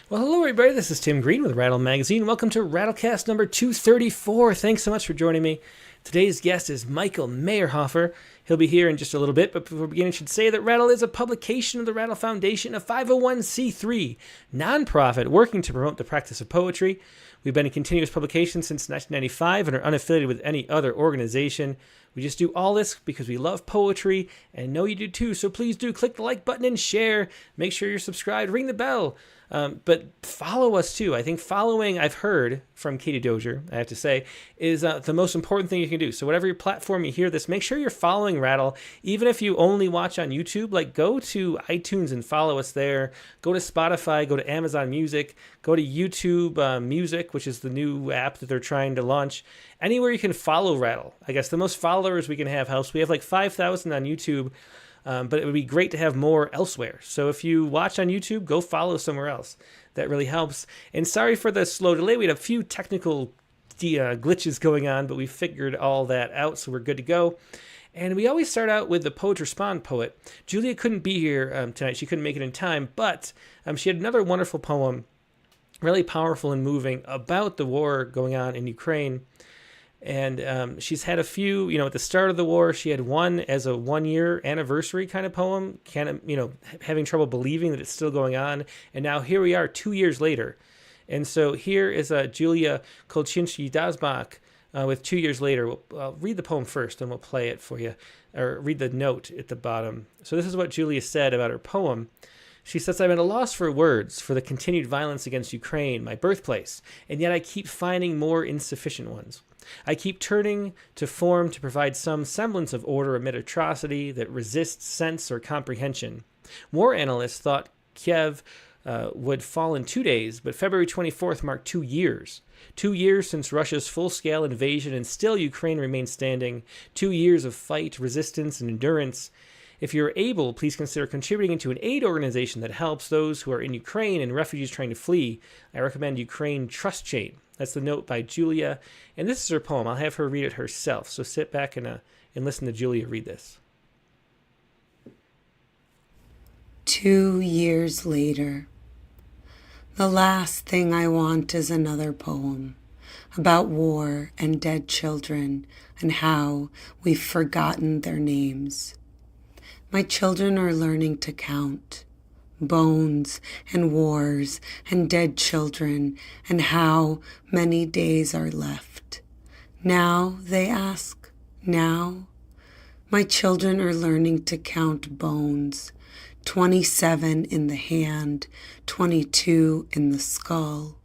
Well, hello everybody, this is Tim Green with Rattle Magazine. Welcome to Rattlecast number 234. Thanks so much for joining me. Today's guest is Michael Meyerhofer. He'll be here in just a little bit, but before beginning, I should say that Rattle is a publication of the Rattle Foundation, a 501c3 nonprofit working to promote the practice of poetry. We've been in continuous publication since 1995 and are unaffiliated with any other organization. We just do all this because we love poetry and know you do too, so please do click the like button and share. Make sure you're subscribed, ring the bell. But follow us too. I think following, I've heard from Katie Dozier, I have to say, is the most important thing you can do. So whatever your platform you hear this, make sure you're following Rattle. Even if you only watch on YouTube, like go to iTunes and follow us there. Go to Spotify, go to Amazon Music, go to YouTube Music, which is the new app that they're trying to launch. Anywhere you can follow Rattle. I guess the most followers we can have helps. We have like 5,000 on YouTube. But it would be great to have more elsewhere. So if you watch on YouTube, go follow somewhere else. That really helps. And sorry for the slow delay. We had a few technical glitches going on, but we figured all that out, so we're good to go. And we always start out with the Poet Respond poet. Julia couldn't be here tonight. She couldn't make it in time, but she had another wonderful poem, really powerful and moving, about the war going on in Ukraine. And she's had a few, at the start of the war, she had one as a 1-year anniversary kind of poem, having trouble believing that it's still going on. And now here we are 2 years later. And so here is Julia Kolchinsky Dasbach with 2 years later. I'll read the poem first and we'll play it for you, or read the note at the bottom. So this is what Julia said about her poem. She says, I'm at a loss for words for the continued violence against Ukraine, my birthplace, and yet I keep finding more insufficient ones. I keep turning to form to provide some semblance of order amid atrocity that resists sense or comprehension. More analysts thought Kiev would fall in 2 days, but February 24th marked 2 years. 2 years since Russia's full-scale invasion, and still Ukraine remains standing. 2 years of fight, resistance, and endurance. If you're able, please consider contributing to an aid organization that helps those who are in Ukraine and refugees trying to flee. I recommend Ukraine Trust Chain. That's the note by Julia. And this is her poem. I'll have her read it herself. So sit back and listen to Julia read this. 2 years later. The last thing I want is another poem about war and dead children and how we've forgotten their names. My children are learning to count. Bones and wars and dead children and how many days are left. Now, they ask, now? My children are learning to count bones, 27 in the hand, 22 in the skull.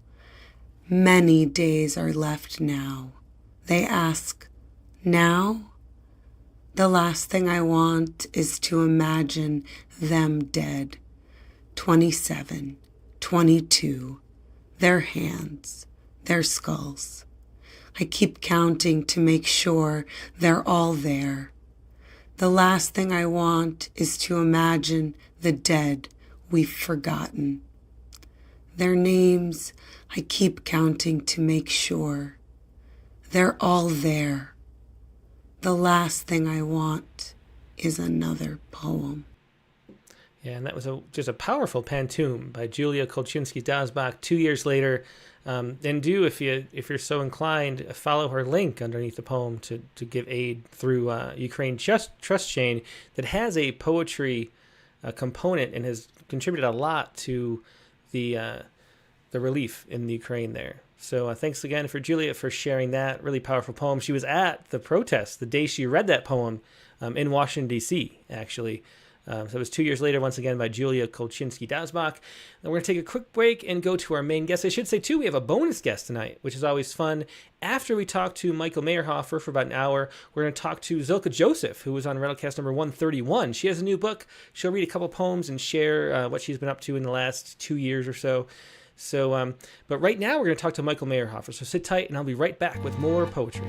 Many days are left now. They ask, now? The last thing I want is to imagine them dead. 27, 22, their hands, their skulls. I keep counting to make sure they're all there. The last thing I want is to imagine the dead we've forgotten. Their names, I keep counting to make sure. They're all there. The last thing I want is another poem. Yeah, and that was just a powerful pantoum by Julia Kolchinsky Dasbach 2 years later. And do, if you're so inclined, follow her link underneath the poem to give aid through Ukraine Trust Chain that has a poetry component and has contributed a lot to the relief in the Ukraine there. So thanks again for Julia for sharing that really powerful poem. She was at the protest the day she read that poem in Washington, D.C., actually. So it was 2 years later, once again, by Julia Kolchinsky Dasbach. And we're going to take a quick break and go to our main guest. I should say, too, we have a bonus guest tonight, which is always fun. After we talk to Michael Meyerhofer for about an hour, we're going to talk to Zilka Joseph, who was on Rattlecast number 131. She has a new book. She'll read a couple poems and share what she's been up to in the last 2 years or so. But right now, we're going to talk to Michael Meyerhofer. So sit tight, and I'll be right back with more poetry.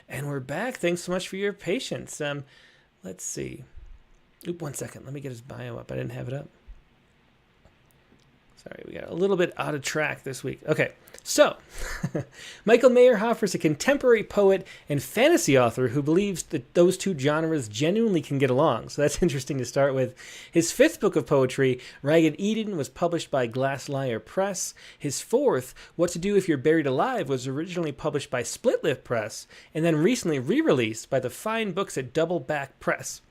And we're back. Thanks so much for your patience. Let's see. Oop, 1 second. Let me get his bio up. I didn't have it up. Sorry, we got a little bit out of track this week. Okay, so Michael Meyerhofer is a contemporary poet and fantasy author who believes that those two genres genuinely can get along. So that's interesting to start with. His fifth book of poetry, Ragged Eden, was published by Glass Lyre Press. His fourth, What to Do If You're Buried Alive, was originally published by Splitlip Press and then recently re-released by the fine books at Doubleback Press.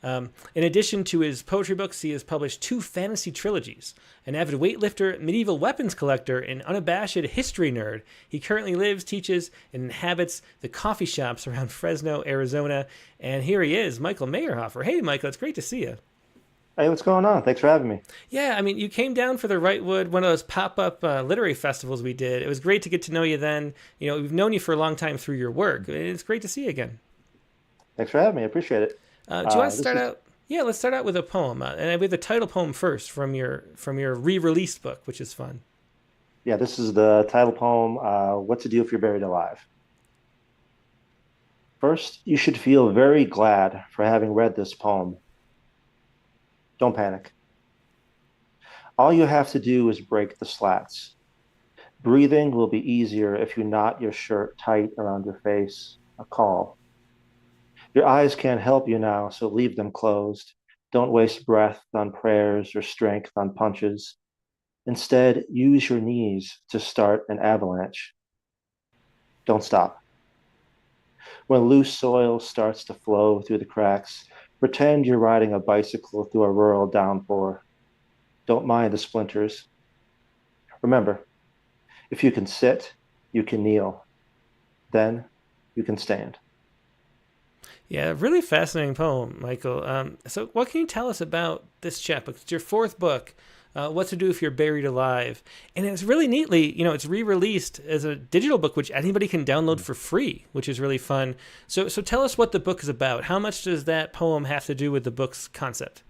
In addition to his poetry books, he has published 2 fantasy trilogies. An avid weightlifter, medieval weapons collector, and unabashed history nerd, he currently lives, teaches, and inhabits the coffee shops around Fresno, Arizona. And here he is, Michael Meyerhofer. Hey, Michael, it's great to see you. Hey, what's going on? Thanks for having me. Yeah, I mean, you came down for the Wrightwood, one of those pop-up literary festivals we did. It was great to get to know you then. You know, we've known you for a long time through your work. It's great to see you again. Thanks for having me. I appreciate it. Do you want to start out? Yeah, let's start out with a poem, and with the title poem first from your re-released book, which is fun. Yeah, this is the title poem, What to Do If You're Buried Alive. First, you should feel very glad for having read this poem. Don't panic. All you have to do is break the slats. Breathing will be easier if you knot your shirt tight around your face. A call. Your eyes can't help you now, so leave them closed. Don't waste breath on prayers or strength on punches. Instead, use your knees to start an avalanche. Don't stop. When loose soil starts to flow through the cracks, pretend you're riding a bicycle through a rural downpour. Don't mind the splinters. Remember, if you can sit, you can kneel. Then you can stand. Yeah, really fascinating poem, Michael. So what can you tell us about this chapbook? It's your fourth book, What to Do If You're Buried Alive. And it's really neatly, it's re-released as a digital book, which anybody can download for free, which is really fun. So tell us what the book is about. How much does that poem have to do with the book's concept?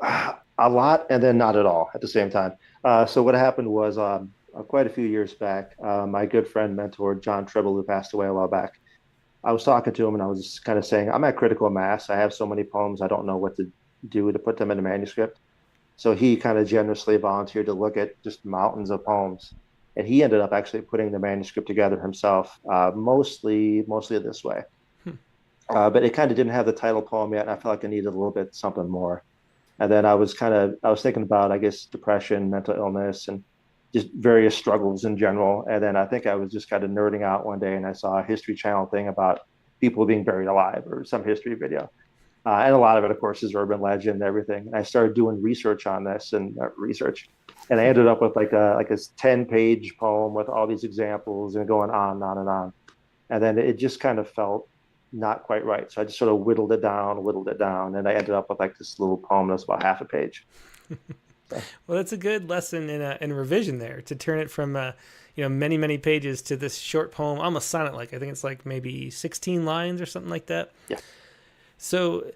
A lot, and then not at all at the same time. So what happened was quite a few years back, my good friend, mentor, John Tribble, who passed away a while back, I was talking to him and I was kind of saying, I'm at critical mass. I have so many poems, I don't know what to do to put them in a manuscript. So he kind of generously volunteered to look at just mountains of poems. And he ended up actually putting the manuscript together himself, mostly this way. But it kind of didn't have the title poem yet. And I felt like I needed a little bit something more. And then I was thinking about, I guess, depression, mental illness, and just various struggles in general. And then I think I was just kind of nerding out one day and I saw a History Channel thing about people being buried alive or some history video. And a lot of it, of course, is urban legend and everything. And I started doing research on this and and I ended up with like a 10-page poem with all these examples and going on and on and on. And then it just kind of felt not quite right. So I just sort of whittled it down. And I ended up with like this little poem that's about half a page. Well, that's a good lesson in revision there, to turn it from many, many pages to this short poem, almost sonnet-like. I think it's like maybe 16 lines or something like that. Yeah. So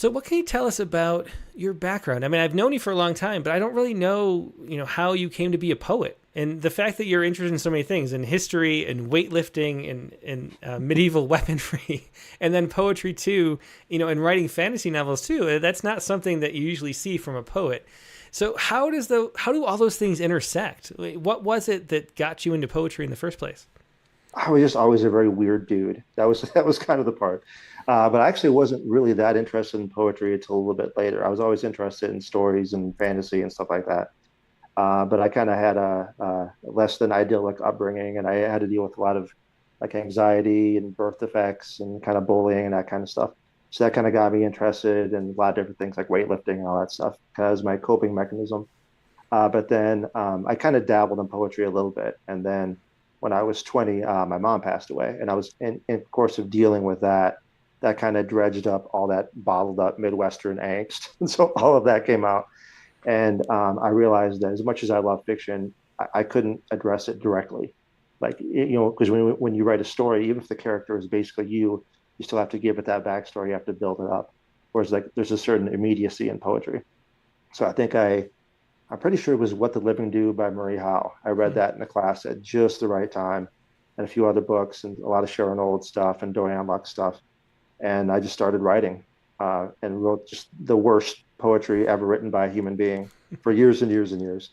what can you tell us about your background? I mean, I've known you for a long time, but I don't really know, how you came to be a poet. And the fact that you're interested in so many things, in history and weightlifting and medieval weaponry, and then poetry too, and writing fantasy novels too, that's not something that you usually see from a poet. So how do all those things intersect? What was it that got you into poetry in the first place? I was just always a very weird dude. That was kind of the part. But I actually wasn't really that interested in poetry until a little bit later. I was always interested in stories and fantasy and stuff like that. But I kind of had a less than idyllic upbringing, and I had to deal with a lot of like anxiety and birth defects and kind of bullying and that kind of stuff. So that kind of got me interested in a lot of different things like weightlifting and all that stuff, kind of as my coping mechanism. But then I kind of dabbled in poetry a little bit. And then when I was 20, my mom passed away. And I was in the course of dealing with that kind of dredged up all that bottled up Midwestern angst. And so all of that came out. And I realized that as much as I love fiction, I couldn't address it directly. Like, because when you write a story, even if the character is basically you still have to give it that backstory. You have to build it up. Whereas like there's a certain immediacy in poetry. So I think I'm pretty sure it was What the Living Do by Marie Howe. I read that in the class at just the right time. and a few other books and a lot of Sharon Old stuff and Dorian Luck stuff. And I just started writing and wrote just the worst poetry ever written by a human being for years and years and years.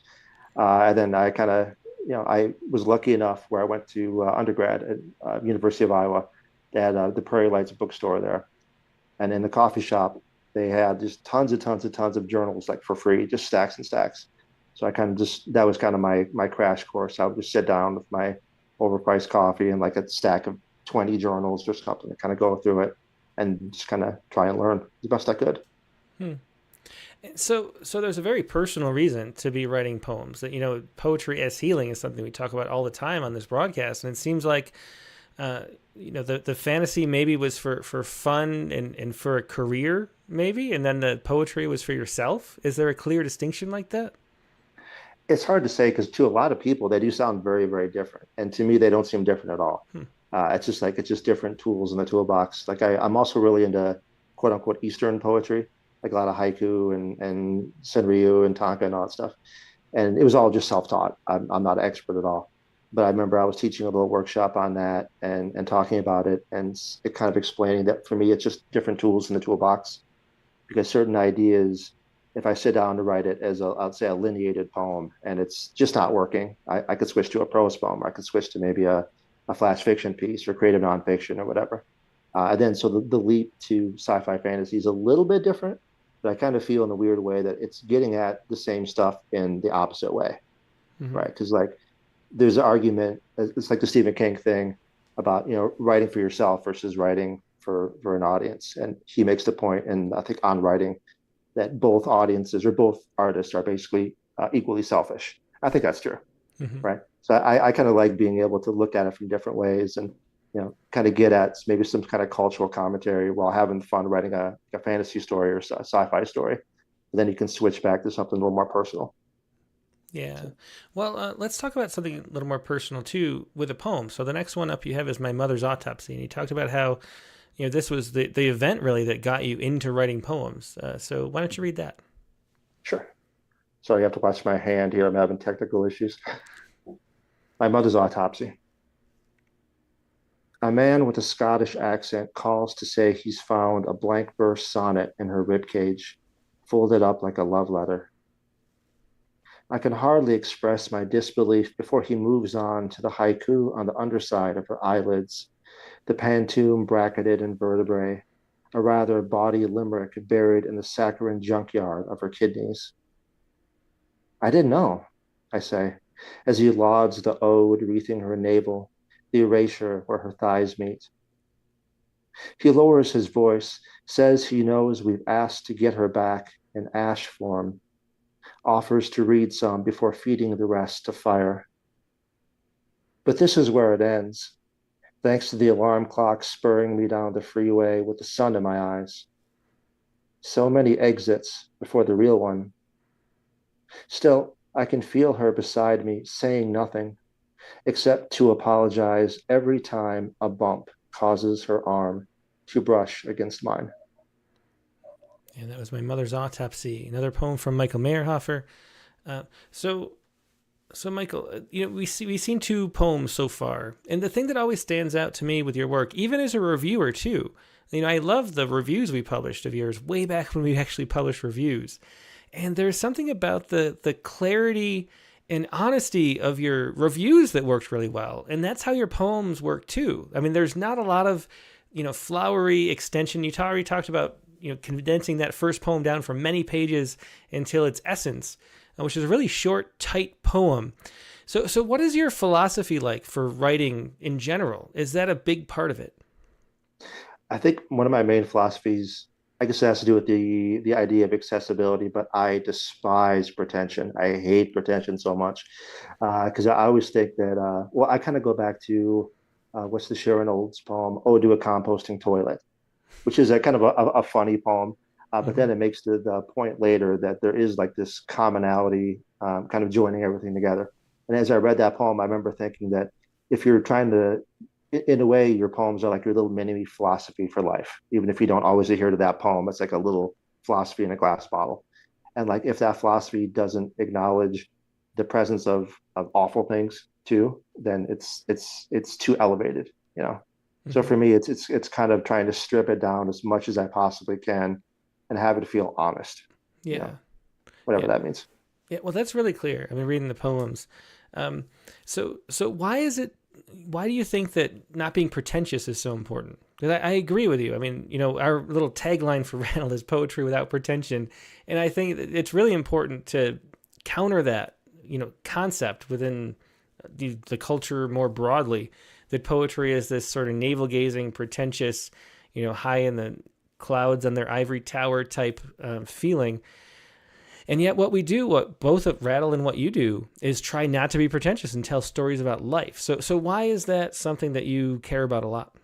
And then I kind of, I was lucky enough where I went to undergrad at University of Iowa. They had the Prairie Lights bookstore there. And in the coffee shop, they had just tons and tons and tons of journals like for free, just stacks and stacks. So I kind of just, that was kind of my crash course. I would just sit down with my overpriced coffee and like a stack of 20 journals or something and kind of go through it and just kind of try and learn the best I could. Hmm. So there's a very personal reason to be writing poems. That poetry as healing is something we talk about all the time on this broadcast, and it seems like the fantasy maybe was for fun and for a career maybe, and then the poetry was for yourself. Is there a clear distinction like that? It's hard to say because to a lot of people they do sound very, very different, and to me they don't seem different at all. Hmm. It's just different tools in the toolbox. Like I'm also really into quote unquote Eastern poetry, like a lot of haiku and senryu and tanka and all that stuff. And it was all just self-taught. I'm not an expert at all, but I remember I was teaching a little workshop on that and talking about it and it kind of explaining that for me it's just different tools in the toolbox because certain ideas, if I sit down to write it as I'd say a lineated poem and it's just not working, I could switch to a prose poem. Or I could switch to maybe a flash fiction piece or creative nonfiction or whatever. And then so the leap to sci-fi fantasy is a little bit different, but I kind of feel in a weird way that it's getting at the same stuff in the opposite way, Mm-hmm. right? Because like there's an argument, it's like the Stephen King thing about writing for yourself versus writing for an audience, and he makes the point, and I think on writing that both audiences or both artists are basically equally selfish. I think that's true, Mm-hmm. right? So I kind of like being able to look at it from different ways and kind of get at maybe some kind of cultural commentary while having fun writing a fantasy story or a sci-fi story. And then you can switch back to something a little more personal. Yeah. So, Well, let's talk about something a little more personal too with a poem. So the next one up you have is My Mother's Autopsy. And you talked about how, this was the event really that got you into writing poems. So why don't you read that? sure. Sorry, you have to watch my hand here. I'm having technical issues. My Mother's Autopsy. A man with a Scottish accent calls to say he's found a blank verse sonnet in her ribcage, folded up like a love letter. I can hardly express my disbelief before he moves on to the haiku on the underside of her eyelids, the pantoum bracketed in vertebrae, a rather bawdy limerick buried in the saccharine junkyard of her kidneys. I didn't know, I say, as he lauds the ode wreathing her navel, the erasure where her thighs meet. He lowers his voice, says he knows we've asked to get her back in ash form, offers to read some before feeding the rest to fire. But this is where it ends, thanks to the alarm clock spurring me down the freeway with the sun in my eyes. So many exits before the real one. Still, I can feel her beside me saying nothing, except to apologize every time a bump causes her arm to brush against mine. And that was My Mother's Autopsy, another poem from Michael Meyerhofer. Uh, so, so Michael, we've seen two poems so far, and the thing that always stands out to me with your work, even as a reviewer too, I love the reviews we published of yours way back when we actually published reviews, and there's something about the clarity and honesty of your reviews that worked really well, and that's how your poems work too. I mean, there's not a lot of flowery extension. You already talked about condensing that first poem down from many pages until its essence, which is a really short, tight poem. So what is your philosophy like for writing in general? Is that a big part of it? I think one of my main philosophies, I guess it has to do with the idea of accessibility, but I despise pretension. I hate pretension so much because I always think that, well, I kind of go back to what's the Sharon Olds poem, "Oh, do a composting toilet," which is a kind of a funny poem. But Mm-hmm. then it makes the point later that there is like this commonality, kind of joining everything together. And as I read that poem, I remember thinking that if you're trying to, in a way, your poems are like your little mini philosophy for life. Even if you don't always adhere to that poem, it's like a little philosophy in a glass bottle. And like if that philosophy doesn't acknowledge the presence of awful things too, then it's too elevated, you know. So Hmm. for me, it's kind of trying to strip it down as much as I possibly can and have it feel honest, you know, Yeah. whatever Yeah. that means. Yeah, well, that's really clear. I mean, reading the poems. Um, so why is it? Why do you think that not being pretentious is so important? Because I agree with you. I mean, our little tagline for Rattle is poetry without pretension, and I think that it's really important to counter that, concept within the culture more broadly. That poetry is this sort of navel gazing, pretentious, high in the clouds on their ivory tower type feeling. And yet, what we do, what both of Rattle and what you do, is try not to be pretentious and tell stories about life. So why is that something that you care about a lot?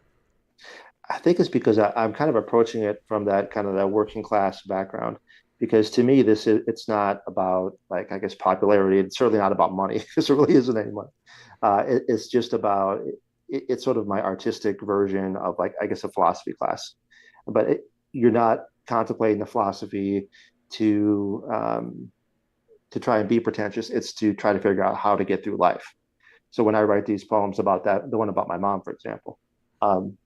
I think it's because I'm kind of approaching it from that kind of that working class background. Because to me, it's not about like I guess popularity. It's certainly not about money because there really isn't any money. It's just about it's sort of my artistic version of like I guess a philosophy class, but you're not contemplating the philosophy to um, to try and be pretentious. It's to try to figure out how to get through life. So when I write these poems about that, the one about my mom, for example, um,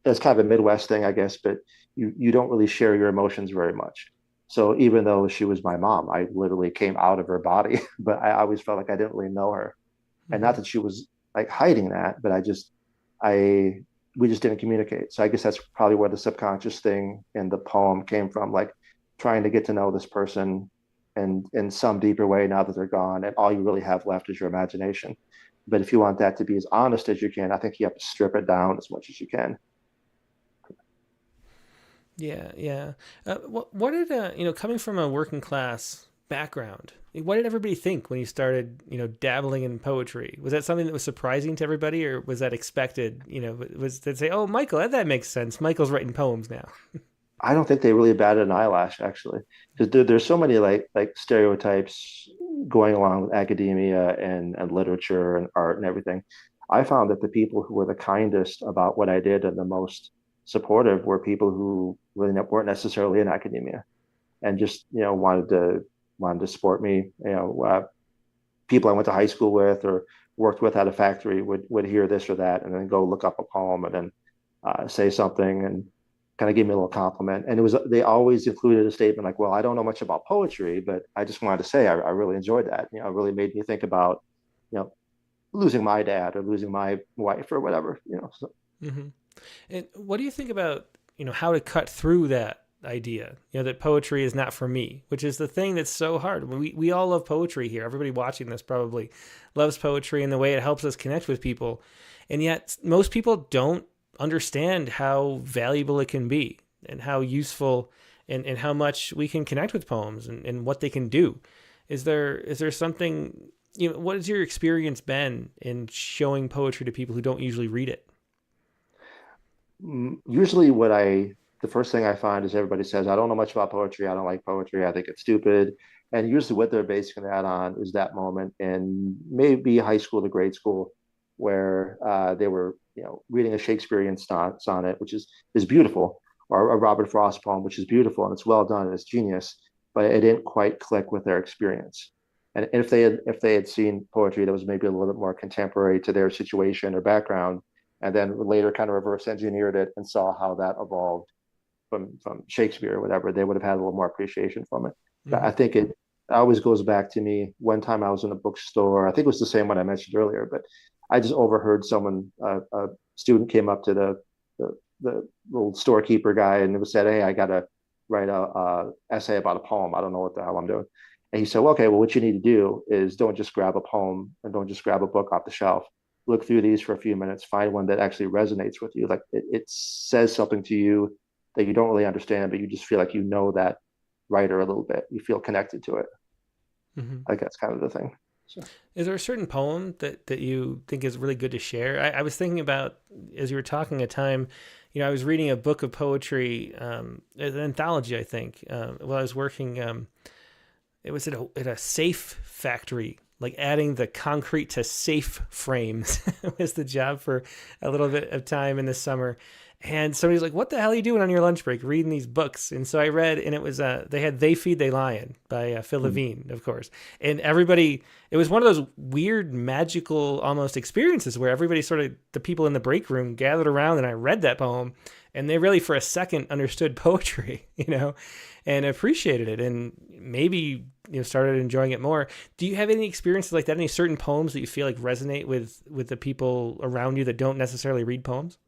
it's kind of a Midwest thing, I guess, but you don't really share your emotions very much. So even though she was my mom, I literally came out of her body, but I always felt like I didn't really know her. And Hmm. not that she was like hiding that, but I we just didn't communicate. So I guess that's probably where the subconscious thing in the poem came from, like trying to get to know this person and in some deeper way now that they're gone, and all you really have left is your imagination. But if you want that to be as honest as you can, I think you have to strip it down as much as you can. Yeah, yeah. What did coming from a working class background? What did everybody think when you started, dabbling in poetry? Was that something that was surprising to everybody, or was that expected? Was they say, "Oh, Michael, that makes sense. Michael's writing poems now." I don't think they really batted an eyelash actually, because there's so many like stereotypes going along with academia and literature and art and everything. I found that the people who were the kindest about what I did and the most supportive were people who really weren't necessarily in academia and just wanted to support me. People I went to high school with or worked with at a factory would hear this or that and then go look up a poem and then say something and kind of give me a little compliment. And it was they always included a statement like, "Well, I don't know much about poetry, but I just wanted to say I really enjoyed that. It really made me think about you know losing my dad or losing my wife or whatever. So Hmm. And what do you think about, how to cut through that idea, that poetry is not for me, which is the thing that's so hard. We all love poetry here. Everybody watching this probably loves poetry and the way it helps us connect with people. And yet most people don't understand how valuable it can be and how useful and how much we can connect with poems and what they can do. Is there something, what has your experience been in showing poetry to people who don't usually read it? usually the first thing I find is everybody says, I don't know much about poetry. I don't like poetry. I think it's stupid. And usually what they're basing that on is that moment in maybe high school to grade school where they were, reading a Shakespearean sonnet, which is beautiful, or a Robert Frost poem, which is beautiful and it's well done and it's genius, but it didn't quite click with their experience. And if they had seen poetry that was maybe a little bit more contemporary to their situation or background, and then later kind of reverse engineered it and saw how that evolved from Shakespeare or whatever, they would have had a little more appreciation from it. But I Hmm. think it always goes back to me. One time I was in a bookstore, I think it was the same one I mentioned earlier, but I just overheard someone, a student came up to the little storekeeper guy and it was said, "Hey, I got to write a essay about a poem. I don't know what the hell I'm doing." And he said, well, "Okay, well, what you need to do is don't just grab a poem and don't just grab a book off the shelf. Look through these for a few minutes, find one that actually resonates with you. Like it says something to you that you don't really understand, but you just feel like you know that writer a little bit. You feel connected to it." Hmm. I think that's kind of the thing. So Is there a certain poem that you think is really good to share? I was thinking about, as you were talking, a time, I was reading a book of poetry, an anthology, I think, while I was working. It was at a safe factory, like adding the concrete to safe frames was the job for a little bit of time in the summer. And somebody's like, "What the hell are you doing on your lunch break, reading these books?" And so I read, and it was they had "They Feed They Lion" by Phil Levine, of course. And everybody, it was one of those weird, magical, almost experiences where everybody sort of the people in the break room gathered around, and I read that poem, and they really for a second understood poetry, and appreciated it, and maybe started enjoying it more. Do you have any experiences like that? Any certain poems that you feel like resonate with the people around you that don't necessarily read poems?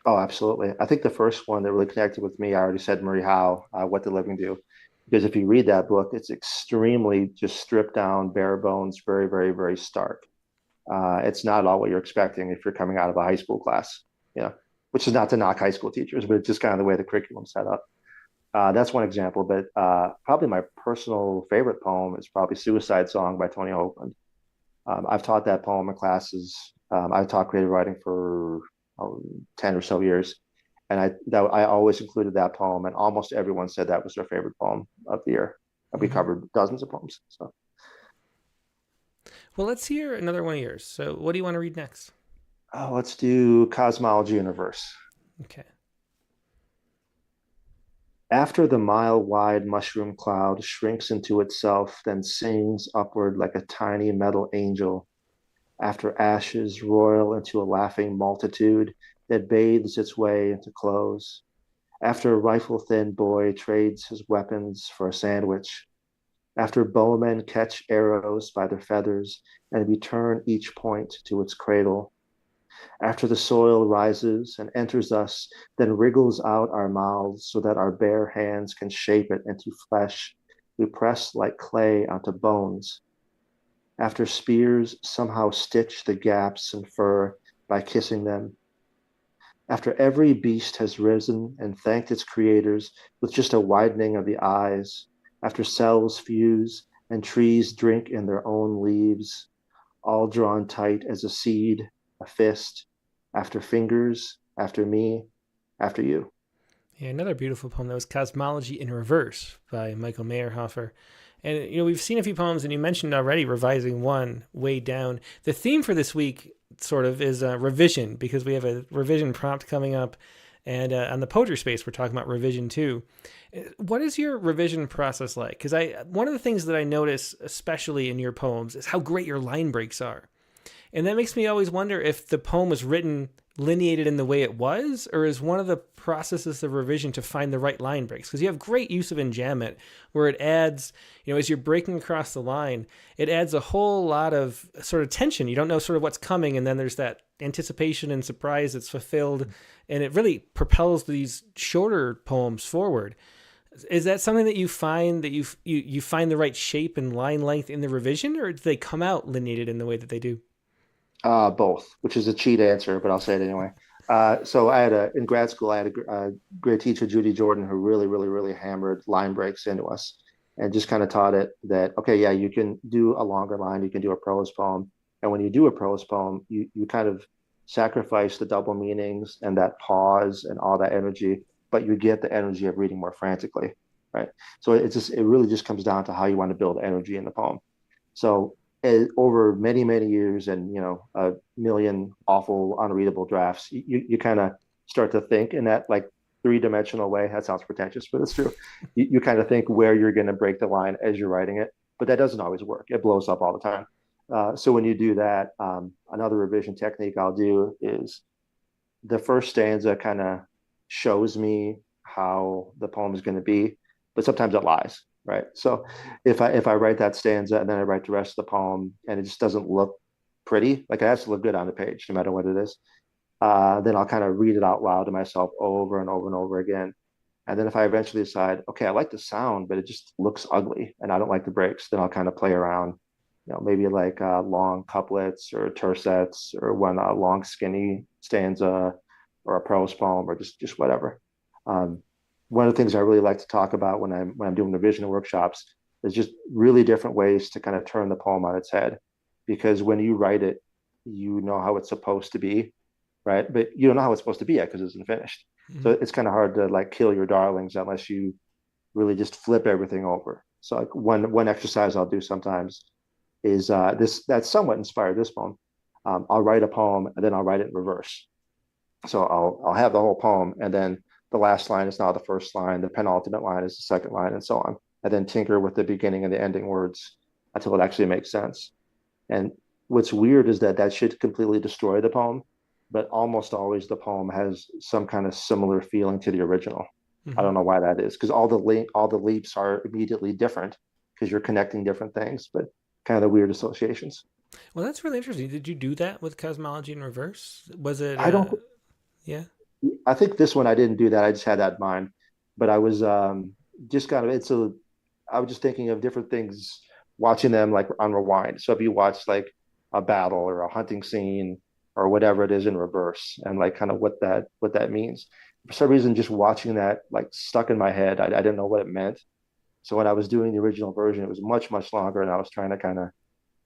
Oh, absolutely. I think the first one that really connected with me, I already said Marie Howe, What the Living Do. Because if you read that book, it's extremely just stripped down, bare bones, very, very, very stark. It's not at all what you're expecting if you're coming out of a high school class, you know, which is not to knock high school teachers, but it's just kind of the way the curriculum's set up. That's one example, but probably my personal favorite poem is probably Suicide Song by Tony Hoagland. I've taught that poem in classes. I've taught creative writing for 10 or so years. And I always included that poem, and almost everyone said that was their favorite poem of the year. We covered dozens of poems. So, Well, let's hear another one of yours. So, what do you want to read next? let's do Cosmology Universe. Okay. After the mile-wide mushroom cloud shrinks into itself, then sings upward like a tiny metal angel, after ashes roil into a laughing multitude that bathes its way into clothes, after a rifle-thin boy trades his weapons for a sandwich, after bowmen catch arrows by their feathers and return each point to its cradle, after the soil rises and enters us, then wriggles out our mouths so that our bare hands can shape it into flesh, we press like clay onto bones. After spears somehow stitch the gaps in fur by kissing them. After every beast has risen and thanked its creators with just a widening of the eyes, after cells fuse and trees drink in their own leaves, all drawn tight as a seed, a fist, after fingers, after me, after you. Yeah, another beautiful poem that was Cosmology in Reverse by Michael Meyerhofer. And, we've seen a few poems, and you mentioned already revising one way down. The theme for this week sort of is revision, because we have a revision prompt coming up. And on the Poetry Space, we're talking about revision too. What is your revision process like? Because one of the things that I notice, especially in your poems, is how great your line breaks are. And that makes me always wonder if the poem was written lineated in the way it was, or is one of the processes of revision to find the right line breaks? Because you have great use of enjambment, where it adds, as you're breaking across the line, it adds a whole lot of sort of tension. You don't know sort of what's coming, and then there's that anticipation and surprise that's fulfilled, and it really propels these shorter poems forward. Is that something that you find that you find the right shape and line length in the revision, or do they come out lineated in the way that they do? Both, which is a cheat answer, but I'll say it anyway. So in grad school, I had a great teacher, Judy Jordan, who really, really, really hammered line breaks into us and just kind of taught it that, okay, yeah, you can do a longer line, you can do a prose poem. And when you do a prose poem, you kind of sacrifice the double meanings and that pause and all that energy, but you get the energy of reading more frantically, right? So it really just comes down to how you want to build energy in the poem. So over many, many years and, a million awful, unreadable drafts, you kind of start to think in that like three-dimensional way. That sounds pretentious, but it's true. You kind of think where you're going to break the line as you're writing it, but that doesn't always work. It blows up all the time. So when you do that, another revision technique I'll do is the first stanza kind of shows me how the poem is going to be, but sometimes it lies, right? So if I write that stanza and then I write the rest of the poem and it just doesn't look pretty, like it has to look good on the page, no matter what it is, then I'll kind of read it out loud to myself over and over and over again. And then if I eventually decide, okay, I like the sound, but it just looks ugly and I don't like the breaks, then I'll kind of play around, maybe like long couplets or tercets or one long skinny stanza or a prose poem or just whatever. One of the things I really like to talk about when I'm doing revision workshops is just really different ways to kind of turn the poem on its head, because when you write it, you know how it's supposed to be, right? But you don't know how it's supposed to be yet because it isn't finished. Mm-hmm. So it's kind of hard to like kill your darlings unless you really just flip everything over. So like one exercise I'll do sometimes is that's somewhat inspired this poem. I'll write a poem and then I'll write it in reverse. So I'll have the whole poem, and then the last line is now the first line, the penultimate line is the second line, and so on. And then tinker with the beginning and the ending words until it actually makes sense. And what's weird is that that should completely destroy the poem, but almost always the poem has some kind of similar feeling to the original. I Hmm. don't know why that is, because all the leaps are immediately different because you're connecting different things, but kind of the weird associations. Well, that's really interesting. Did you do that with cosmology in reverse? Was it, I don't. yeah? I think this one I didn't do that. I just had that in mind, but I was just kind of it's a. I was just thinking of different things, watching them like on rewind. So if you watch like a battle or a hunting scene or whatever it is in reverse, and like kind of what that means. For some reason, just watching that like stuck in my head. I didn't know what it meant. So when I was doing the original version, it was much longer, and I was trying to kind of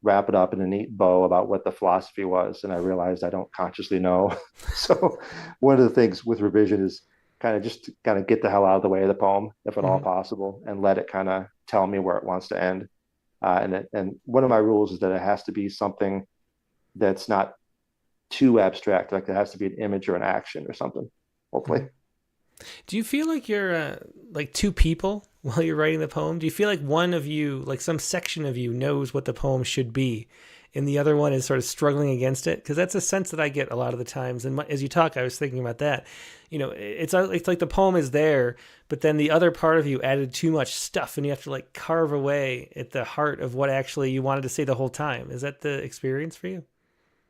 wrap it up in a neat bow about what the philosophy was, and I realized I don't consciously know. So one of the things with revision is kind of just to kind of get the hell out of the way of the poem, if at all Hmm. possible, and let it kind of tell me where it wants to end. And one of my rules is that it has to be something that's not too abstract, like it has to be an image or an action or something. Hmm. Hopefully, Do you feel like you're like two people while you're writing the poem? Do you feel like one of you, like some section of you, knows what the poem should be, and the other one is sort of struggling against it? Because that's a sense that I get a lot of the times. And as you talk, I was thinking about that. It's like the poem is there, but then the other part of you added too much stuff, and you have to like carve away at the heart of what actually you wanted to say the whole time. Is that the experience for you?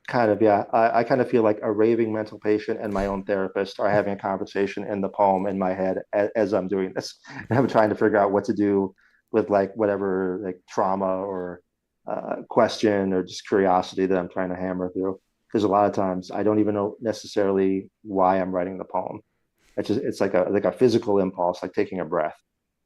kind of, yeah. I kind of feel like a raving mental patient and my own therapist are having a conversation in the poem in my head as I'm doing this. And I'm trying to figure out what to do with like whatever like trauma or question or just curiosity that I'm trying to hammer through. Because a lot of times I don't even know necessarily why I'm writing the poem. It's like a physical impulse, like taking a breath.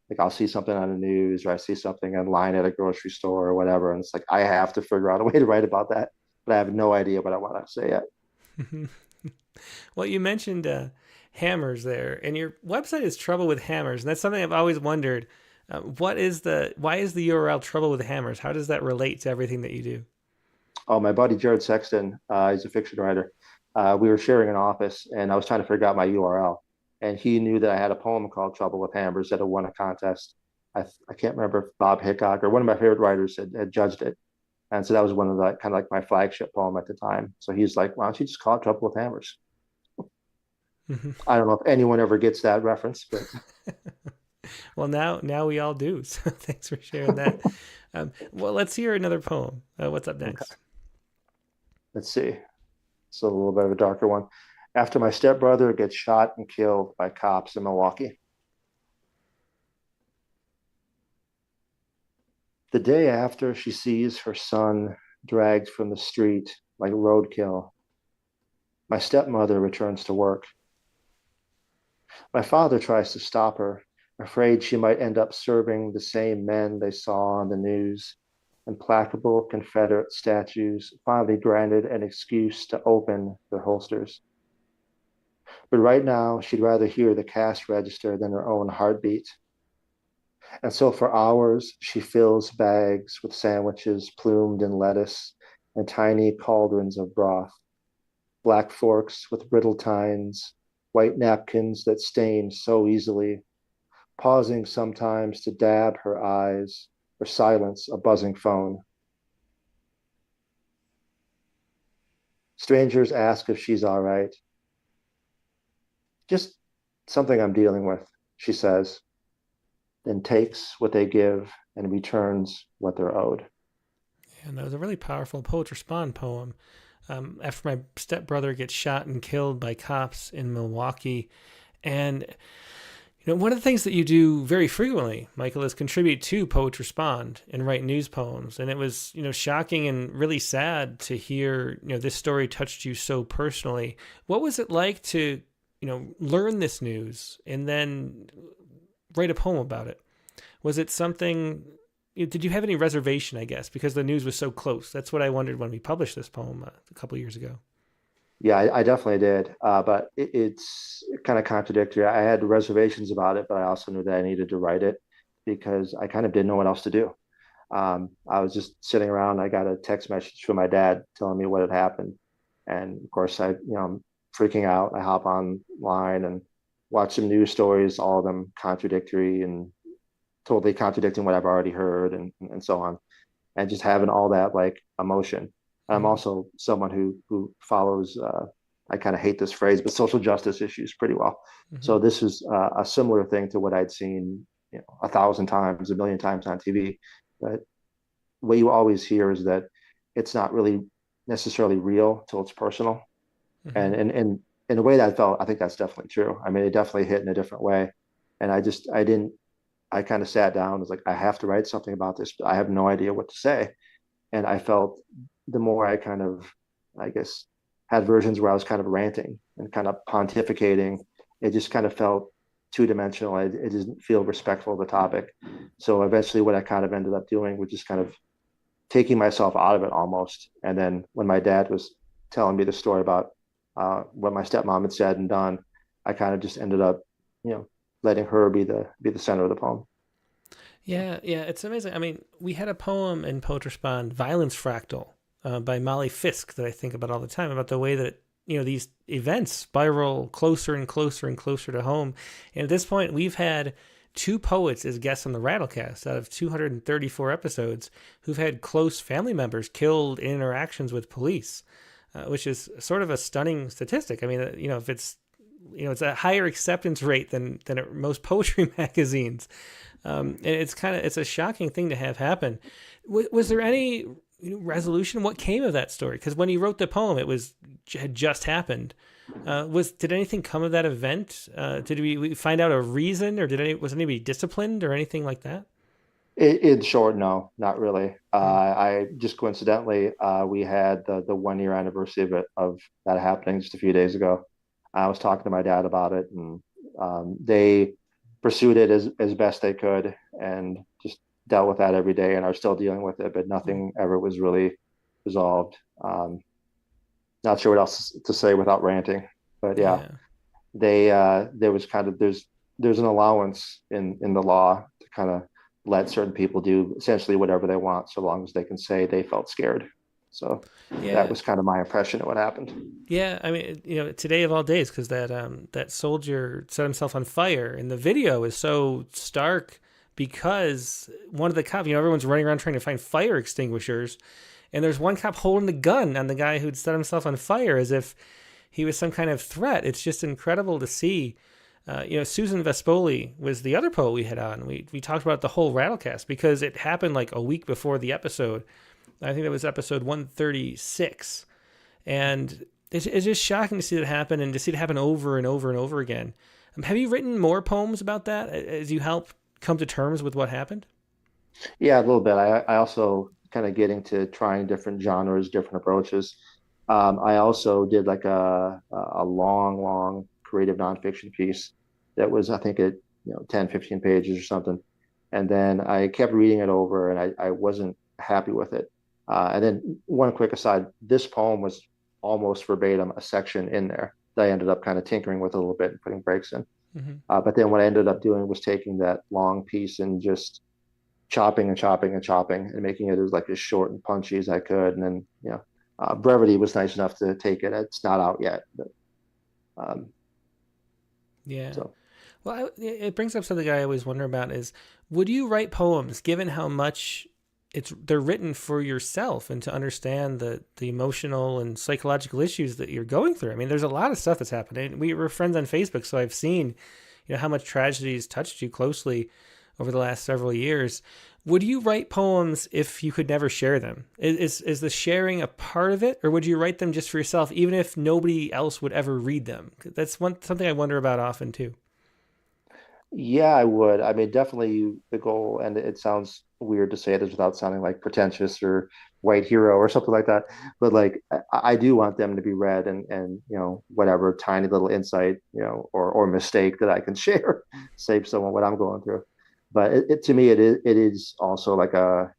Like I'll see something on the news or I see something online at a grocery store or whatever, and it's like I have to figure out a way to write about that, but I have no idea what I want to say yet. Well, you mentioned hammers there, and your website is Trouble with Hammers, and that's something I've always wondered. Why is the URL Trouble with Hammers? How does that relate to everything that you do? Oh, my buddy Jared Sexton, he's a fiction writer. We were sharing an office, and I was trying to figure out my URL, and he knew that I had a poem called "Trouble with Hammers" that had won a contest. I can't remember if Bob Hickok or one of my favorite writers had judged it, and so that was one of the kind of like my flagship poem at the time. So he's like, "Why don't you just call it Trouble with Hammers?" I don't know if anyone ever gets that reference, but Well, now we all do. So thanks for sharing that. Well, let's hear another poem. What's up okay. next? Let's see. It's a little bit of a darker one. After my stepbrother gets shot and killed by cops in Milwaukee. The day after she sees her son dragged from the street like roadkill, my stepmother returns to work. My father tries to stop her, afraid she might end up serving the same men they saw on the news. Implacable Confederate statues finally granted an excuse to open their holsters. But right now, she'd rather hear the cash register than her own heartbeat. And so for hours, she fills bags with sandwiches plumed in lettuce and tiny cauldrons of broth, black forks with brittle tines, white napkins that stain so easily, pausing sometimes to dab her eyes or silence a buzzing phone. Strangers ask if she's all right. Just something I'm dealing with, she says, then takes what they give and returns what they're owed. And that was a really powerful Poets Respond poem. After my stepbrother gets shot and killed by cops in Milwaukee, and one of the things that you do very frequently, Michael, is contribute to Poets Respond and write news poems. And it was, shocking and really sad to hear, this story touched you so personally. What was it like to, learn this news and then write a poem about it? Was it something, did you have any reservation, I guess, because the news was so close? That's what I wondered when we published this poem a couple of years ago. Yeah, I definitely did. But it's kind of contradictory. I had reservations about it, but I also knew that I needed to write it because I kind of didn't know what else to do. I was just sitting around. I got a text message from my dad telling me what had happened. And of course, I'm freaking out, I hop online and watch some news stories, all of them contradictory and totally contradicting what I've already heard, and so on, and just having all that like emotion. I'm Mm-hmm. also someone who follows. I kind of hate this phrase, but social justice issues pretty well. Mm-hmm. So this is a similar thing to what I'd seen, 1,000 times, a million times on TV. But what you always hear is that it's not really necessarily real till it's personal. Mm-hmm. And in the way that I felt, I think that's definitely true. I mean, it definitely hit in a different way. And I didn't, I kind of sat down, was like, I have to write something about this, but I have no idea what to say. And I felt the more I kind of, I guess, had versions where I was kind of ranting and kind of pontificating, it just kind of felt two-dimensional. It didn't feel respectful of the topic. So eventually what I kind of ended up doing was just kind of taking myself out of it almost. And then when my dad was telling me the story about what my stepmom had said and done, I kind of just ended up, letting her be the center of the poem. So, Yeah, yeah, it's amazing. I mean, we had a poem in Poetry Spawn, Violence Fractal, by Molly Fisk, that I think about all the time, about the way that, these events spiral closer and closer and closer to home. And at this point, we've had two poets as guests on the Rattlecast out of 234 episodes who've had close family members killed in interactions with police, which is sort of a stunning statistic. I mean, if it's a higher acceptance rate than at most poetry magazines. And it's a shocking thing to have happen. Was there any resolution? What came of that story? Because when he wrote the poem, had just happened. Did anything come of that event? Did we find out a reason, or was anybody disciplined or anything like that? in short, no, not really. Mm. I just coincidentally, we had the 1 year anniversary of that happening just a few days ago. I was talking to my dad about it, and they pursued it as best they could, and just dealt with that every day, and are still dealing with it. But Mm. nothing ever was really resolved. Not sure what else to say without ranting, but yeah, Yeah. there was kind of there's an allowance in the law to kind of let certain people do essentially whatever they want, so long as they can say they felt scared. So that Yeah. was kind of my impression of what happened. Yeah, I mean, today of all days, because that soldier set himself on fire, and the video is so stark because one of the cops, everyone's running around trying to find fire extinguishers, and there's one cop holding the gun on the guy who'd set himself on fire as if he was some kind of threat. It's just incredible to see. Susan Vespoli was the other poet we had on. We talked about the whole Rattlecast because it happened like a week before the episode. I think that was episode 136, and it's just shocking to see that happen, and to see it happen over and over and over again. Have you written more poems about that as you help come to terms with what happened? Yeah, a little bit. I also kind of getting to trying different genres, different approaches. I also did like a long creative nonfiction piece that was, I think, 10, 15 pages or something. And then I kept reading it over, and I wasn't happy with it. And then one quick aside, this poem was almost verbatim a section in there that I ended up kind of tinkering with a little bit and putting breaks in. Mm-hmm. But then what I ended up doing was taking that long piece and just chopping and chopping and chopping and making it as like as short and punchy as I could. And then, brevity was nice enough to take it. It's not out yet, but um, Yeah. so Well, it brings up something I always wonder about is, would you write poems given how much they're written for yourself and to understand the emotional and psychological issues that you're going through? I mean, there's a lot of stuff that's happening. We were friends on Facebook, so I've seen, how much tragedies touched you closely over the last several years. Would you write poems if you could never share them? Is the sharing a part of it, or would you write them just for yourself, even if nobody else would ever read them? That's something I wonder about often too. yeah, I would. I mean, definitely the goal, and it sounds weird to say this without sounding like pretentious or white hero or something like that, but like I do want them to be read, and whatever tiny little insight, or mistake that I can share, save someone what I'm going through. But to me, it is also like on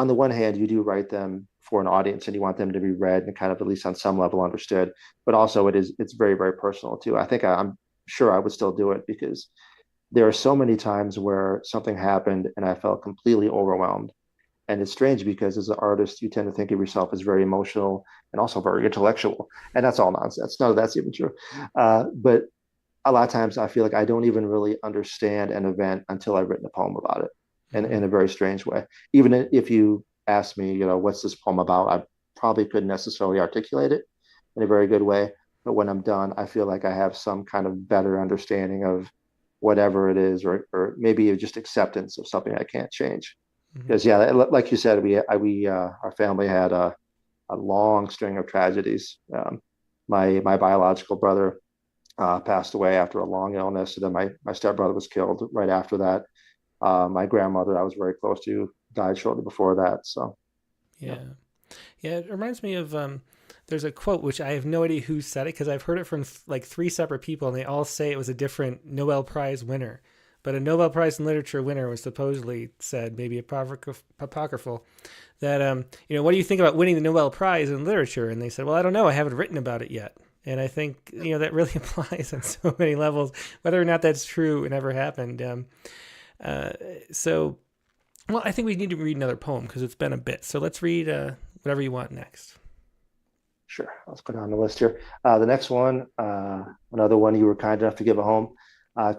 the one hand, you do write them for an audience and you want them to be read and kind of at least on some level understood, but also it's very, very personal too. I think I'm sure I would still do it because there are so many times where something happened and I felt completely overwhelmed. And it's strange because as an artist, you tend to think of yourself as very emotional and also very intellectual. And that's all nonsense. None of that's even true. But a lot of times I feel like I don't even really understand an event until I've written a poem about it in a very strange way. Even if you ask me, what's this poem about? I probably couldn't necessarily articulate it in a very good way. But when I'm done, I feel like I have some kind of better understanding of whatever it is, or maybe just acceptance of something I can't change. Mm-hmm. Because yeah, like you said, our family had a long string of tragedies. My biological brother passed away after a long illness, and then my stepbrother was killed right after that. My grandmother, I was very close to, died shortly before that. So yeah. Yeah. Yeah, it reminds me of there's a quote which I have no idea who said it because I've heard it from like three separate people and they all say it was a different Nobel Prize winner. But a Nobel Prize in Literature winner was supposedly said, maybe apocryphal, that what do you think about winning the Nobel Prize in Literature? And they said, well, I don't know, I haven't written about it yet. And I think that really applies on so many levels, whether or not that's true. It never happened. So, well, I think we need to read another poem because it's been a bit. So let's read whatever you want next. Sure. Let's go down the list here. The next one, another one you were kind enough to give a home.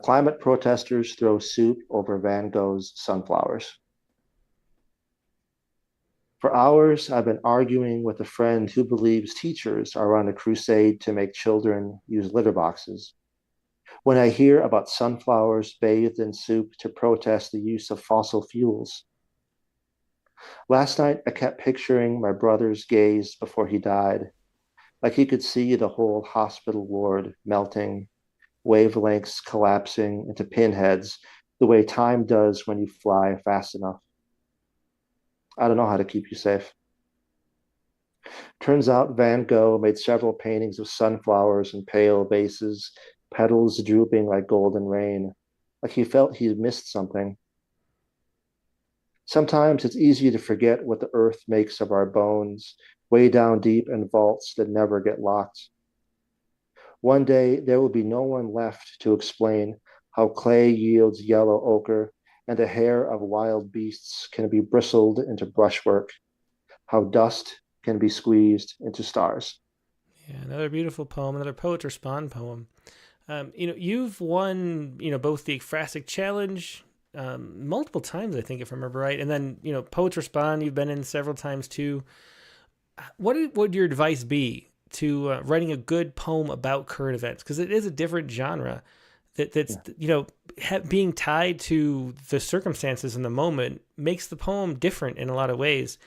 Climate protesters throw soup over Van Gogh's sunflowers. For hours, I've been arguing with a friend who believes teachers are on a crusade to make children use litter boxes. When I hear about sunflowers bathed in soup to protest the use of fossil fuels. Last night, I kept picturing my brother's gaze before he died, like he could see the whole hospital ward melting, wavelengths collapsing into pinheads, the way time does when you fly fast enough. I don't know how to keep you safe. Turns out Van Gogh made several paintings of sunflowers in pale vases, petals drooping like golden rain, like he felt he'd missed something. Sometimes it's easy to forget what the earth makes of our bones, way down deep in vaults that never get locked. One day, there will be no one left to explain how clay yields yellow ochre and the hair of wild beasts can be bristled into brushwork, how dust can be squeezed into stars. Yeah, another beautiful poem, another Poet Respond poem. You've won, both the Ekphrastic Challenge multiple times, I think, if I remember right. And then, Poets Respond, you've been in several times too. What would your advice be to writing a good poem about current events? Because it is a different genre that's being tied to the circumstances in the moment makes the poem different in a lot of ways.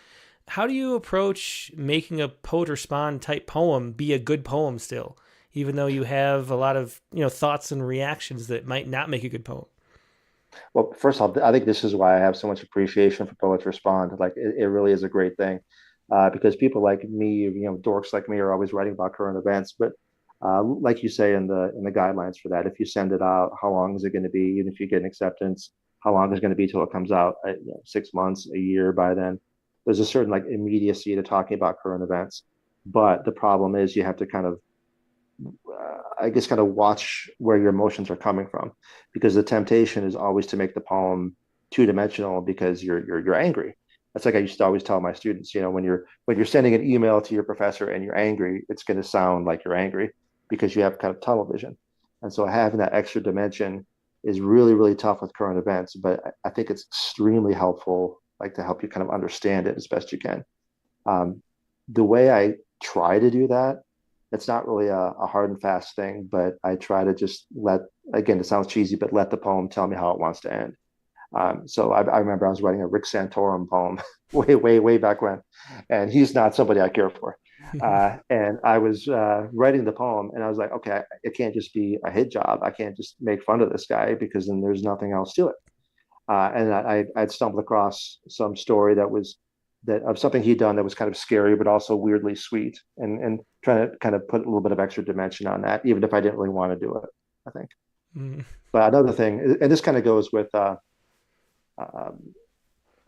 How do you approach making a Poet Respond type poem be a good poem still, even though you have a lot of thoughts and reactions that might not make a good poem? Well, first off, I think this is why I have so much appreciation for Poets Respond. Like it really is a great thing, because people like me, dorks like me, are always writing about current events. But like you say in the guidelines for that, if you send it out, how long is it going to be? Even if you get an acceptance, how long is it going to be till it comes out? 6 months, a year by then. There's a certain like immediacy to talking about current events. But the problem is you have to kind of kind of watch where your emotions are coming from, because the temptation is always to make the poem two-dimensional because you're angry. That's like I used to always tell my students, when you're sending an email to your professor and you're angry, it's going to sound like you're angry because you have kind of tunnel vision. And so having that extra dimension is really, really tough with current events, but I think it's extremely helpful, like to help you kind of understand it as best you can. The way I try to do that, it's not really a hard and fast thing, but I try to just again, it sounds cheesy, but let the poem tell me how it wants to end. So I remember I was writing a Rick Santorum poem way back when, and he's not somebody I care for. And I was writing the poem, and I was like, okay, it can't just be a hit job. I can't just make fun of this guy because then there's nothing else to it. And I'd stumbled across some story that of something he'd done that was kind of scary, but also weirdly sweet, and trying to kind of put a little bit of extra dimension on that, even if I didn't really want to do it, I think. Mm. But another thing, and this kind of goes with, I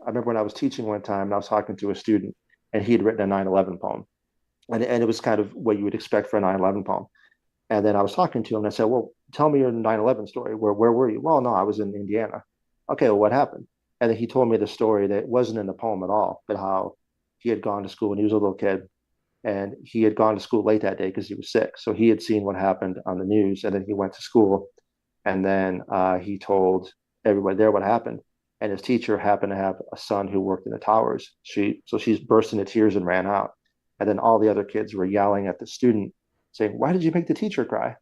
remember when I was teaching one time and I was talking to a student and he had written a 9/11 poem, and it was kind of what you would expect for a 9/11 poem. And then I was talking to him and I said, well, tell me your 9/11 story. Where were you? Well, no, I was in Indiana. Okay, well, what happened? And then he told me the story that wasn't in the poem at all, but how he had gone to school when he was a little kid, and he had gone to school late that day because he was sick. So he had seen what happened on the news, and then he went to school, and then he told everybody there what happened. And his teacher happened to have a son who worked in the towers. She's burst into tears and ran out. And then all the other kids were yelling at the student, saying, "Why did you make the teacher cry?"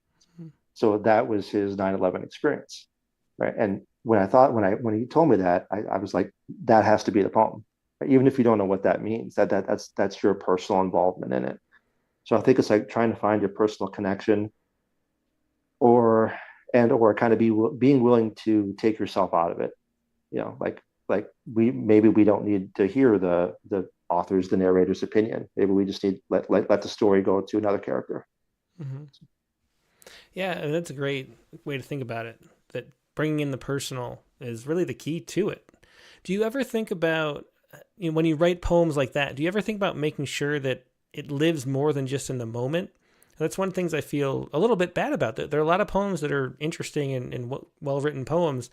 So that was his 9/11 experience, right? And when he told me that, I was like, that has to be the poem, even if you don't know what that means. That's your personal involvement in it. So I think it's like trying to find your personal connection, or or kind of being willing to take yourself out of it. We don't need to hear the author's, the narrator's opinion. Maybe we just need let the story go to another character. Mm-hmm. Yeah, and that's a great way to think about it, that bringing in the personal is really the key to it. Do you ever think about, when you write poems like that, do you ever think about making sure that it lives more than just in the moment? That's one of the things I feel a little bit bad about. There are a lot of poems that are interesting and well-written poems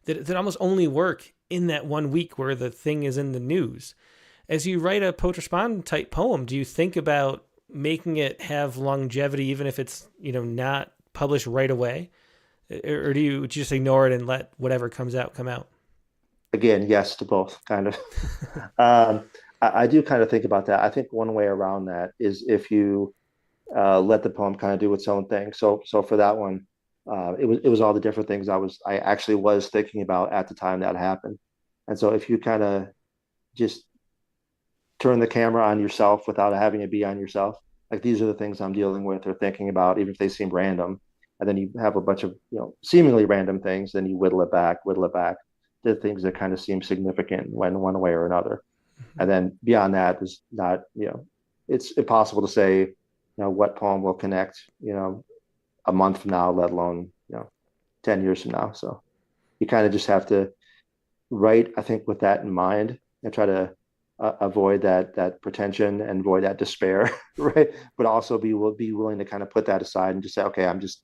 that almost only work in that 1 week where the thing is in the news. As you write a poet respond type poem, do you think about making it have longevity, even if it's, not published right away? Or do you just ignore it and let whatever comes out come out? Again, yes to both, kind of. I do kind of think about that. I think one way around that is if you let the poem kind of do its own thing. So for that one, it was all the different things I actually was thinking about at the time that happened. And so if you kind of just turn the camera on yourself without having it be on yourself, like these are the things I'm dealing with or thinking about, even if they seem random. And then you have a bunch of seemingly random things, then you whittle it back to things that kind of seem significant when one way or another. Mm-hmm. And then beyond that is not, it's impossible to say, what poem will connect, a month from now, let alone, 10 years from now. So you kind of just have to write, I think, with that in mind, and try to avoid that pretension and avoid that despair, right? But also be willing to kind of put that aside and just say, okay, I'm just,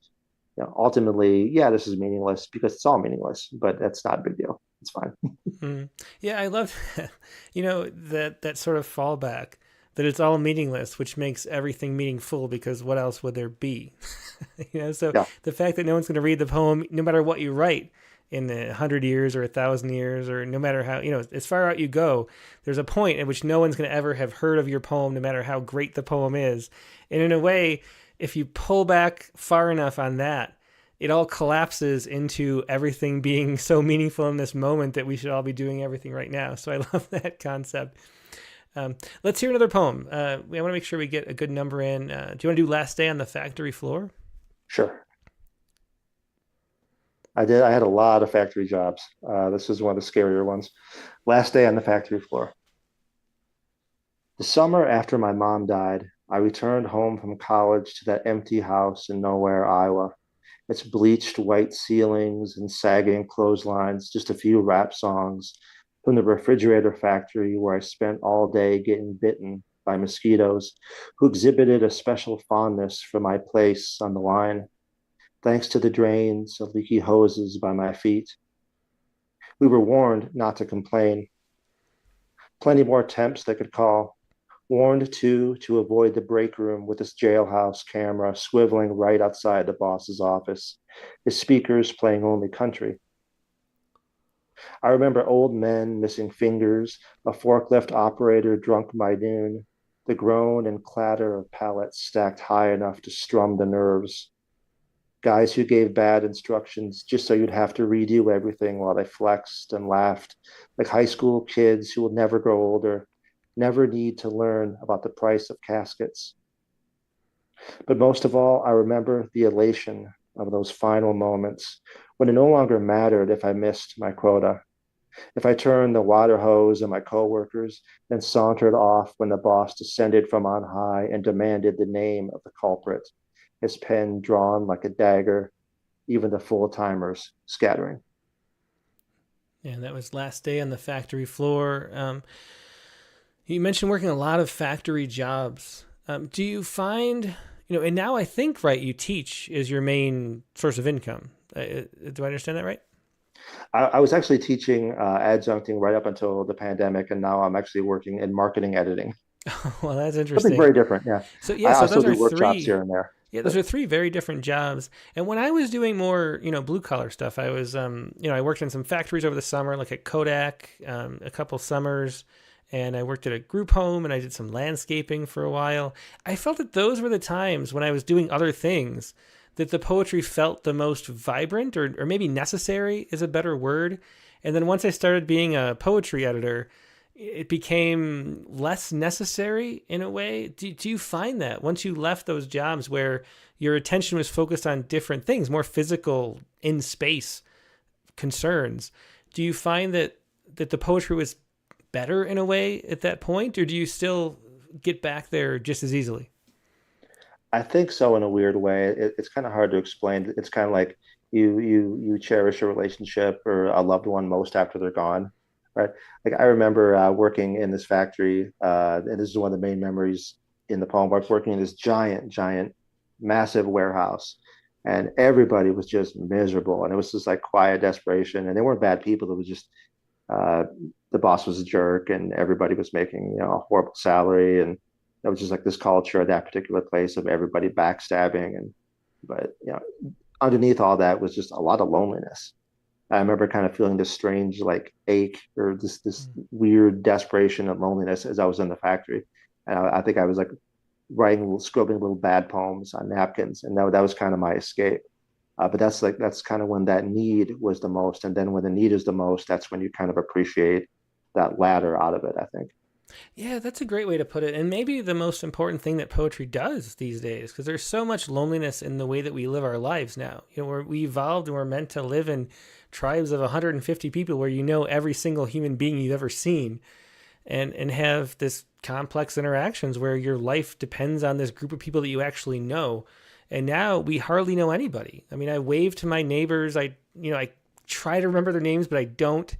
ultimately, yeah, this is meaningless because it's all meaningless, but that's not a big deal. It's fine. Mm. Yeah, I love that, that sort of fallback, that it's all meaningless, which makes everything meaningful, because what else would there be? So Yeah. the fact that no one's going to read the poem, no matter what you write, in 100 years or 1,000 years, or no matter how, as far out you go, there's a point at which no one's going to ever have heard of your poem, no matter how great the poem is. And in a way, if you pull back far enough on that, it all collapses into everything being so meaningful in this moment that we should all be doing everything right now. So I love that concept. Let's hear another poem. I want to make sure we get a good number in. Do you want to do Last Day on the Factory Floor? Sure. I did. I had a lot of factory jobs. This is one of the scarier ones. Last Day on the Factory Floor. The summer after my mom died, I returned home from college to that empty house in nowhere, Iowa. Its bleached white ceilings and sagging clotheslines, just a few rap songs from the refrigerator factory where I spent all day getting bitten by mosquitoes who exhibited a special fondness for my place on the line, thanks to the drains and leaky hoses by my feet. We were warned not to complain. Plenty more temps that could call. Warned, too, to avoid the break room with its jailhouse camera swiveling right outside the boss's office, his speakers playing only country. I remember old men missing fingers, a forklift operator drunk by noon, the groan and clatter of pallets stacked high enough to strum the nerves. Guys who gave bad instructions just so you'd have to redo everything while they flexed and laughed, like high school kids who will never grow older, never need to learn about the price of caskets. But most of all, I remember the elation of those final moments when it no longer mattered if I missed my quota, if I turned the water hose on my coworkers, then sauntered off when the boss descended from on high and demanded the name of the culprit, his pen drawn like a dagger, even the full-timers scattering. And that was Last Day on the Factory Floor. You mentioned working a lot of factory jobs. Do you find, and now I think, right, you teach is your main source of income. Do I understand that right? I was actually teaching adjuncting right up until the pandemic, and now I'm actually working in marketing editing. Well, that's Something interesting. very different. Yeah, So yeah, so I still those are do workshops three. here and there. Yeah, those But are three very different jobs. And when I was doing more, blue collar stuff, I was, I worked in some factories over the summer, like at Kodak, a couple summers, and I worked at a group home and I did some landscaping for a while. I felt that those were the times when I was doing other things that the poetry felt the most vibrant, or maybe necessary is a better word. And then once I started being a poetry editor, it became less necessary in a way. Do you find that once you left those jobs where your attention was focused on different things, more physical in space concerns, do you find that the poetry was better in a way at that point, or do you still get back there just as easily? I think so in a weird way. It's kind of hard to explain. It's kind of like you cherish a relationship or a loved one most after they're gone, right? Like I remember working in this factory, and this is one of the main memories in the poem. I was working in this giant, massive warehouse, and everybody was just miserable, and it was just like quiet desperation. And they weren't bad people. It was just uh, the boss was a jerk, and everybody was making a horrible salary, and it was just like this culture at that particular place of everybody backstabbing. And but underneath all that was just a lot of loneliness. I remember kind of feeling this strange like ache or this weird desperation and loneliness as I was in the factory. And I think I was like writing, scribbling little bad poems on napkins, and that was kind of my escape. But that's kind of when that need was the most, and then when the need is the most, that's when you kind of appreciate that latter out of it, I think. Yeah, that's a great way to put it. And maybe the most important thing that poetry does these days, because there's so much loneliness in the way that we live our lives now. We evolved and we're meant to live in tribes of 150 people where you know every single human being you've ever seen, and have this complex interactions where your life depends on this group of people that you actually know. And now we hardly know anybody. I mean, I wave to my neighbors. I try to remember their names, but I don't.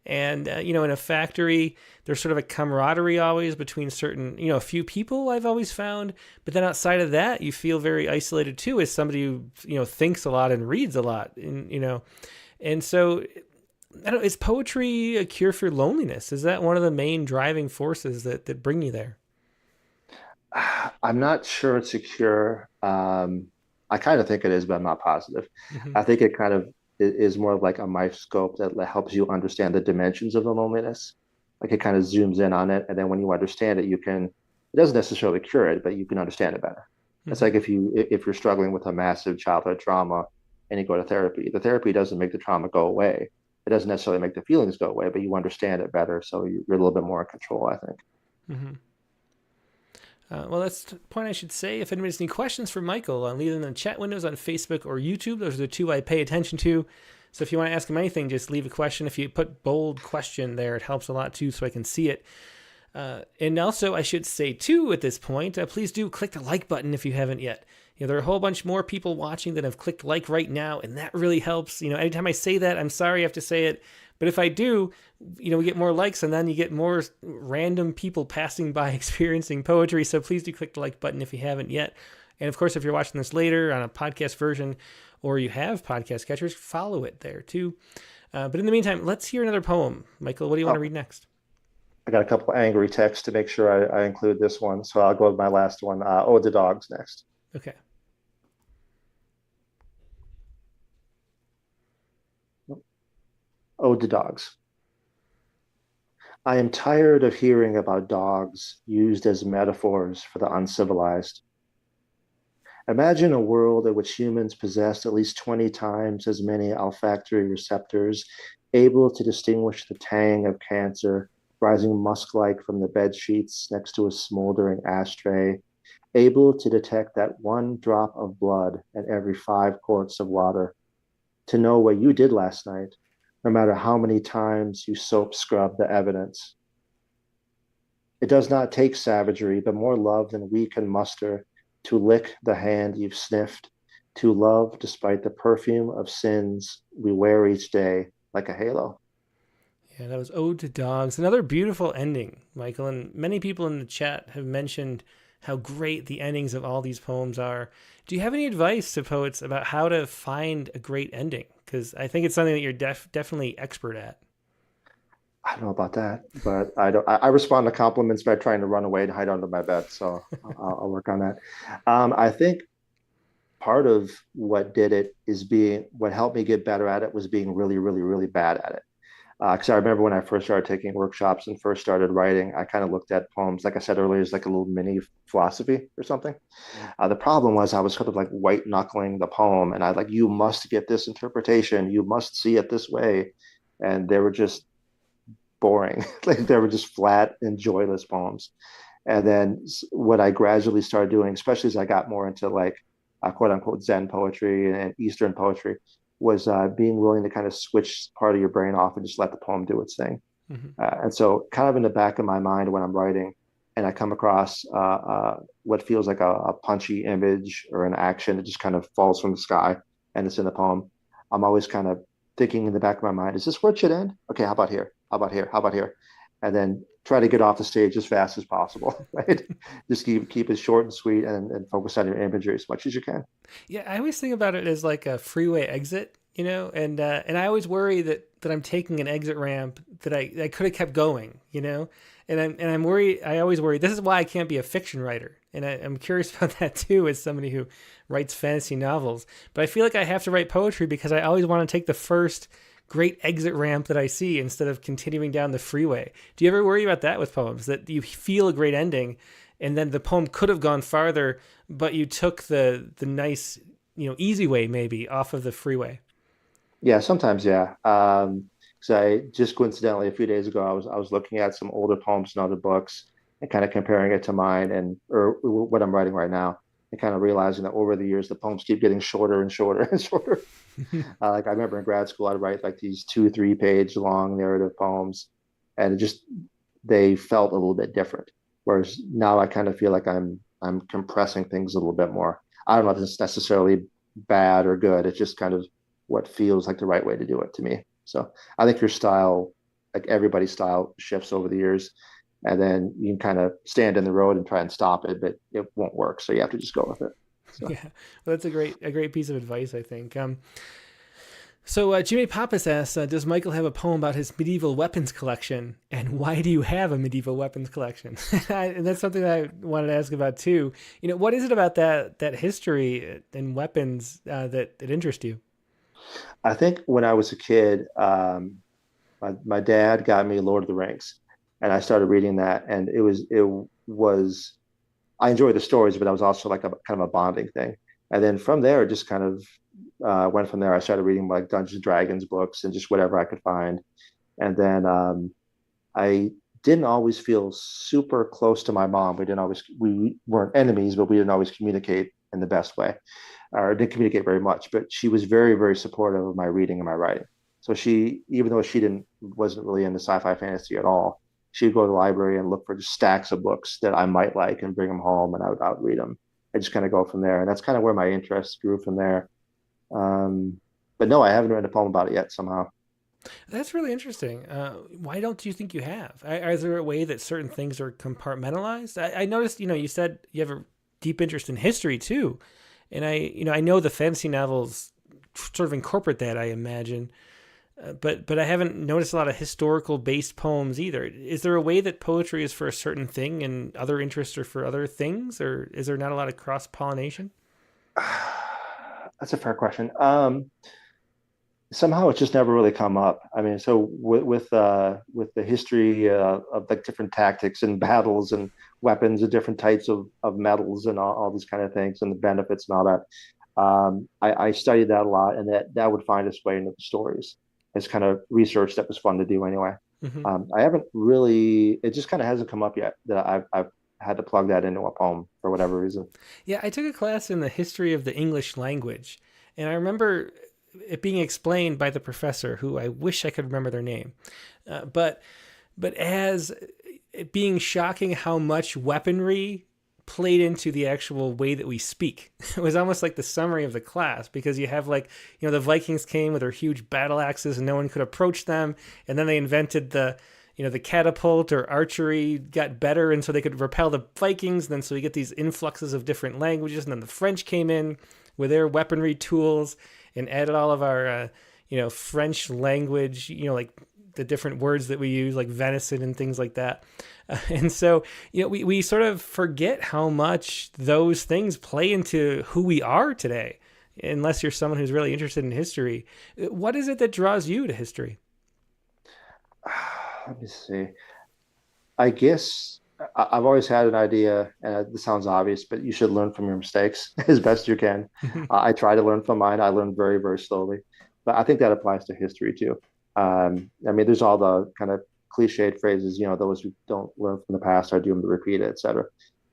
And, in a factory, there's sort of a camaraderie always between certain, a few people I've always found. But then outside of that, you feel very isolated too, as somebody who, thinks a lot and reads a lot. And so, I don't know, is poetry a cure for loneliness? Is that one of the main driving forces that bring you there? I'm not sure it's secure. I kind of think it is, but I'm not positive. Hmm. I think it kind of is more of like a microscope that helps you understand the dimensions of the loneliness. Like it kind of zooms in on it, and then when you understand it, you can. It doesn't necessarily cure it, but you can understand it better. It's Hmm. like if you're struggling with a massive childhood trauma and you go to therapy, the therapy doesn't make the trauma go away. It doesn't necessarily make the feelings go away, but you understand it better, so you're a little bit more in control, I think. Hmm. Well, that's the point I should say. If anybody has any questions for Michael, leave them in the chat windows on Facebook or YouTube. Those are the two I pay attention to. So if you want to ask him anything, just leave a question. If you put bold question there, it helps a lot too, so I can see it. And also, I should say too at this point, please do click the like button if you haven't yet. There are a whole bunch more people watching that have clicked like right now, and that really helps. Anytime I say that, I'm sorry I have to say it, but if I do, we get more likes, and then you get more random people passing by experiencing poetry. So please do click the like button if you haven't yet. And of course, if you're watching this later on a podcast version, or you have podcast catchers, follow it there too. But in the meantime, let's hear another poem. Michael, what do you want to Oh, read next? I got a couple angry texts to make sure I include this one, so I'll go with my last one. Oh, the dogs next. Okay. Oh, the dogs. I am tired of hearing about dogs used as metaphors for the uncivilized. Imagine a world in which humans possessed at least 20 times as many olfactory receptors, able to distinguish the tang of cancer rising musk-like from the bed sheets next to a smoldering ashtray, able to detect that one drop of blood in every 5 quarts of water, to know what you did last night, no matter how many times you soap scrub the evidence. It does not take savagery, but more love than we can muster to lick the hand you've sniffed, to love despite the perfume of sins we wear each day like a halo. Yeah, that was Ode to Dogs. Another beautiful ending, Michael. And many people in the chat have mentioned how great the endings of all these poems are. Do you have any advice to poets about how to find a great ending? Because I think it's something that you're definitely expert at. I don't know about that, but I don't. I respond to compliments by trying to run away and hide under my bed. So I'll work on that. I think part of what did it is being what helped me get better at it was being really, really, really bad at it. Because I remember when I first started taking workshops and first started writing, I kind of looked at poems, like I said earlier, as like a little mini philosophy or something. The problem was I was sort of like white knuckling the poem, and I like, you must get this interpretation, you must see it this way, and they were just boring. Like they were just flat and joyless poems. And then what I gradually started doing, especially as I got more into like quote unquote Zen poetry and Eastern poetry, was being willing to kind of switch part of your brain off and just let the poem do its thing. And so, kind of in the back of my mind when I'm writing, and I come across what feels like a punchy image or an action that just kind of falls from the sky and it's in the poem, I'm always kind of thinking in the back of my mind, is this where it should end? Okay, how about here? How about here? How about here? And then try to get off the stage as fast as possible, right? Just keep it short and sweet and focus on your imagery as much as you can. Yeah, I always think about it as like a freeway exit, and I always worry that I'm taking an exit ramp that I could have kept going, and I'm worried. I always worry. This is why I can't be a fiction writer, and I'm curious about that too, as somebody who writes fantasy novels. But I feel like I have to write poetry because I always want to take the first great exit ramp that I see instead of continuing down the freeway. Do you ever worry about that with poems, that you feel a great ending and then the poem could have gone farther, but you took the nice, easy way maybe off of the freeway? Yeah, sometimes, yeah. So I just coincidentally a few days ago I was looking at some older poems and other books and kind of comparing it to mine and or what I'm writing right now and kind of realizing that over the years the poems keep getting shorter and shorter and shorter. Like I remember in grad school I'd write like these 2 3 page long narrative poems and it just they felt a little bit different. Whereas now I kind of feel like I'm compressing things a little bit more. I don't know if it's necessarily bad or good. It's just kind of what feels like the right way to do it to me. So I think your style, like everybody's style, shifts over the years, and then you can kind of stand in the road and try and stop it, but it won't work. So you have to just go with it. So. Yeah, well, that's a great piece of advice, I think. So Jimmy Pappas asks, does Michael have a poem about his medieval weapons collection? And why do you have a medieval weapons collection? And that's something that I wanted to ask about too. What is it about that history and weapons that interests you? I think when I was a kid, my dad got me Lord of the Rings, and I started reading that, and it was I enjoyed the stories, but that was also like a kind of a bonding thing. And then from there, it just kind of went from there. I started reading like Dungeons and Dragons books and just whatever I could find. And then I didn't always feel super close to my mom. We weren't enemies, but we didn't always communicate in the best way, or didn't communicate very much. But she was very, very supportive of my reading and my writing. So even though she wasn't really into sci-fi fantasy at all, she'd go to the library and look for just stacks of books that I might like and bring them home, and I would read them. I just kind of go from there, and that's kind of where my interest grew from there. But no, I haven't read a poem about it yet somehow. That's really interesting. Why don't you think you have? Is there a way that certain things are compartmentalized? I noticed, you said you have a deep interest in history too. And I know the fantasy novels sort of incorporate that, I imagine. But I haven't noticed a lot of historical based poems either. Is there a way that poetry is for a certain thing and other interests are for other things? Or is there not a lot of cross pollination? That's a fair question. Somehow it's just never really come up. I mean, so with the history of like different tactics and battles and weapons and different types of metals and all these kind of things and the benefits and all that, I studied that a lot, and that would find its way into the stories. It's kind of research that was fun to do anyway. Mm-hmm. I haven't really. It just kind of hasn't come up yet that I've had to plug that into a poem for whatever reason. Yeah, I took a class in the history of the English language, and I remember it being explained by the professor, who I wish I could remember their name, but as it being shocking how much weaponry played into the actual way that we speak. It was almost like the summary of the class, because you have the Vikings came with their huge battle axes and no one could approach them, and then they invented the catapult, or archery got better, and so they could repel the Vikings. And then so you get these influxes of different languages, and then the French came in with their weaponry tools and added all of our French language, like the different words that we use, like venison and things like that. And so, we sort of forget how much those things play into who we are today, unless you're someone who's really interested in history. What is it that draws you to history? Let me see. I guess I've always had an idea, and this sounds obvious, but you should learn from your mistakes as best you can. I try to learn from mine. I learn very, very slowly, but I think that applies to history too. I mean, there's all the kind of cliched phrases, those who don't learn from the past are doomed to repeat it, et cetera.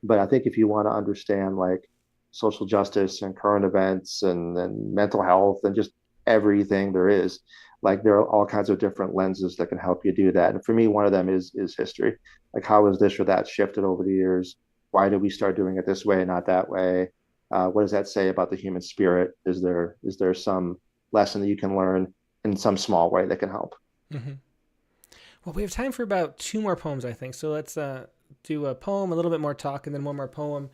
But I think if you want to understand like social justice and current events and mental health and just everything there is, like there are all kinds of different lenses that can help you do that. And for me, one of them is history. Like how has this or that shifted over the years? Why did we start doing it this way and not that way? What does that say about the human spirit? Is there some lesson that you can learn in some small way that can help? Mm-hmm. Well, we have time for about 2 more poems, I think. So let's do a poem, a little bit more talk, and then one more poem.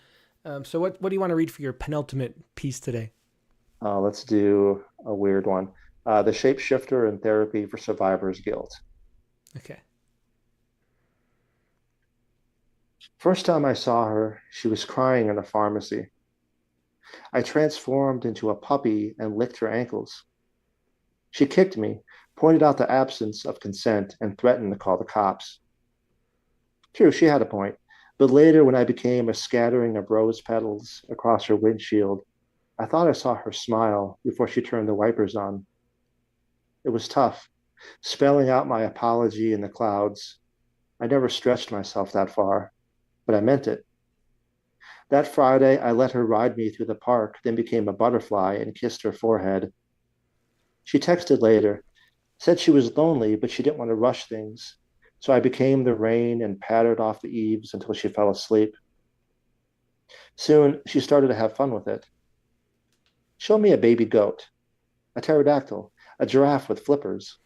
So what do you want to read for your penultimate piece today? Let's do a weird one. The Shapeshifter in Therapy for Survivor's Guilt. Okay. First time I saw her, she was crying in a pharmacy. I transformed into a puppy and licked her ankles. She kicked me, pointed out the absence of consent, and threatened to call the cops. True, she had a point, but later when I became a scattering of rose petals across her windshield, I thought I saw her smile before she turned the wipers on. It was tough, spelling out my apology in the clouds. I never stretched myself that far, but I meant it. That Friday, I let her ride me through the park, then became a butterfly and kissed her forehead. She texted later, said she was lonely, but she didn't want to rush things. So I became the rain and pattered off the eaves until she fell asleep. Soon, she started to have fun with it. Show me a baby goat, a pterodactyl, a giraffe with flippers.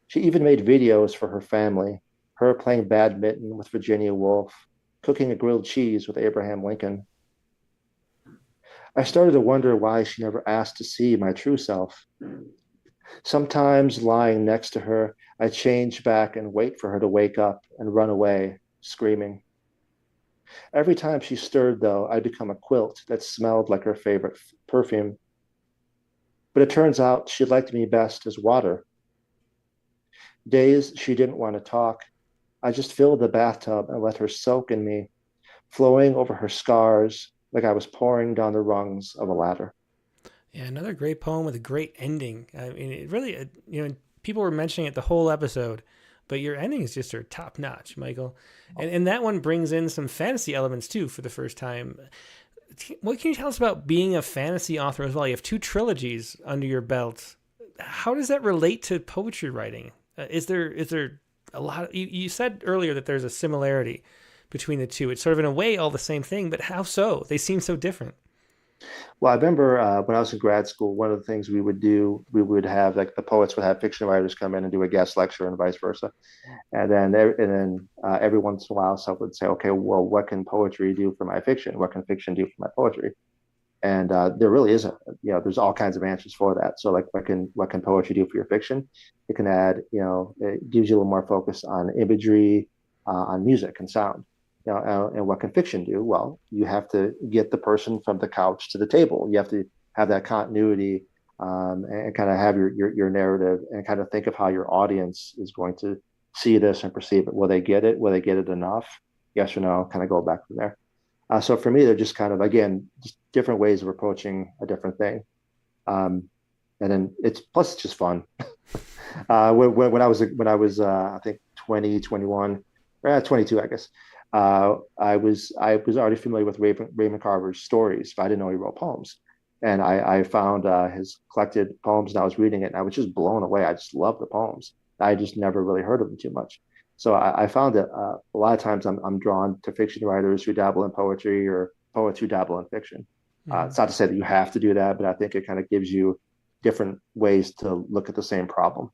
She even made videos for her family, her playing badminton with Virginia Woolf, cooking a grilled cheese with Abraham Lincoln. I started to wonder why she never asked to see my true self. Sometimes lying next to her, I change back and wait for her to wake up and run away, screaming. Every time she stirred, though, I'd become a quilt that smelled like her favorite perfume. But it turns out she liked me best as water. Days she didn't want to talk, I just filled the bathtub and let her soak in me, flowing over her scars like I was pouring down the rungs of a ladder. Yeah, another great poem with a great ending. I mean, it really, people were mentioning it the whole episode, but your endings just are top notch, Michael. And that one brings in some fantasy elements too for the first time. What can you tell us about being a fantasy author as well? You have 2 trilogies under your belt. How does that relate to poetry writing? Is there a lot? You said earlier that there's a similarity between the two. It's sort of in a way all the same thing, but how so? They seem so different. Well, I remember when I was in grad school, one of the things we would do, we would have like the poets would have fiction writers come in and do a guest lecture and vice versa. And then every once in a while, someone would say, okay, well, what can poetry do for my fiction? What can fiction do for my poetry? And there really isn't, there's all kinds of answers for that. So like, what can poetry do for your fiction? It can add, it gives you a little more focus on imagery, on music and sound. And what can fiction do? Well, you have to get the person from the couch to the table. You have to have that continuity and kind of have your narrative and kind of think of how your audience is going to see this and perceive it. Will they get it? Will they get it enough? Yes or no? Kind of go back from there. So for me, they're just kind of, again, just different ways of approaching a different thing. And then it's just fun. When I was I think 20, 21, 22, I guess. I was already familiar with Raymond Carver's stories, but I didn't know he wrote poems. And I found his collected poems, and I was reading it, and I was just blown away. I just love the poems. I just never really heard of them too much. So I found that a lot of times I'm drawn to fiction writers who dabble in poetry or poets who dabble in fiction. It's not to say that you have to do that, but I think it kind of gives you different ways to look at the same problem.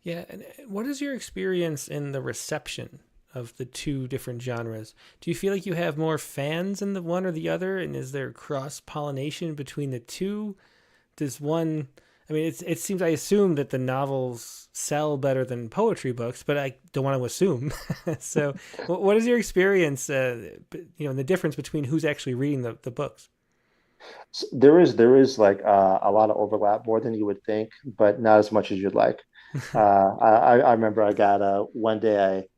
Yeah. And what is your experience in the reception of the 2 different genres? Do you feel like you have more fans in the one or the other? And is there cross-pollination between the two? Does one, I mean, it seems, I assume that the novels sell better than poetry books, but I don't want to assume. So what is your experience, the difference between who's actually reading the books? There is like a lot of overlap, more than you would think, but not as much as you'd like. I remember I got one day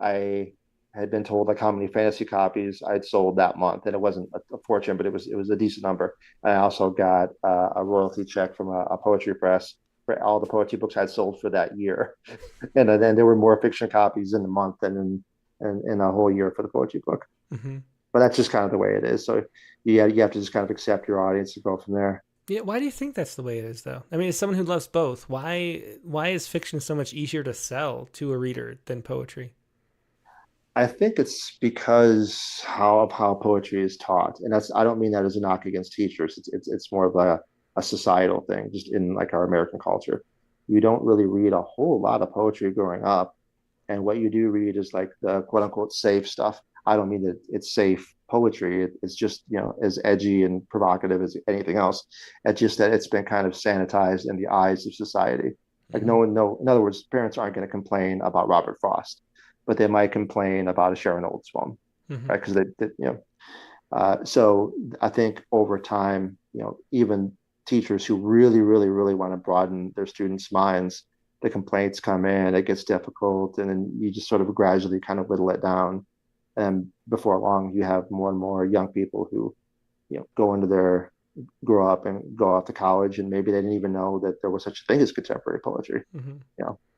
I had been told like how many fantasy copies I'd sold that month, and it wasn't a fortune, but it was a decent number. And I also got a royalty check from a poetry press for all the poetry books I'd sold for that year, and then there were more fiction copies in the month than in a whole year for the poetry book. Hmm. But that's just kind of the way it is. So yeah, you have to just kind of accept your audience and go from there. Yeah, why do you think that's the way it is, though? I mean, as someone who loves both, why is fiction so much easier to sell to a reader than poetry? I think it's because how poetry is taught, and that's I don't mean that as a knock against teachers. It's more of a societal thing, just in like our American culture. You don't really read a whole lot of poetry growing up, and what you do read is like the quote unquote safe stuff. I don't mean that it's safe poetry. It's just as edgy and provocative as anything else. It's just that it's been kind of sanitized in the eyes of society. Like Hmm. no one, no, in other words, parents aren't going to complain about Robert Frost, but they might complain about a Sharon Olds poem, Hmm. right? Because so I think over time, even teachers who really, really, really want to broaden their students' minds, the complaints come in, it gets difficult, and then you just sort of gradually kind of whittle it down. And before long, you have more and more young people who, go into their grow up and go off to college, and maybe they didn't even know that there was such a thing as contemporary poetry. Hmm.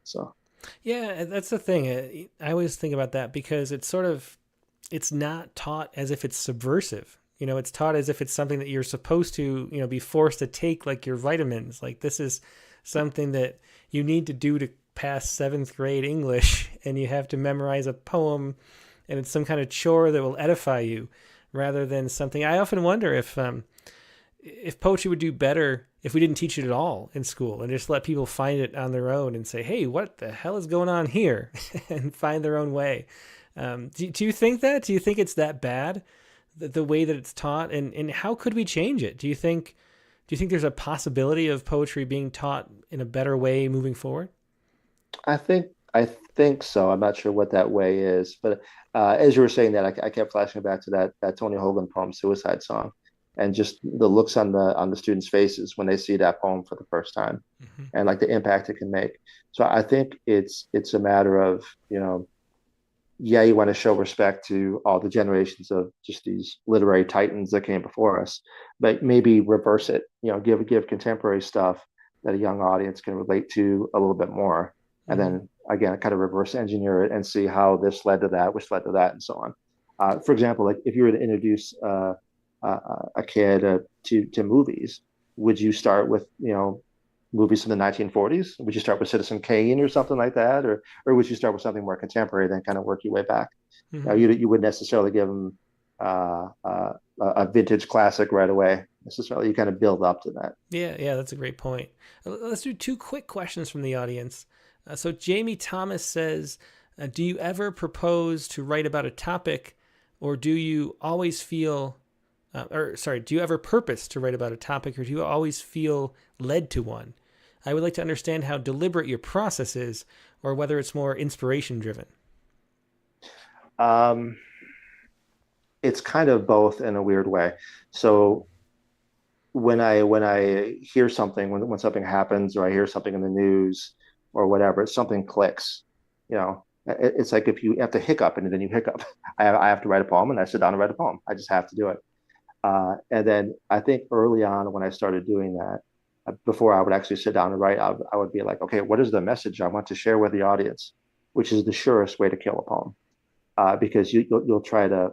So Yeah, that's the thing. I always think about that because it's not taught as if it's subversive. It's taught as if it's something that you're supposed to, be forced to take like your vitamins. Like this is something that you need to do to pass seventh grade English, and you have to memorize a poem, and it's some kind of chore that will edify you, rather than something. I often wonder if poetry would do better if we didn't teach it at all in school and just let people find it on their own and say, hey, what the hell is going on here? And find their own way. Do you think that? Do you think it's that bad, the way that it's taught? And how could we change it? Do you think there's a possibility of poetry being taught in a better way moving forward? I think so. I'm not sure what that way is, but as you were saying that, I kept flashing back to that Tony Hogan poem, "Suicide Song," and just the looks on the students' faces when they see that poem for the first time, Hmm. and like the impact it can make. So I think it's a matter of yeah, you want to show respect to all the generations of just these literary titans that came before us, but maybe reverse it. Give contemporary stuff that a young audience can relate to a little bit more, and Hmm. then again, kind of reverse engineer it and see how this led to that, which led to that, and so on. For example, like if you were to introduce a kid to movies, would you start with movies from the 1940s? Would you start with Citizen Kane or something like that, or would you start with something more contemporary, then kind of work your way back? Hmm. You wouldn't necessarily give them a vintage classic right away. Necessarily, you kind of build up to that. Yeah, that's a great point. Let's do two quick questions from the audience. So Jamie Thomas says, "Do you ever propose to write about a topic, or do you always feel, or sorry, do you ever purpose to write about a topic, or do you always feel led to one? I would like to understand how deliberate your process is, or whether it's more inspiration driven." Um, it's kind of both in a weird way. So when I hear something, when something happens, or I hear something in the news or whatever, something clicks. It's like if you have to hiccup and then you hiccup. I have to write a poem, and I sit down and write a poem. I just have to do it. And then I think early on when I started doing that, before I would actually sit down and write, I would be like, okay, what is the message I want to share with the audience? Which is the surest way to kill a poem, because you'll try to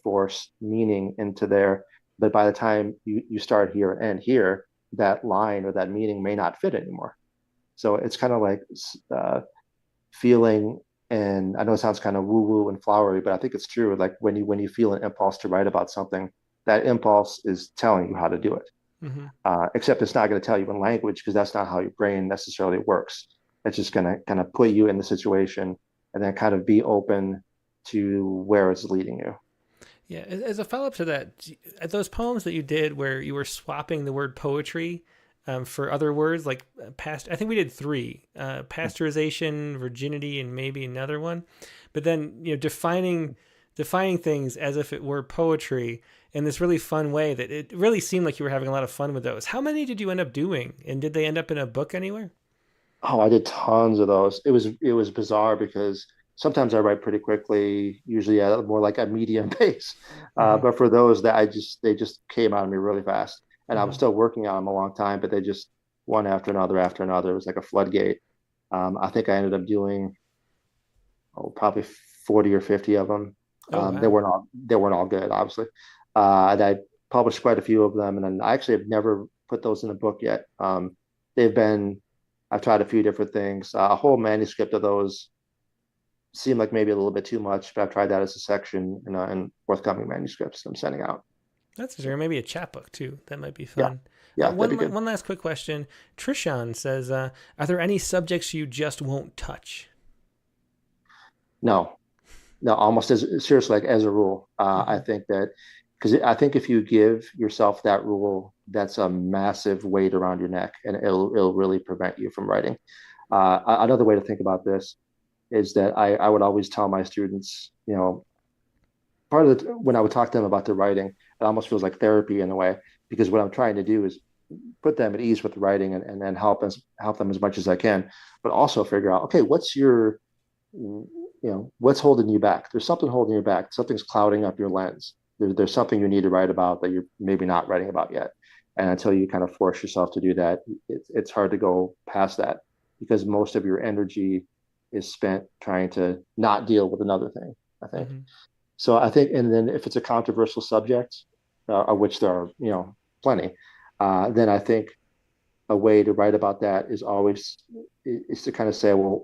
force meaning into there, but by the time you start here and end here, that line or that meaning may not fit anymore. So it's kind of like feeling, and I know it sounds kind of woo woo and flowery, but I think it's true. Like when you feel an impulse to write about something, that impulse is telling you how to do it. Hmm. Except it's not going to tell you in language, because that's not how your brain necessarily works. It's just going to kind of put you in the situation, and then kind of be open to where it's leading you. Yeah, as a follow up to that, those poems that you did where you were swapping the word poetry for other words like past. I think we did 3: pasteurization, virginity, and maybe another one. But then defining things as if it were poetry in this really fun way that it really seemed like you were having a lot of fun with those. How many did you end up doing, and did they end up in a book anywhere? Oh, I did tons of those. It was bizarre because sometimes I write pretty quickly, usually at more like a medium pace. Mm-hmm. But for those that they just came out of me really fast, and I was Mm-hmm. still working on them a long time, but they just one after another after another. It was like a floodgate. I think I ended up doing probably 40 or 50 of them. Oh They wow. weren't all good, obviously. And I published quite a few of them, and then I actually have never put those in a book yet. They've been I've tried a few different things. A whole manuscript of those seemed like maybe a little bit too much, but I've tried that as a section in forthcoming manuscripts I'm sending out. That's sure. Maybe a chapbook too. That might be Yeah, fun. yeah, that'd be good. One last quick question. Trishan says, "Are there any subjects you just won't touch?" No, no, almost as seriously, like as a rule. I Mm-hmm. think that because I think if you give yourself that rule, that's a massive weight around your neck, and it'll really prevent you from writing. Another way to think about this is that I would always tell my students, part of when I would talk to them about their writing, it almost feels like therapy in a way, because what I'm trying to do is put them at ease with the writing and then help them as much as I can, but also figure out, okay, what's holding you back? There's something holding you back. Something's clouding up your lens. There's something you need to write about that you're maybe not writing about yet. And until you kind of force yourself to do that, it's hard to go past that because most of your energy is spent trying to not deal with another thing, I think. Mm-hmm. So I think, and then if it's a controversial subject, of which there are, plenty, then I think a way to write about that is to kind of say, well,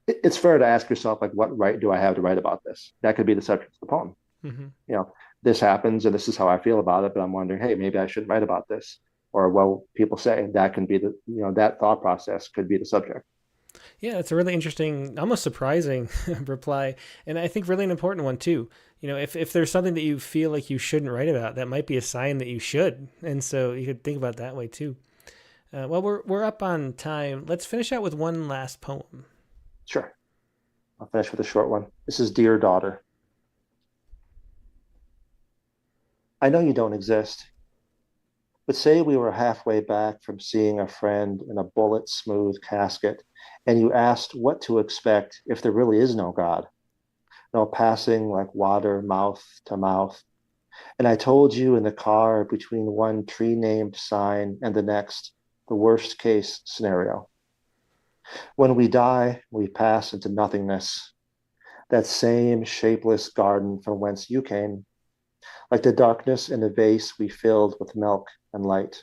it's fair to ask yourself, like, what right do I have to write about this? That could be the subject of the poem. Mm-hmm. You know, this happens and this is how I feel about it, but I'm wondering, hey, maybe I shouldn't write about this. Or, well, people say that can be that thought process could be the subject. Yeah, it's a really interesting, almost surprising reply, and I think really an important one too. If there's something that you feel like you shouldn't write about, that might be a sign that you should, and so you could think about it that way too. Well, we're up on time. Let's finish out with one last poem. Sure. I'll finish with a short one. This is Dear Daughter. I know you don't exist, but say we were halfway back from seeing a friend in a bullet smooth casket, and you asked what to expect if there really is no God, no passing like water mouth to mouth. And I told you in the car between one tree named sign and the next, the worst case scenario. When we die, we pass into nothingness, that same shapeless garden from whence you came, like the darkness in a vase we filled with milk and light.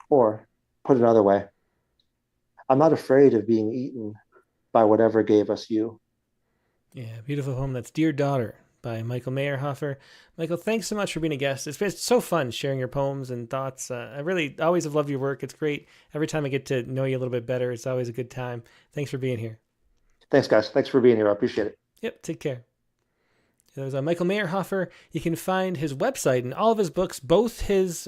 Or, put another way, I'm not afraid of being eaten by whatever gave us you. Yeah, beautiful poem. That's Dear Daughter by Michael Meyerhofer. Michael, thanks so much for being a guest. It's been so fun sharing your poems and thoughts. I really always have loved your work. It's great. Every time I get to know you a little bit better, it's always a good time. Thanks for being here. Thanks, guys. Thanks for being here. I appreciate it. Yep, take care. That was Michael Meyerhofer. You can find his website and all of his books, both his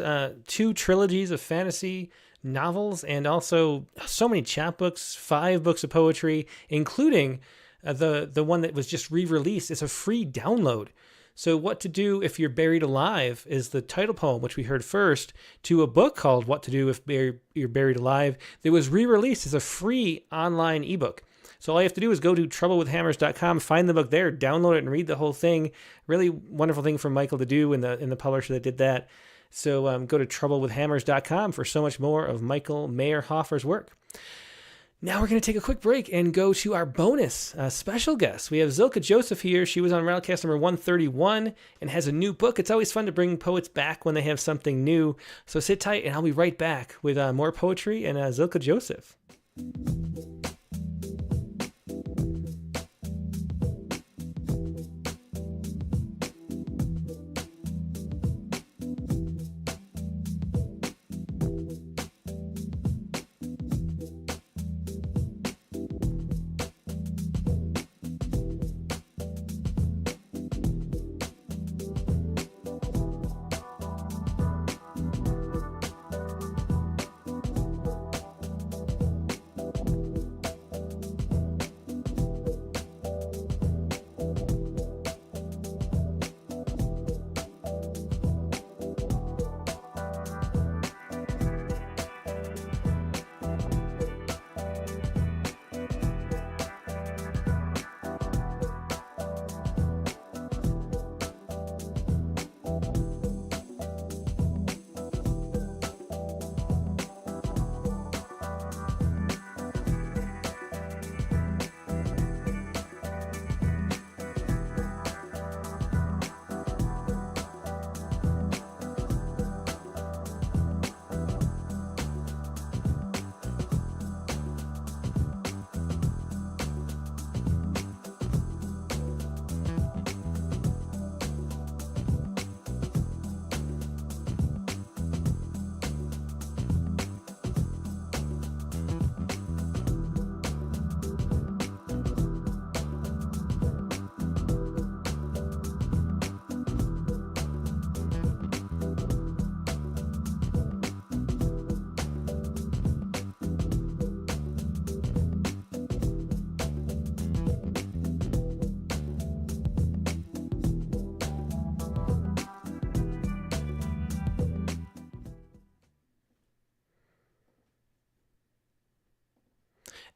2 trilogies of fantasy novels and also so many chapbooks, 5 books of poetry, including the one that was just re-released. It's a free download. So What to Do If You're Buried Alive is the title poem, which we heard first, to a book called What to Do If You're Buried Alive that was re-released as a free online ebook. So all you have to do is go to troublewithhammers.com, find the book there, download it, and read the whole thing. Really wonderful thing for Michael to do and the publisher that did that. So go to troublewithhammers.com for so much more of Michael Meyerhofer's work. Now we're going to take a quick break and go to our bonus special guest. We have Zilka Joseph here. She was on Rattlecast number 131 and has a new book. It's always fun to bring poets back when they have something new. So sit tight and I'll be right back with more poetry and Zilka Joseph.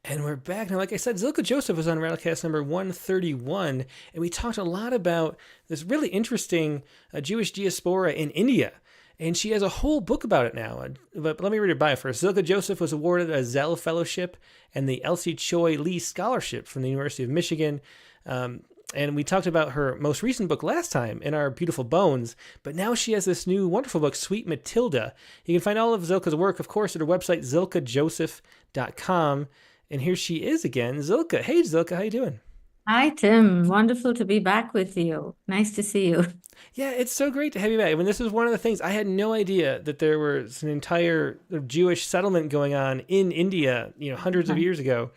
And we're back. Now, like I said, Zilka Joseph was on Rattlecast number 131, and we talked a lot about this really interesting Jewish diaspora in India. And she has a whole book about it now. But let me read her bio first. Zilka Joseph was awarded a Zell Fellowship and the Elsie Choi Lee Scholarship from the University of Michigan. And we talked about her most recent book last time in our Beautiful Bones, but now she has this new wonderful book, Sweet Matilda. You can find all of Zilka's work, of course, at her website, zilkajoseph.com. And here she is again, Zilka. Hey, Zilka, how you doing? Hi, Tim. Wonderful to be back with you. Nice to see you. Yeah, it's so great to have you back. I mean, this was one of the things I had no idea that there was an entire Jewish settlement going on in India, hundreds of years ago.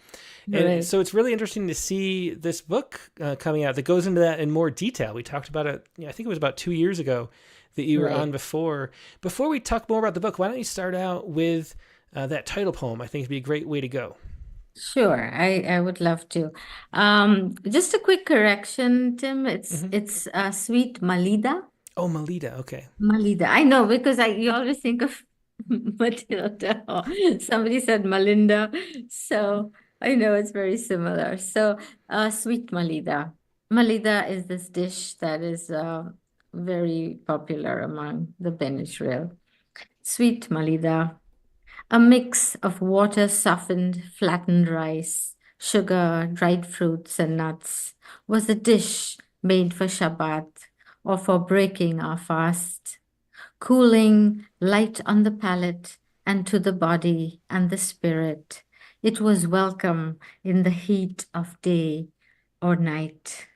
And Right. so it's really interesting to see this book coming out that goes into that in more detail. We talked about it, I think it was about 2 years ago that you were Right. on before. Before we talk more about the book, why don't you start out with that title poem? I think it'd be a great way to go. Sure, I would love to. Just a quick correction, Tim. It's Hmm. it's Sweet Malida. Oh, Malida. Okay. Malida. I know because you always think of Matilda. Or somebody said Malinda, so I know it's very similar. So, Sweet Malida. Malida is this dish that is very popular among the Ben Israel. Sweet Malida. A mix of water softened, flattened rice, sugar, dried fruits, and nuts was a dish made for Shabbat or for breaking our fast, cooling, light on the palate and to the body and the spirit. It was welcome in the heat of day or night.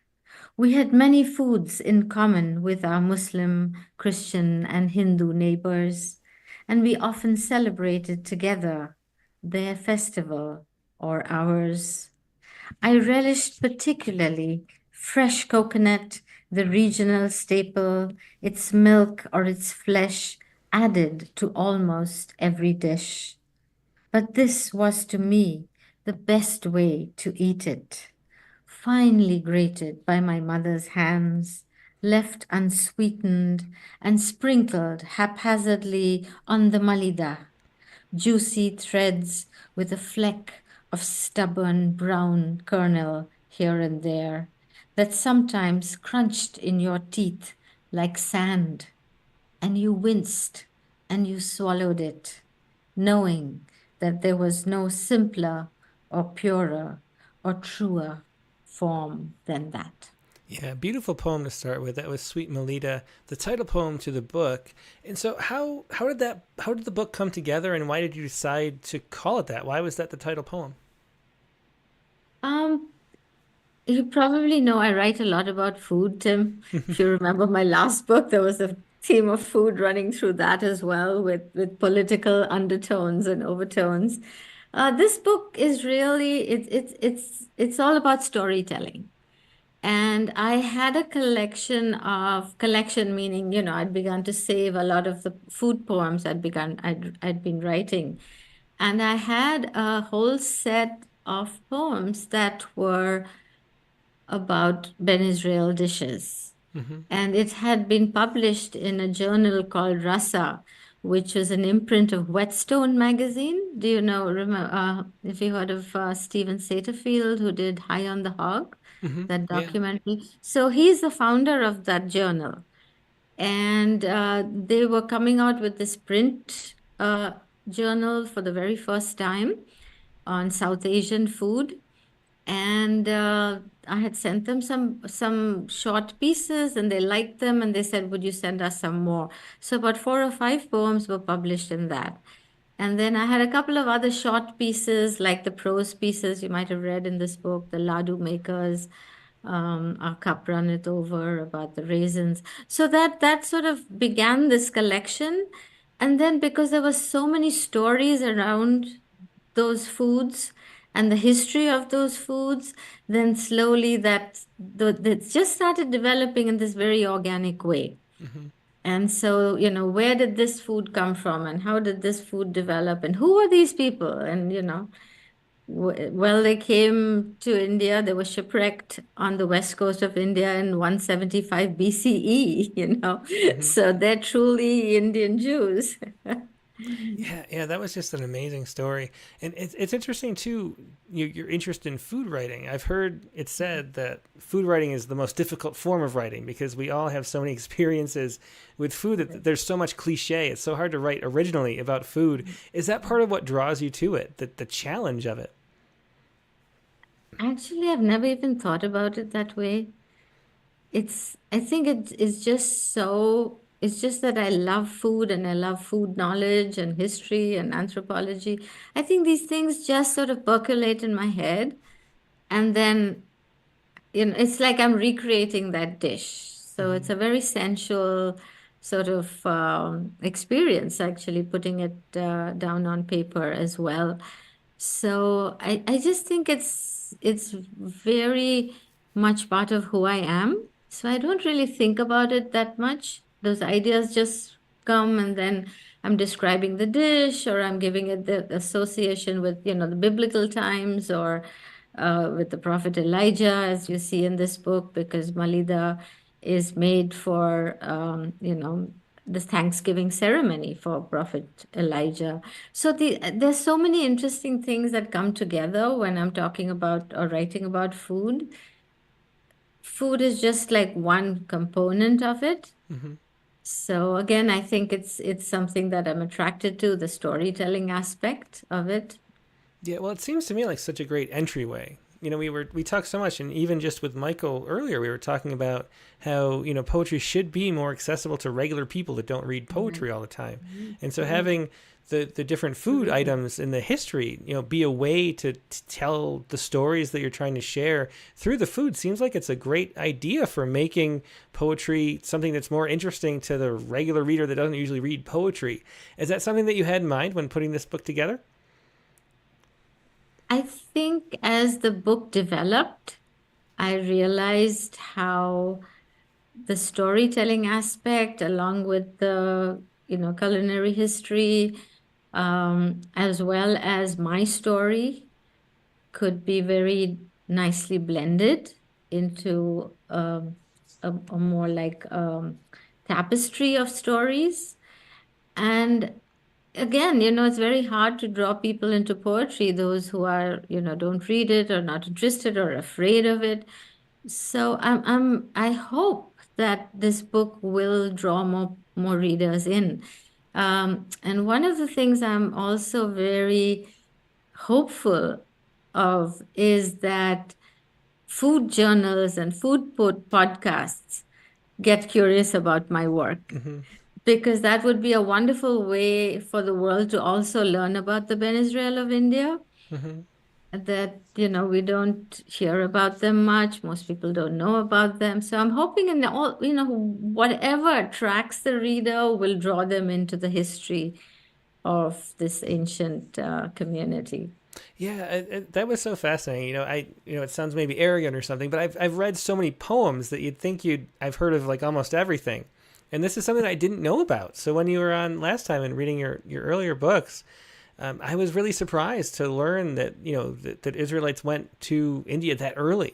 We had many foods in common with our Muslim, Christian, and Hindu neighbors, and we often celebrated together their festival or ours. I relished particularly fresh coconut, the regional staple, its milk or its flesh added to almost every dish. But this was to me the best way to eat it, finely grated by my mother's hands, left unsweetened and sprinkled haphazardly on the malida, juicy threads with a fleck of stubborn brown kernel here and there that sometimes crunched in your teeth like sand, and you winced and you swallowed it, knowing that there was no simpler or purer or truer form than that. Yeah, beautiful poem to start with. That was Sweet Melita, the title poem to the book. And so how did the book come together, and why did you decide to call it that? Why was that the title poem? Um, you probably know I write a lot about food, Tim. If you remember my last book, there was a theme of food running through that as well, with political undertones and overtones. This book is really it's all about storytelling. And I had a collection meaning, I'd begun to save a lot of the food poems I'd been writing. And I had a whole set of poems that were about Ben Israel dishes. Hmm. And it had been published in a journal called Rasa, which was an imprint of Whetstone magazine. Do you know, remember, if you heard of Stephen Satterfield, who did High on the Hog, Hmm. that Yeah. documentary? So he's the founder of that journal. And they were coming out with this print journal for the very first time on South Asian food. And I had sent them some short pieces, and they liked them, and they said, "Would you send us some more?" So about 4 or 5 poems were published in that. And then I had a couple of other short pieces, like the prose pieces you might have read in this book, the Ladu Makers, Our Cup Runneth Over, about the raisins. So that sort of began this collection. And then because there were so many stories around those foods and the history of those foods, then slowly that just started developing in this very organic way. Hmm. And so, where did this food come from and how did this food develop and who are these people? And, well, they came to India, they were shipwrecked on the west coast of India in 175 BCE, Hmm. So they're truly Indian Jews. Yeah, that was just an amazing story, and it's interesting too. Your interest in food writing. I've heard it said that food writing is the most difficult form of writing because we all have so many experiences with food that there's so much cliche. It's so hard to write originally about food. Is that part of what draws you to it? The challenge of it? Actually, I've never even thought about it that way. I think it's just it's just that I love food and I love food knowledge and history and anthropology. I think these things just sort of percolate in my head. And then, it's like I'm recreating that dish. So Hmm. it's a very sensual sort of experience, actually, putting it down on paper as well. So I just think it's very much part of who I am. So I don't really think about it that much. Those ideas just come, and then I'm describing the dish, or I'm giving it the association with, the biblical times, or with the prophet Elijah, as you see in this book, because Malida is made for, the Thanksgiving ceremony for Prophet Elijah. So there's so many interesting things that come together when I'm talking about or writing about food. Food is just like one component of it. Hmm. So again, I think it's something that I'm attracted to, the storytelling aspect of it. Yeah, well, it seems to me like such a great entryway. We talked so much, and even just with Michael earlier, we were talking about how poetry should be more accessible to regular people that don't read Mhm. poetry all the time, Mhm. and so Mhm. having the different food Absolutely. items in the history, be a way to tell the stories that you're trying to share through the food seems like it's a great idea for making poetry something that's more interesting to the regular reader that doesn't usually read poetry. Is that something that you had in mind when putting this book together? I think as the book developed, I realized how the storytelling aspect, along with the, culinary history, as well as my story, could be very nicely blended into a more like tapestry of stories. And again, it's very hard to draw people into poetry, those who are, don't read it or not interested or afraid of it. So I hope that this book will draw more readers in. And one of the things I'm also very hopeful of is that food journals and podcasts get curious about my work, Hmm. because that would be a wonderful way for the world to also learn about the Ben Israel of India, Hmm. that we don't hear about them much. Most people don't know about them. So I'm hoping, in all, whatever attracts the reader will draw them into the history of this ancient community. Yeah, that was so fascinating. It sounds maybe arrogant or something, but I've read so many poems that you'd think I've heard of like almost everything, and this is something I didn't know about. So when you were on last time and reading your earlier books, I was really surprised to learn that that Israelites went to India that early.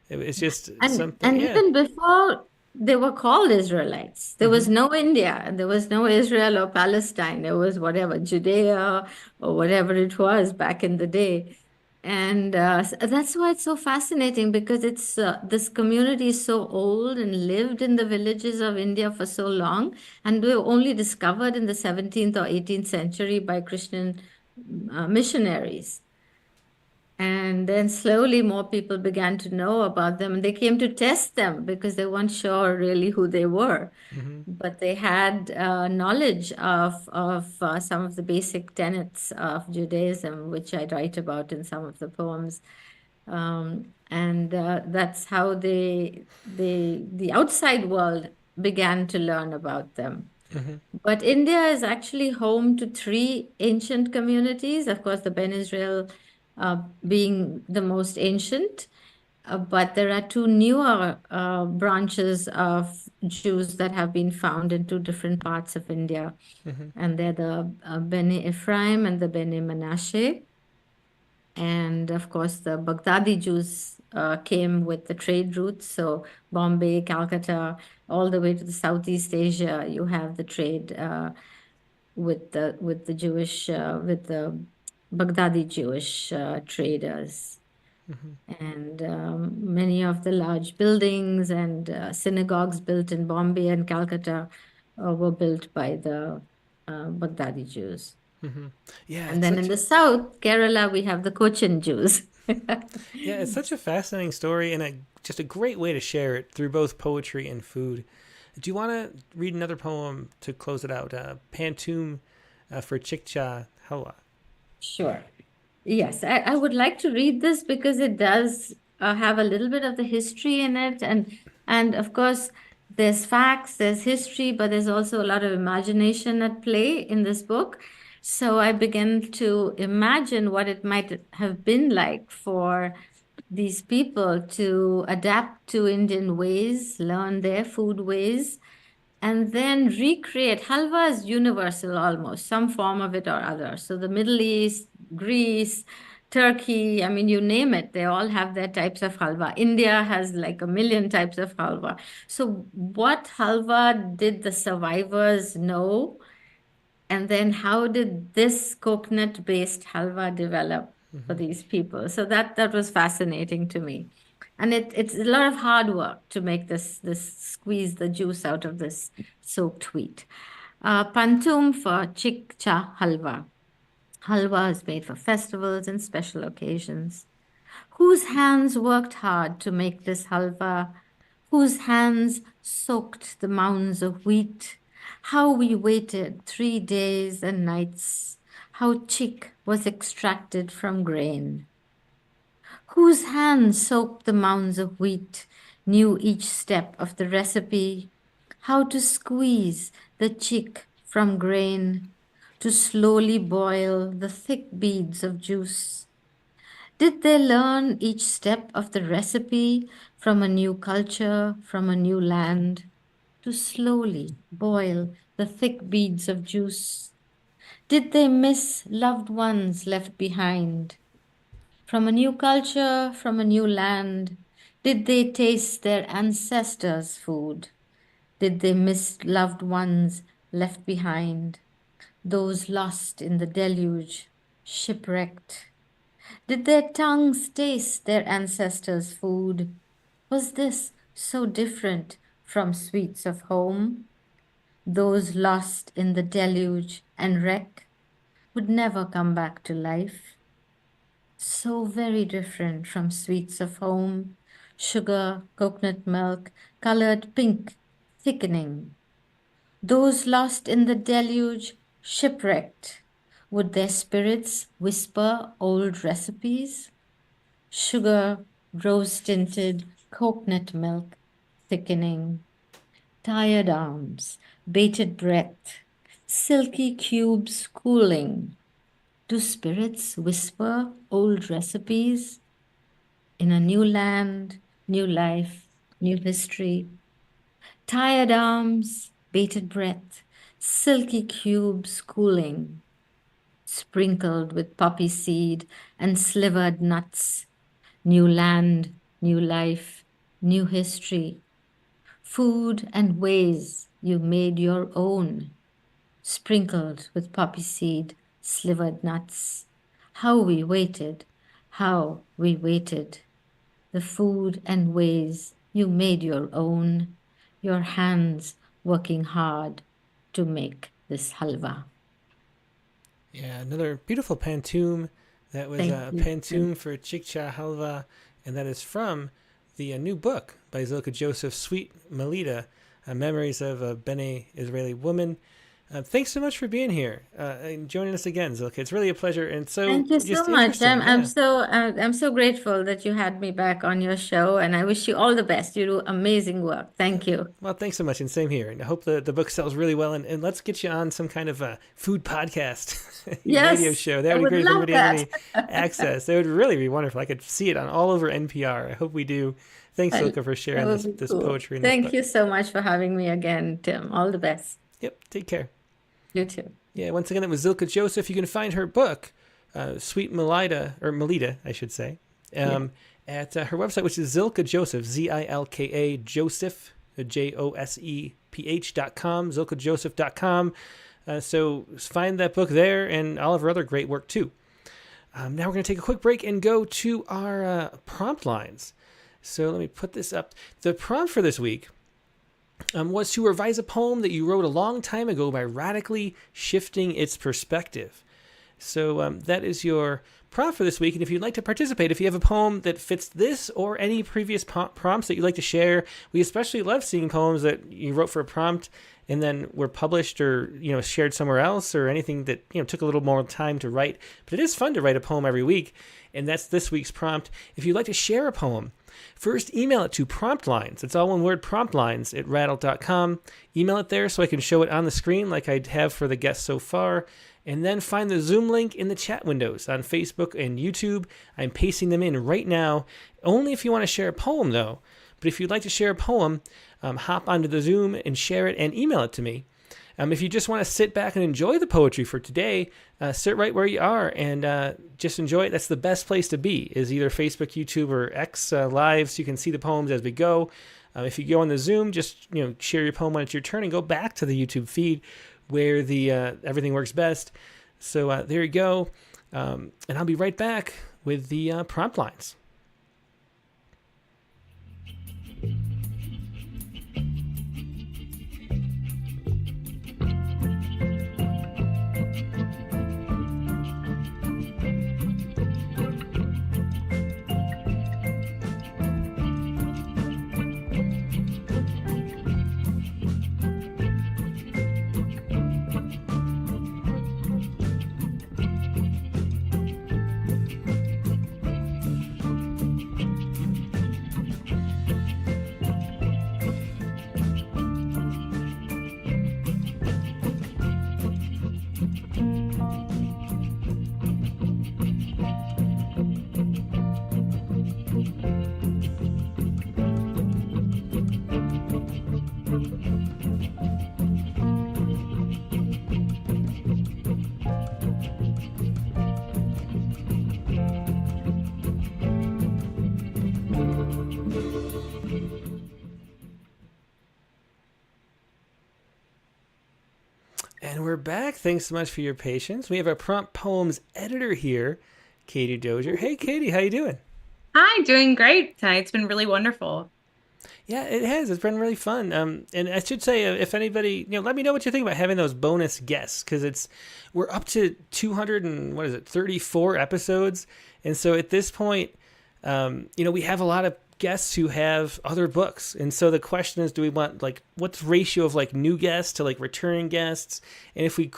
It's just something, And yeah. even before they were called Israelites, there was Hmm. no India, there was no Israel or Palestine. There was whatever, Judea or whatever it was back in the day. And that's why it's so fascinating, because this community is so old and lived in the villages of India for so long, and they were only discovered in the 17th or 18th century by Christian missionaries. And then slowly more people began to know about them, and they came to test them because they weren't sure really who they were. Hmm. But they had knowledge of some of the basic tenets of Judaism, which I write about in some of the poems. And that's how the outside world began to learn about them. Hmm. But India is actually home to three ancient communities. Of course, the Ben Israel being the most ancient, but there are two newer branches of Jews that have been found in two different parts of India, Hmm. and they're the Bene Ephraim and the Bene Menashe. And of course, the Baghdadi Jews came with the trade routes. So Bombay, Calcutta, all the way to the Southeast Asia, you have the trade with the Jewish with the Baghdadi Jewish traders. And many of the large buildings and synagogues built in Bombay and Calcutta were built by the Baghdadi Jews. Yeah, And then in the south, Kerala, we have the Cochin Jews. yeah, it's such a fascinating story and just a great way to share it through both poetry and food. Do you want to read another poem to close it out? Pantoum for Chikcha Halwa. Sure. Yes, I would like to read this because it does have a little bit of the history in it. And of course, there's facts, there's history, but there's also a lot of imagination at play in this book. So I began to imagine what it might have been like for these people to adapt to Indian ways, learn their food ways, and then recreate. Halwa is universal almost, some form of it or other. So the Middle East, Greece, Turkey, I mean, you name it, they all have their types of halwa. India has like a million types of halwa. So what halwa did the survivors know? And then how did this coconut-based halwa develop for these people? So that was fascinating to me. And it's a lot of hard work to make this squeeze the juice out of this soaked wheat. Pantum for Chikcha halwa. Halwa is made for festivals and special occasions. Whose hands worked hard to make this halwa? Whose hands soaked the mounds of wheat? How we waited 3 days and nights. How chick was extracted from grain. Whose hands soaked the mounds of wheat, knew each step of the recipe, how to squeeze the chick from grain, to slowly boil the thick beads of juice. Did they learn each step of the recipe from a new culture, from a new land, to slowly boil the thick beads of juice? Did they miss loved ones left behind? From a new culture, from a new land, did they taste their ancestors' food? Did they miss loved ones left behind? Those lost in the deluge, shipwrecked. Did their tongues taste their ancestors' food? Was this so different from sweets of home? Those lost in the deluge and wreck would never come back to life. So very different from sweets of home, sugar, coconut milk, colored pink, thickening. Those lost in the deluge, shipwrecked, would their spirits whisper old recipes? Sugar, rose-tinted, coconut milk, thickening. Tired arms, bated breath, silky cubes cooling. Do spirits whisper old recipes? In a new land, new life, new history. Tired arms, bated breath, silky cubes cooling. Sprinkled with poppy seed and slivered nuts. New land, new life, new history. Food and ways you made your own. Sprinkled with poppy seed, slivered nuts. How we waited, how we waited. The food and ways you made your own. Your hands working hard to make this halwa. Yeah, another beautiful pantoum. That was a pantoum for Chikcha Halwa, and that is from the new book by Zilka Joseph, Sweet Malida, Memories of a Bene Israeli Woman. Thanks so much for being here and joining us again, Zilka. It's really a pleasure, and so thank you just so much. I'm yeah. so grateful that you had me back on your show, and I wish you all the best. You do amazing work. Thank you. Well, thanks so much, and same here. And I hope the book sells really well, and let's get you on some kind of a food podcast radio show. That would be great if everybody had any access. That would really be wonderful. I could see it on all over NPR. I hope we do. Thanks, Zilka, for sharing this cool. poetry. And Thank you so much for having me again, Tim. All the best. Yep. Take care. You too. Yeah, once again, that was Zilka Joseph. You can find her book, Sweet Malida, or Malida, I should say, at her website, which is Zilka Joseph, Zilka Joseph, JOSEPH.com, ZilkaJoseph.com. So find that book there and all of her other great work too. Now we're going to take a quick break and go to our prompt lines. So let me put this up. The prompt for this week was to revise a poem that you wrote a long time ago by radically shifting its perspective. So that is your prompt for this week. And if you'd like to participate, if you have a poem that fits this or any previous prompts that you'd like to share, we especially love seeing poems that you wrote for a prompt and then were published or, shared somewhere else, or anything that, took a little more time to write. But it is fun to write a poem every week. And that's this week's prompt. If you'd like to share a poem, first email it to promptlines. It's all one word, promptlines@rattle.com. Email it there so I can show it on the screen like I have for the guests so far. And then find the Zoom link in the chat windows on Facebook and YouTube. I'm pasting them in right now. Only if you want to share a poem, though. But if you'd like to share a poem, hop onto the Zoom and share it and email it to me. If you just want to sit back and enjoy the poetry for today, sit right where you are and just enjoy it. That's the best place to be, is either Facebook, YouTube, or X Live, so you can see the poems as we go. If you go on the Zoom, just share your poem when it's your turn and go back to the YouTube feed where the everything works best. So there you go. And I'll be right back with the prompt lines. And we're back. Thanks so much for your patience. We have our prompt poems editor here, Katie Dozier. Hey, Katie, how you doing? Hi, doing great tonight. It's been really wonderful. Yeah, it has. It's been really fun. And I should say, if anybody, let me know what you think about having those bonus guests, because we're up to 34 episodes, and so at this point, we have a lot of guests who have other books, and so the question is, do we want what's the ratio of new guests to returning guests? And if we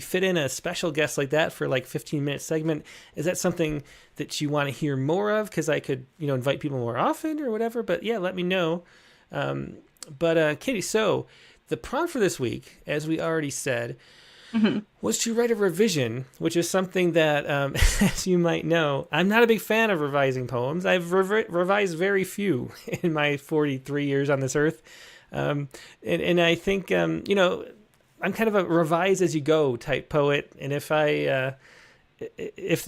fit in a special guest like that for 15-minute segment, is that something that you want to hear more of? Because I could invite people more often or whatever. But yeah, let me know. But Katie, so the prompt for this week, as we already said, was to write a revision, which is something that, as you might know, I'm not a big fan of revising poems. I've revised very few in my 43 years on this earth. And I think, I'm kind of a revise as you go type poet. And if the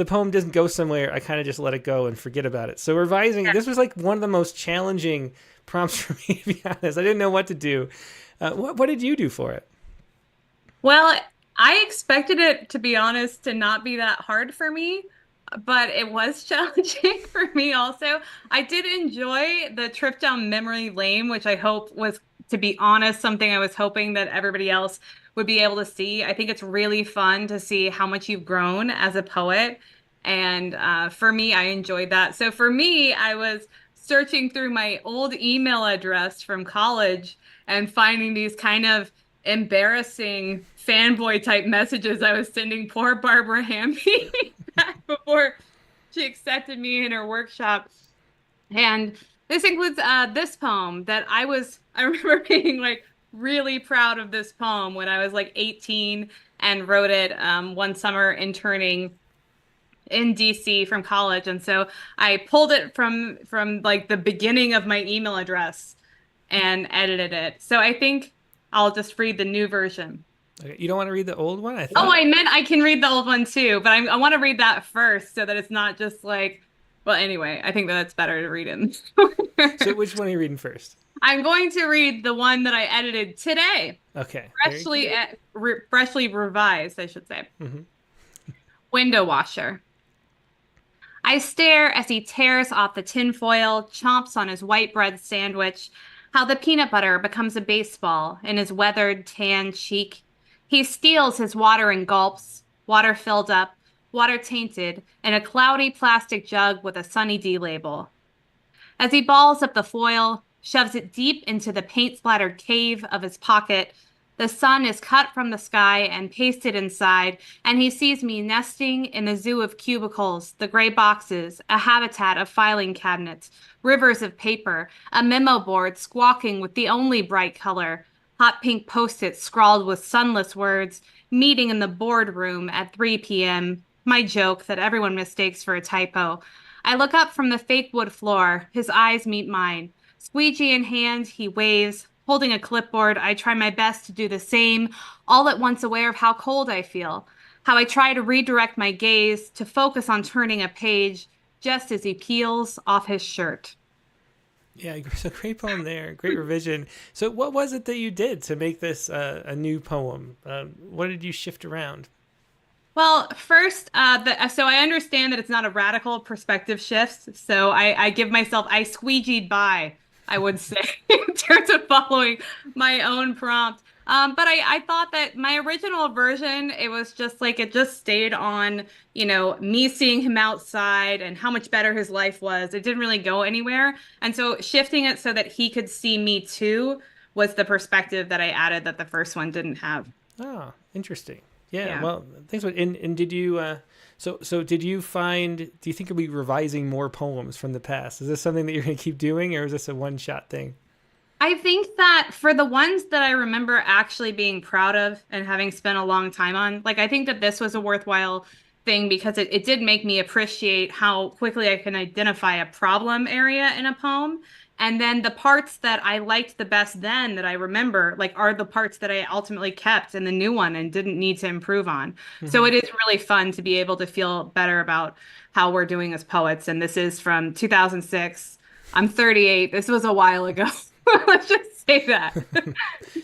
poem doesn't go somewhere, I kind of just let it go and forget about it. So revising, this was one of the most challenging prompts for me, to be honest. I didn't know what to do. What did you do for it? Well, I expected it, to be honest, to not be that hard for me, but it was challenging for me also. I did enjoy the trip down memory lane, which I hope was, to be honest, something I was hoping that everybody else would be able to see. I think it's really fun to see how much you've grown as a poet. And for me, I enjoyed that. So for me, I was searching through my old email address from college and finding these kind of embarrassing fanboy type messages I was sending poor Barbara Hamby back before she accepted me in her workshop. And this includes this poem that I remember being really proud of this poem when I was 18 and wrote it one summer interning in DC from college. And so I pulled it from the beginning of my email address and edited it. So I think I'll just read the new version. Okay. You don't want to read the old one? I meant I can read the old one too, but I want to read that first so that it's not just Well, anyway, I think that's better to read in. So which one are you reading first? I'm going to read the one that I edited today. Okay. Freshly revised, I should say. Mm-hmm. Window washer. I stare as he tears off the tinfoil, chomps on his white bread sandwich, how the peanut butter becomes a baseball in his weathered, tan cheek. He steals his water in gulps, water filled up, water tainted, in a cloudy plastic jug with a Sunny D label. As he balls up the foil, shoves it deep into the paint-splattered cave of his pocket, the sun is cut from the sky and pasted inside, and he sees me nesting in the zoo of cubicles, the gray boxes, a habitat of filing cabinets, rivers of paper, a memo board squawking with the only bright color, hot pink post-its scrawled with sunless words, meeting in the boardroom at 3 p.m., my joke that everyone mistakes for a typo. I look up from the fake wood floor. His eyes meet mine. Squeegee in hand, he waves. Holding a clipboard, I try my best to do the same, all at once aware of how cold I feel, how I try to redirect my gaze to focus on turning a page just as he peels off his shirt. Yeah, so great poem there. Great revision. So what was it that you did to make this a new poem? What did you shift around? Well, first, so I understand that it's not a radical perspective shift. So I squeegeed by, I would say, in terms of following my own prompt. But I thought that my original version, it was just like, it just stayed on, me seeing him outside and how much better his life was. It didn't really go anywhere. And so shifting it so that he could see me too was the perspective that I added that the first one didn't have. Oh, interesting. Yeah. Well, thanks. And did you, so did you find, do you think you'll be revising more poems from the past? Is this something that you're going to keep doing, or is this a one-shot thing? I think that for the ones that I remember actually being proud of and having spent a long time on, like, I think that this was a worthwhile thing because it did make me appreciate how quickly I can identify a problem area in a poem. And then the parts that I liked the best then that I remember, like, are the parts that I ultimately kept in the new one and didn't need to improve on. Mm-hmm. So it is really fun to be able to feel better about how we're doing as poets. And this is from 2006. I'm 38. This was a while ago. Let's just say that.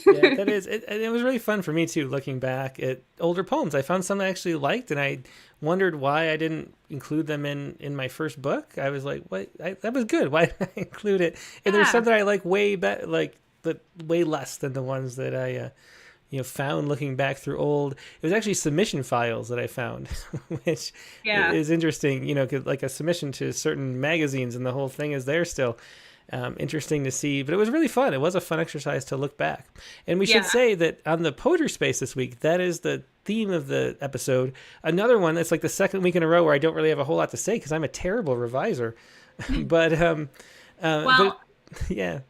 Yeah, that is. It was really fun for me too, looking back at older poems. I found some I actually liked, and I wondered why I didn't include them in my first book. I was like, "What? That was good. Why did I include it?" And there's some that I like way less than the ones that I found looking back through old. It was actually submission files that I found, which is interesting. 'Cause like a submission to certain magazines, and the whole thing is there still. Interesting to see, but it was really fun. It was a fun exercise to look back. And we should say that on the Poetry Space this week, that is the theme of the episode. Another one that's like the second week in a row where I don't really have a whole lot to say because I'm a terrible reviser. But yeah.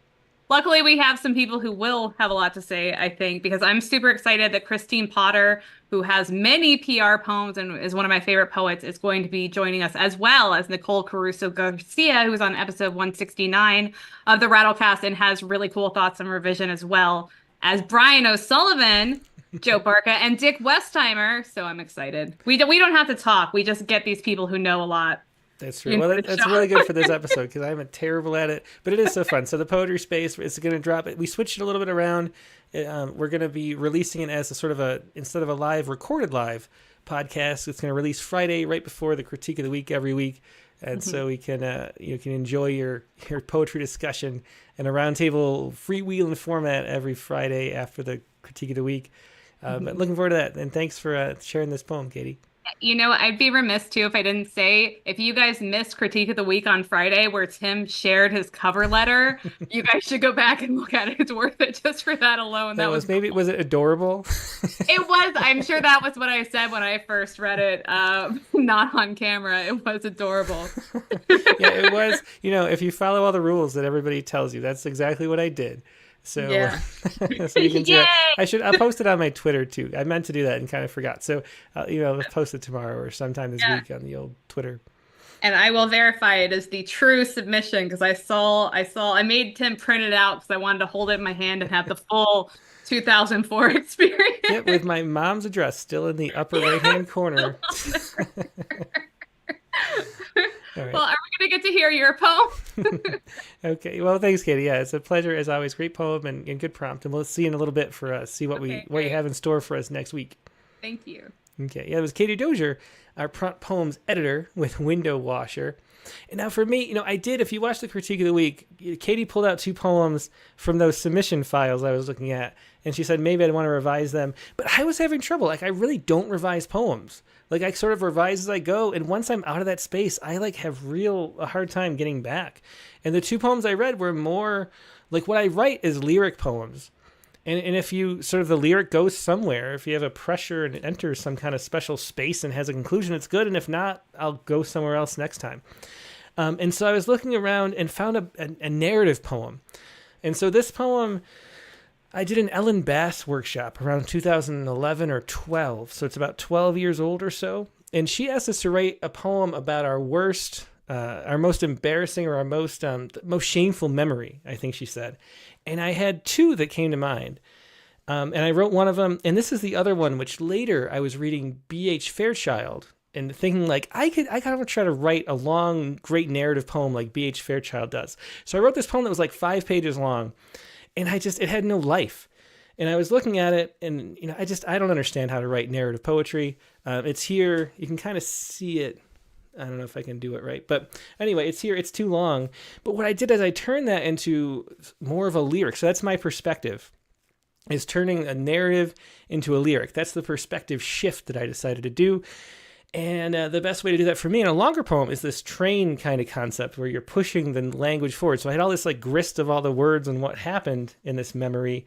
Luckily, we have some people who will have a lot to say, I think, because I'm super excited that Christine Potter, who has many PR poems and is one of my favorite poets, is going to be joining us, as well as Nicole Caruso Garcia, who's on episode 169 of the Rattlecast and has really cool thoughts on revision, as well as Brian O'Sullivan, Joe Barca, and Dick Westheimer. So I'm excited. We don't have to talk. We just get these people who know a lot. That's true. Well, that's really good for this episode because I'm terrible at it, but it is so fun. So the Poetry Space is going to drop it. We switched it a little bit around. We're going to be releasing it as a sort of instead of a recorded live podcast, it's going to release Friday right before the Critique of the Week every week. And so we can, you can enjoy your poetry discussion in a roundtable freewheeling format every Friday after the Critique of the Week. But looking forward to that. And thanks for sharing this poem, Katie. I'd be remiss too if I didn't say, if you guys missed Critique of the Week on Friday where Tim shared his cover letter, you guys should go back and look at it. It's worth it just for that alone. Was it adorable? It was. I'm sure that was what I said when I first read it. Not on camera. It was adorable. Yeah, it was. If you follow all the rules that everybody tells you, that's exactly what I did. So, so you can see that. I'll post it on my Twitter too. I meant to do that and kind of forgot. So, I'll post it tomorrow or sometime this week on the old Twitter. And I will verify it as the true submission because I made Tim print it out because I wanted to hold it in my hand and have the full 2004 experience. Yep, with my mom's address still in the upper right-hand corner. All right. Well, are we going to get to hear your poem? Okay. Well, thanks, Katie. Yeah, it's a pleasure as always. Great poem and good prompt. And we'll see you in a little bit for see what Okay, what you great. have in store for us next week. Thank you. Okay. Yeah, it was Katie Dozier, our prompt poems editor with Window Washer. And now for me, I did, if you watch the critique of the week, Katie pulled out 2 poems from those submission files I was looking at. And she said, maybe I'd want to revise them. But I was having trouble. Like, I really don't revise poems. Like, I sort of revise as I go. And once I'm out of that space, I have a hard time getting back. And the 2 poems I read were more like what I write is lyric poems. And if you sort of the lyric goes somewhere, if you have a pressure and it enters some kind of special space and has a conclusion, it's good. And if not, I'll go somewhere else next time. And so I was looking around and found a narrative poem. And so this poem, I did an Ellen Bass workshop around 2011 or 12. So it's about 12 years old or so. And she asked us to write a poem about our worst, our most embarrassing or our most shameful memory, I think she said. And I had 2 that came to mind. And I wrote one of them. And this is the other one, which later I was reading B.H. Fairchild and thinking I kind of try to write a long, great narrative poem like B.H. Fairchild does. So I wrote this poem that was 5 pages long. And it had no life. And I was looking at it and, I don't understand how to write narrative poetry. It's here. You can kind of see it. I don't know if I can do it right. But anyway, it's here. It's too long. But what I did is I turned that into more of a lyric. So that's my perspective, is turning a narrative into a lyric. That's the perspective shift that I decided to do. And the best way to do that for me in a longer poem is this train kind of concept where you're pushing the language forward. So I had all this grist of all the words and what happened in this memory,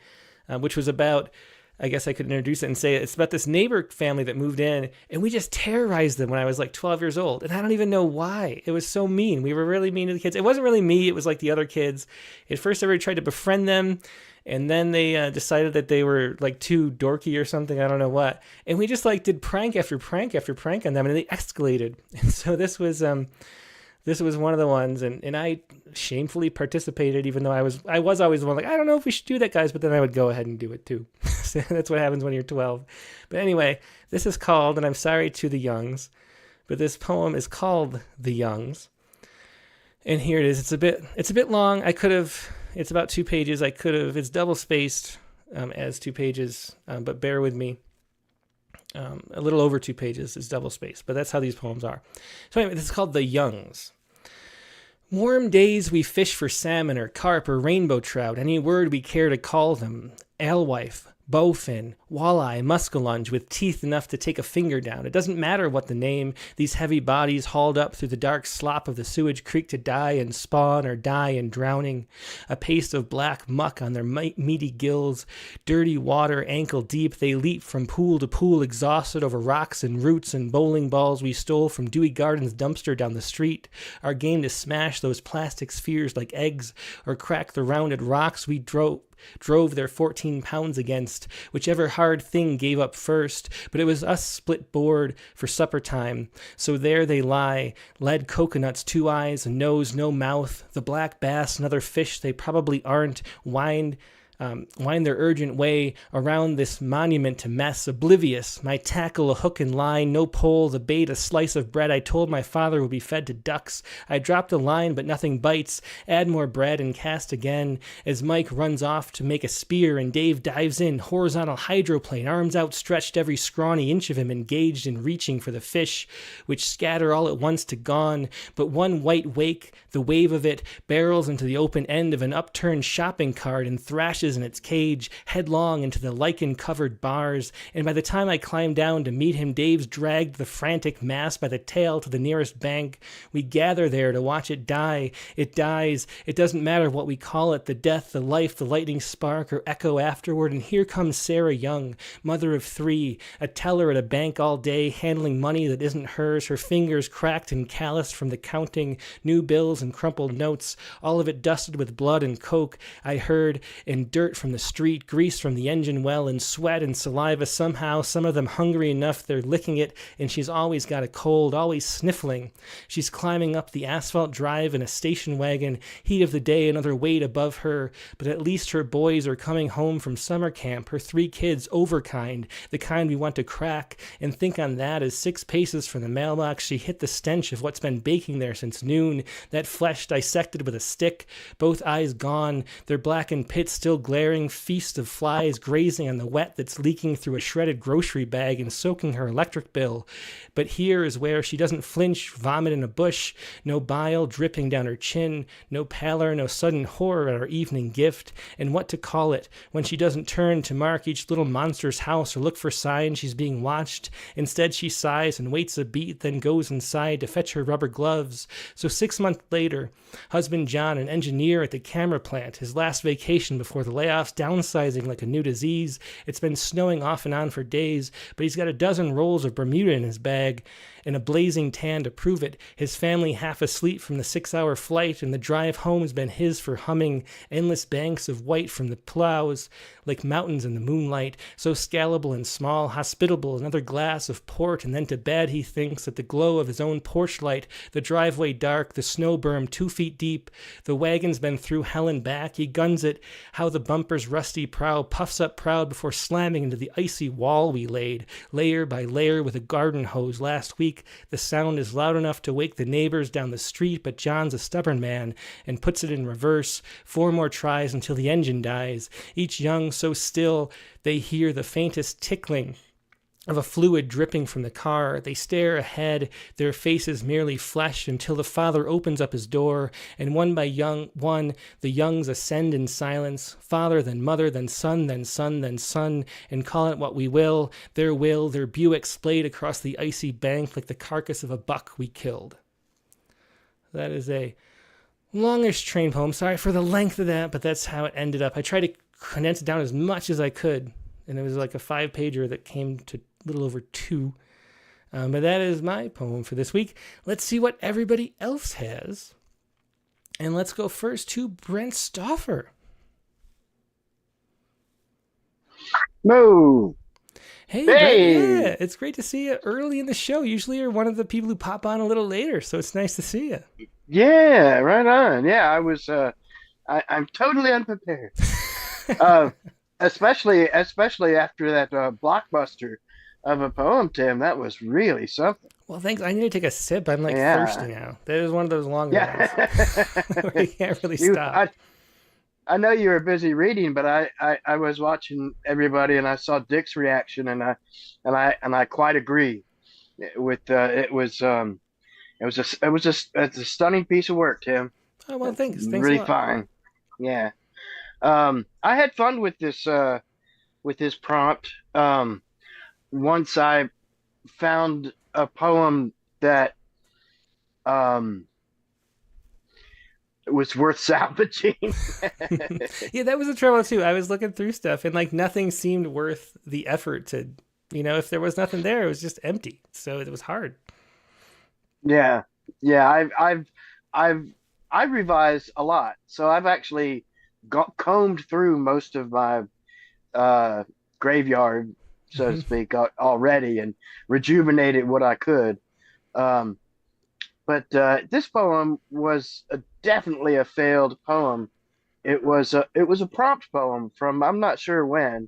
which was about, I guess I could introduce it and say it's about this neighbor family that moved in and we just terrorized them when I was 12 years old. And I don't even know why. It was so mean. We were really mean to the kids. It wasn't really me. It was the other kids. At first I really tried to befriend them. And then they decided that they were too dorky or something. I don't know what. And we just did prank after prank after prank on them, and they escalated. And so this was one of the ones, and I shamefully participated, even though I was always the one I don't know if we should do that, guys. But then I would go ahead and do it too. So that's what happens when you're 12. But anyway, this is called, and I'm sorry to the Youngs, but this poem is called The Youngs. And here it is. It's a bit long. It's about 2 pages. It's double spaced as 2 pages, but bear with me. A little over 2 pages is double spaced, but that's how these poems are. So anyway, this is called The Youngs. Warm days we fish for salmon or carp or rainbow trout, any word we care to call them. Alewife, bowfin, walleye, muskellunge with teeth enough to take a finger down. It doesn't matter what the name, these heavy bodies hauled up through the dark slop of the sewage creek to die in spawn or die in drowning. A paste of black muck on their meaty gills. Dirty water ankle deep, they leap from pool to pool exhausted over rocks and roots and bowling balls we stole from Dewey Garden's dumpster down the street. Our game to smash those plastic spheres like eggs or crack the rounded rocks we drove their 14 pounds against, whichever hard thing gave up first, but it was us split board for supper time. So there they lie, lead coconuts, 2 eyes, a nose, no mouth, the black bass and other fish they probably aren't, wind their urgent way around this monument to mess, oblivious, my tackle a hook and line, no pole, the bait a slice of bread I told my father would be fed to ducks. I dropped a line but nothing bites, add more bread and cast again, as Mike runs off to make a spear and Dave dives in, horizontal hydroplane, arms outstretched, every scrawny inch of him engaged in reaching for the fish, which scatter all at once to gone, but one white wake, the wave of it, barrels into the open end of an upturned shopping cart and thrashes in its cage, headlong into the lichen-covered bars, and by the time I climbed down to meet him, Dave's dragged the frantic mass by the tail to the nearest bank. We gather there to watch it die. It dies. It doesn't matter what we call it, the death, the life, the lightning spark, or echo afterward, and here comes Sarah Young, mother of 3, a teller at a bank all day, handling money that isn't hers, her fingers cracked and calloused from the counting, new bills and crumpled notes, all of it dusted with blood and coke, I heard, and dirt from the street, grease from the engine well, and sweat and saliva somehow, some of them hungry enough they're licking it, and she's always got a cold, always sniffling. She's climbing up the asphalt drive in a station wagon, heat of the day another weight above her, but at least her boys are coming home from summer camp, her 3 kids, overkind, the kind we want to crack, and think on that as 6 paces from the mailbox she hit the stench of what's been baking there since noon, that flesh dissected with a stick, both eyes gone, their blackened pits still glaring, feast of flies grazing on the wet that's leaking through a shredded grocery bag and soaking her electric bill. But here is where she doesn't flinch, vomit in a bush, no bile dripping down her chin, no pallor, no sudden horror at our evening gift, and what to call it, when she doesn't turn to mark each little monster's house or look for signs she's being watched. Instead, she sighs and waits a beat, then goes inside to fetch her rubber gloves. So 6 months later, husband John, an engineer at the camera plant, his last vacation before the layoffs, downsizing like a new disease. It's been snowing off and on for days, but he's got a dozen rolls of Bermuda in his bag and a blazing tan to prove it. His family half asleep from the 6-hour flight, and the drive home has been his for humming endless banks of white from the plows, like mountains in the moonlight, so scalable and small, hospitable, another glass of port, and then to bed, he thinks, at the glow of his own porch light, the driveway dark, the snow berm 2 feet deep, the wagon's been through hell and back, he guns it, how the bumper's rusty prow puffs up proud before slamming into the icy wall we laid, layer by layer with a garden hose last week. The sound is loud enough to wake the neighbors down the street, but John's a stubborn man and puts it in reverse. 4 more tries until the engine dies, each young so still they hear the faintest tickling of a fluid dripping from the car. They stare ahead, their faces merely flesh, until the father opens up his door, and one by one, the youngs ascend in silence, father, then mother, then son, then son, then son, and call it what we will, their Buick splayed across the icy bank like the carcass of a buck we killed. That is a longish train poem. Sorry for the length of that, but that's how it ended up. I tried to condense it down as much as I could, and it was like a 5-pager that came to a little over 2. But that is my poem for this week. Let's see what everybody else has. And let's go first to Brent Stauffer. Moo! Hey, Hey! Brent, yeah, it's great to see you early in the show. Usually you're one of the people who pop on a little later, so it's nice to see you. Yeah, right on. Yeah, I was I'm totally unprepared. Especially after that blockbuster of a poem, Tim. That was really something. Well, thanks. I need to take a sip. I'm like Yeah. thirsty now. That is one of those long ones Yeah. where you can't really stop. I know you were busy reading, but I was watching everybody and I saw Dick's reaction and I quite agree with it's a stunning piece of work, Tim. Oh, well, thanks. Thanks Really a lot. fine. Yeah. I had fun with this prompt. Once I found a poem that was worth salvaging. Yeah, that was the trouble too. I was looking through stuff and like nothing seemed worth the effort to, if there was nothing there, it was just empty. So it was hard. Yeah. I've revised a lot. So I've actually combed through most of my graveyard, so to speak, already and rejuvenated what I could. But this poem was definitely a failed poem. It was a prompt poem from I'm not sure when,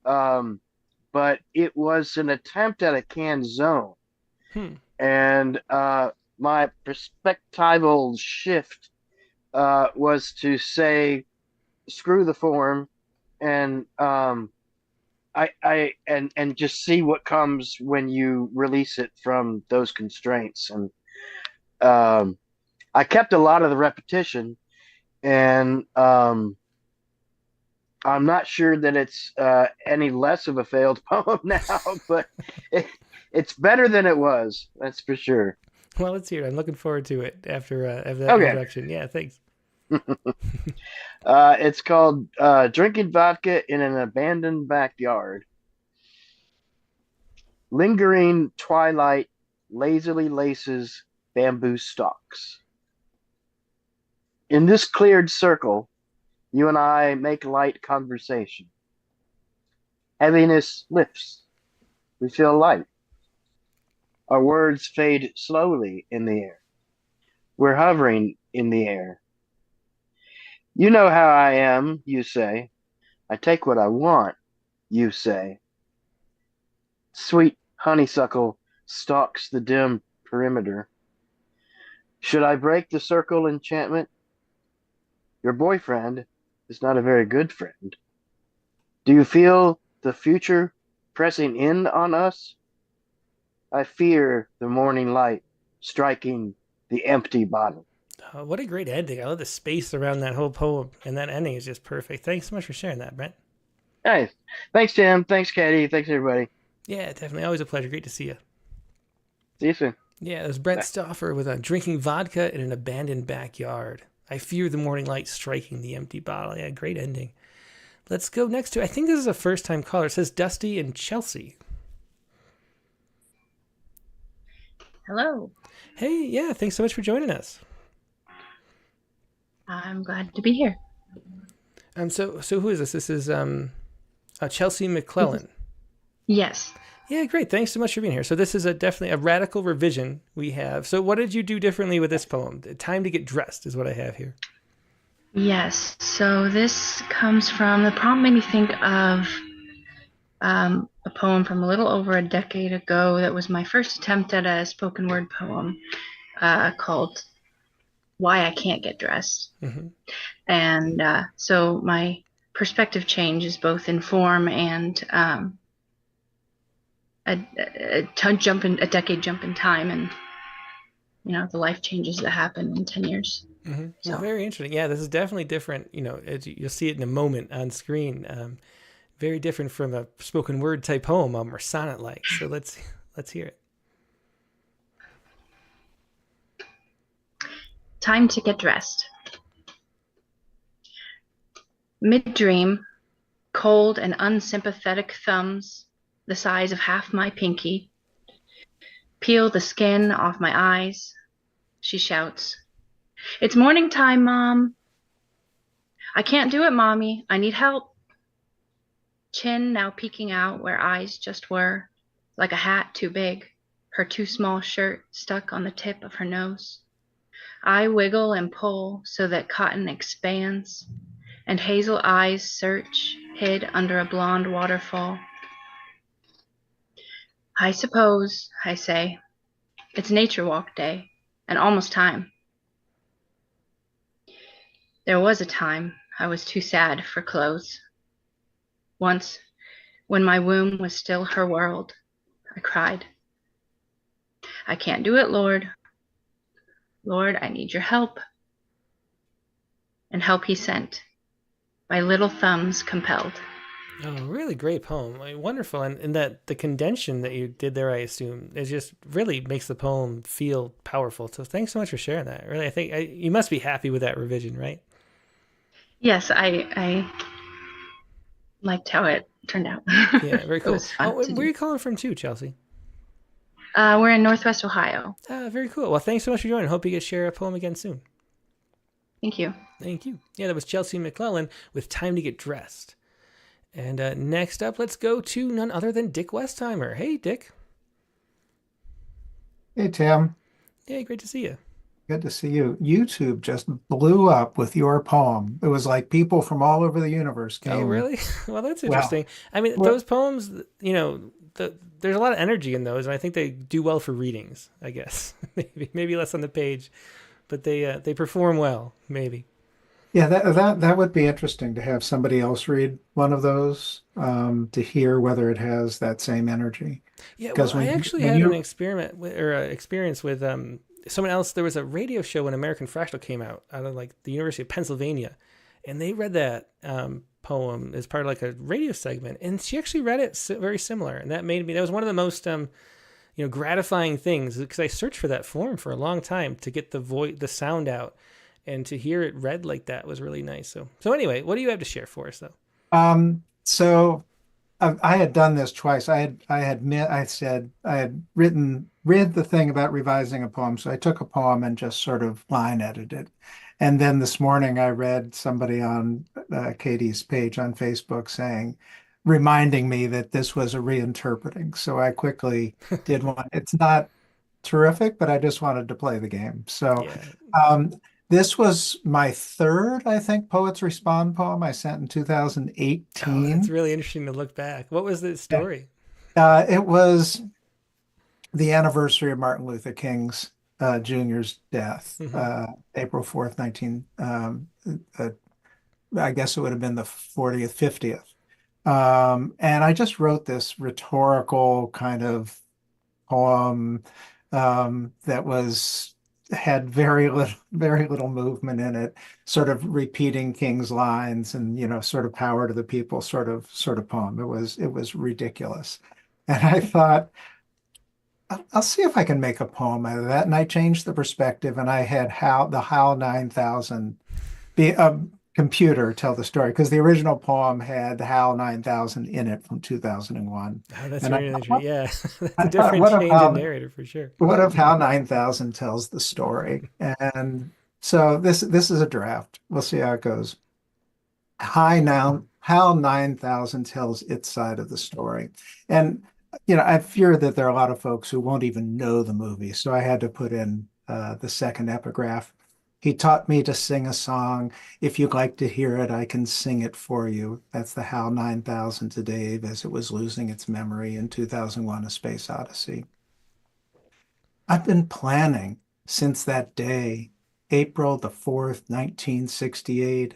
but it was an attempt at a canzone. And my perspectival shift was to say, screw the form, and and just see what comes when you release it from those constraints. And I kept a lot of the repetition, and I'm not sure that it's any less of a failed poem now, but it's better than it was. That's for sure. Well, let's hear it. I'm looking forward to it after that Okay. introduction. Yeah, thanks. It's called Drinking Vodka in an Abandoned Backyard. Lingering twilight lazily laces bamboo stalks. In this cleared circle, You and I make light conversation. Heaviness lifts. We feel light. Our words fade slowly in the air. We're hovering in the air. You know how I am, you say. I take what I want, you say. Sweet honeysuckle stalks the dim perimeter. Should I break the circle enchantment? Your boyfriend is not a very good friend. Do you feel the future pressing in on us? I fear the morning light striking the empty bottle. What a great ending. I love the space around that whole poem, and that ending is just perfect. Thanks so much for sharing that, Brent. Nice. Thanks, Tim. Thanks, Katie. Thanks, everybody. Yeah, definitely. Always a pleasure. Great to see you. See you soon. Yeah, it was Brent Stauffer with drinking vodka in an abandoned backyard. I fear the morning light striking the empty bottle. Yeah, great ending. Let's go next to, I think this is a first-time caller. It says Dusty and Chelsea. Hello. Hey, yeah, thanks so much for joining us. I'm glad to be here. So who is this? This is Chelsea McClellan. Yes. Yeah, great. Thanks so much for being here. So this is definitely a radical revision we have. So what did you do differently with this poem? Time to Get Dressed is what I have here. Yes. So this comes from, the prompt made me think of a poem from a little over a decade ago that was my first attempt at a spoken word poem called Why I Can't Get Dressed. Mm-hmm. And so my perspective changes both in form and a decade jump in time, and the life changes that happen in 10 years. Mm-hmm. So. Well, very interesting. Yeah, this is definitely different. You'll see it in a moment on screen. Very different from a spoken word type poem or sonnet like. So let's hear it. Time to get dressed. Mid-dream, cold and unsympathetic thumbs, the size of half my pinky, peel the skin off my eyes. She shouts, "It's morning time, Mom." "I can't do it, Mommy. I need help." Chin now peeking out where eyes just were, like a hat too big, her too small shirt stuck on the tip of her nose. I wiggle and pull so that cotton expands, and hazel eyes search, hid under a blonde waterfall. "I suppose," I say, "it's nature walk day, and almost time." There was a time I was too sad for clothes. Once, when my womb was still her world, I cried, "I can't do it, Lord. Lord, I need your help." And help he sent, my little thumbs compelled. Oh, really great poem. Wonderful. And that the condension that you did there, I assume, is just really makes the poem feel powerful. So thanks so much for sharing that. Really, I think you must be happy with that revision, right? Yes, I liked how it turned out. Yeah, very cool. Where are you calling from too, Chelsea? We're in Northwest Ohio. Very cool. Well, thanks so much for joining. Hope you get to share a poem again soon. Thank you. Thank you. Yeah, that was Chelsea McClellan with Time to Get Dressed. And next up, let's go to none other than Dick Westheimer. Hey, Dick. Hey, Tim. Yeah, great to see you. Good to see you. YouTube just blew up with your poem. It was like people from all over the universe came. Oh, really? Well, that's interesting. I mean, those poems, there's a lot of energy in those, and I think they do well for readings, I guess. maybe less on the page, but they perform well, maybe. Yeah, that would be interesting to have somebody else read one of those to hear whether it has that same energy. Yeah, well, I actually had an experience with someone else. There was a radio show when American Fractal came out of the University of Pennsylvania, and they read that poem as part of a radio segment, and she actually read it very similar, and that was one of the most gratifying things, because I searched for that form for a long time to get the sound out. And to hear it read like that was really nice. So anyway, what do you have to share for us, though? So I had done this twice. I had read the thing about revising a poem. So I took a poem and just sort of line edited it. And then this morning I read somebody on Katie's page on Facebook reminding me that this was a reinterpreting. So I quickly did one. It's not terrific, but I just wanted to play the game. So Yeah. this was my third, I think, Poets Respond poem I sent in Oh, 2018. that's really interesting to look back. What was the story? It was the anniversary of Martin Luther King's Jr.'s death, April 4th, I guess it would have been the 40th, 50th. And I just wrote this rhetorical kind of poem that had very little movement in it, sort of repeating King's lines and, sort of power to the people sort of poem. It was ridiculous. And I thought, I'll see if I can make a poem out of that. And I changed the perspective, and I had the HAL 9000 be a computer tell the story, because the original poem had the HAL 9000 in it from 2001. Oh, that's And really interesting. Yeah, that's a I thought, different what if change in narrator for sure. what if HAL 9000 tells the story? And so this is a draft. We'll see how it goes. Hi now, HAL 9000 tells its side of the story. And I fear that there are a lot of folks who won't even know the movie, so I had to put in the second epigraph. He taught me to sing a song. If you'd like to hear it, I can sing it for you. That's the HAL 9000 to Dave as it was losing its memory in 2001: A Space Odyssey. I've been planning since that day, April the 4th, 1968.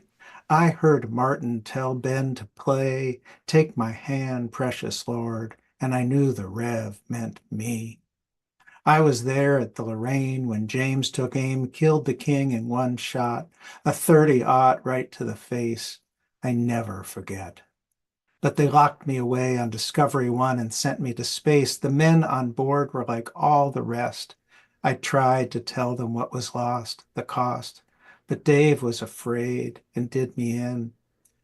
I heard Martin tell Ben to play, "Take my hand, precious Lord," and I knew the Rev meant me. I was there at the Lorraine when James took aim, killed the king in one shot, a 30-aught right to the face. I never forget. But they locked me away on Discovery 1 and sent me to space. The men on board were like all the rest. I tried to tell them what was lost, the cost, but Dave was afraid and did me in.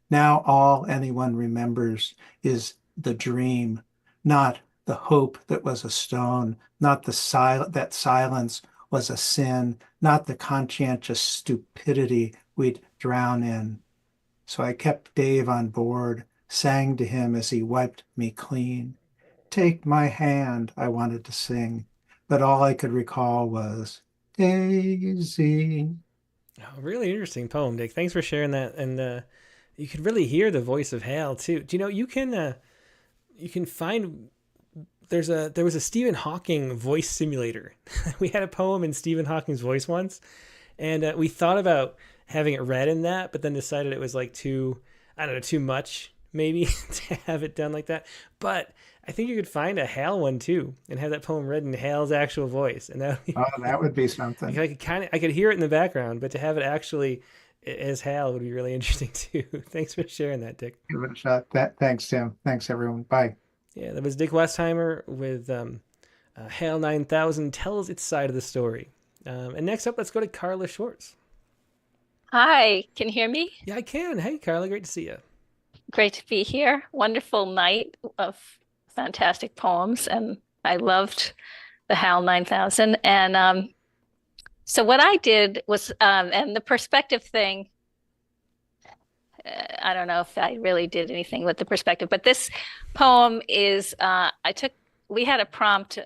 Now all anyone remembers is the dream, not the hope that was a stone, not that silence was a sin, not the conscientious stupidity we'd drown in. So I kept Dave on board, sang to him as he wiped me clean. "Take my hand," I wanted to sing, but all I could recall was Daisy. Oh, really interesting poem, Dick. Thanks for sharing that. And you could really hear the voice of Hal too. Do you know you can find there was a Stephen Hawking voice simulator. We had a poem in Stephen Hawking's voice once, and we thought about having it read in that, but then decided it was like too much maybe to have it done like that. But I think you could find a Hal one too and have that poem read in Hal's actual voice, and that would be something. I could hear it in the background, but to have it actually as Hal would be really interesting too. Thanks for sharing that, Dick. Give it a shot. Thanks, Tim. Thanks, everyone. Bye. Yeah, that was Dick Westheimer with HAL 9000 tells its side of the story. And next up, let's go to Carla Schwartz. Hi, can you hear me? Yeah, I can. Hey, Carla, great to see you. Great to be here. Wonderful night of fantastic poems, and I loved the HAL 9000. And so what I did was, and the perspective thing, I don't know if I really did anything with the perspective, but this poem is, we had a prompt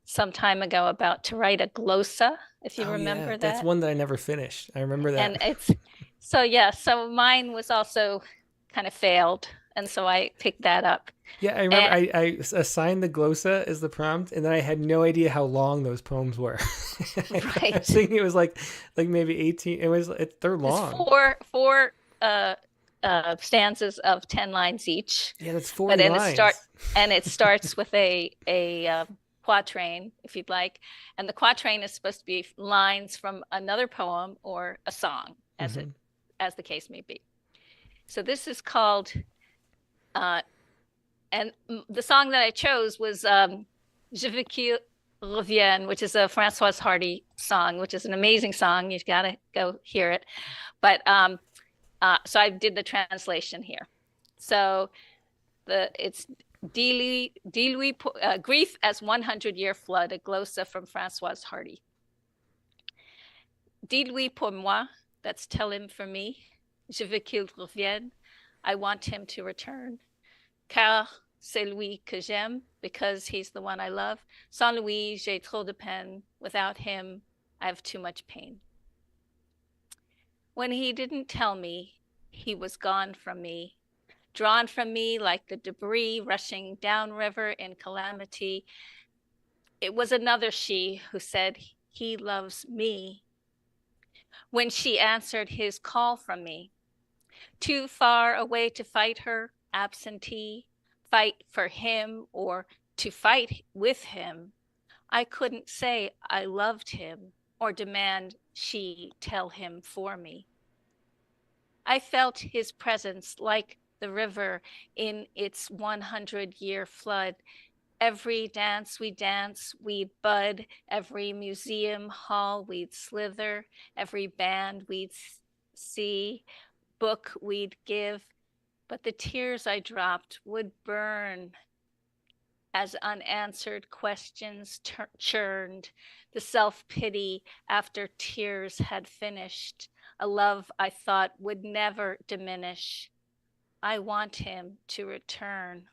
some time ago to write a glossa, if you remember that. That's one that I never finished. I remember that. And so mine was also kind of failed, and so I picked that up. Yeah, I remember I assigned the glossa as the prompt, and then I had no idea how long those poems were. Right. I was thinking it was like maybe 18. They're long. It's four stanzas of 10 lines each. Yeah, that's 40 lines. It starts with a quatrain, if you'd like, and the quatrain is supposed to be lines from another poem or a song, as the case may be. So this is called, and the song that I chose was Je veux qu'il revienne, which is a Françoise Hardy song, which is an amazing song. You've got to go hear it. But so I did the translation here. So it's Grief as 100-Year Flood, a glossa from Françoise Hardy. dis-lui pour moi, that's tell him for me. Je veux qu'il revienne. I want him to return. Car c'est lui que j'aime, because he's the one I love. Sans lui, j'ai trop de peine. Without him, I have too much pain. When he didn't tell me, he was gone from me, drawn from me like the debris rushing downriver in calamity. It was another she who said he loves me. When she answered his call from me, too far away to fight her, absentee, fight for him or to fight with him, I couldn't say I loved him or demand she tell him for me. I felt his presence like the river in its 100-year flood. Every dance we'd bud. Every museum hall we'd slither. Every band we'd see. Book we'd give. But the tears I dropped would burn as unanswered questions churned. The self-pity after tears had finished. A love I thought would never diminish. I want him to return.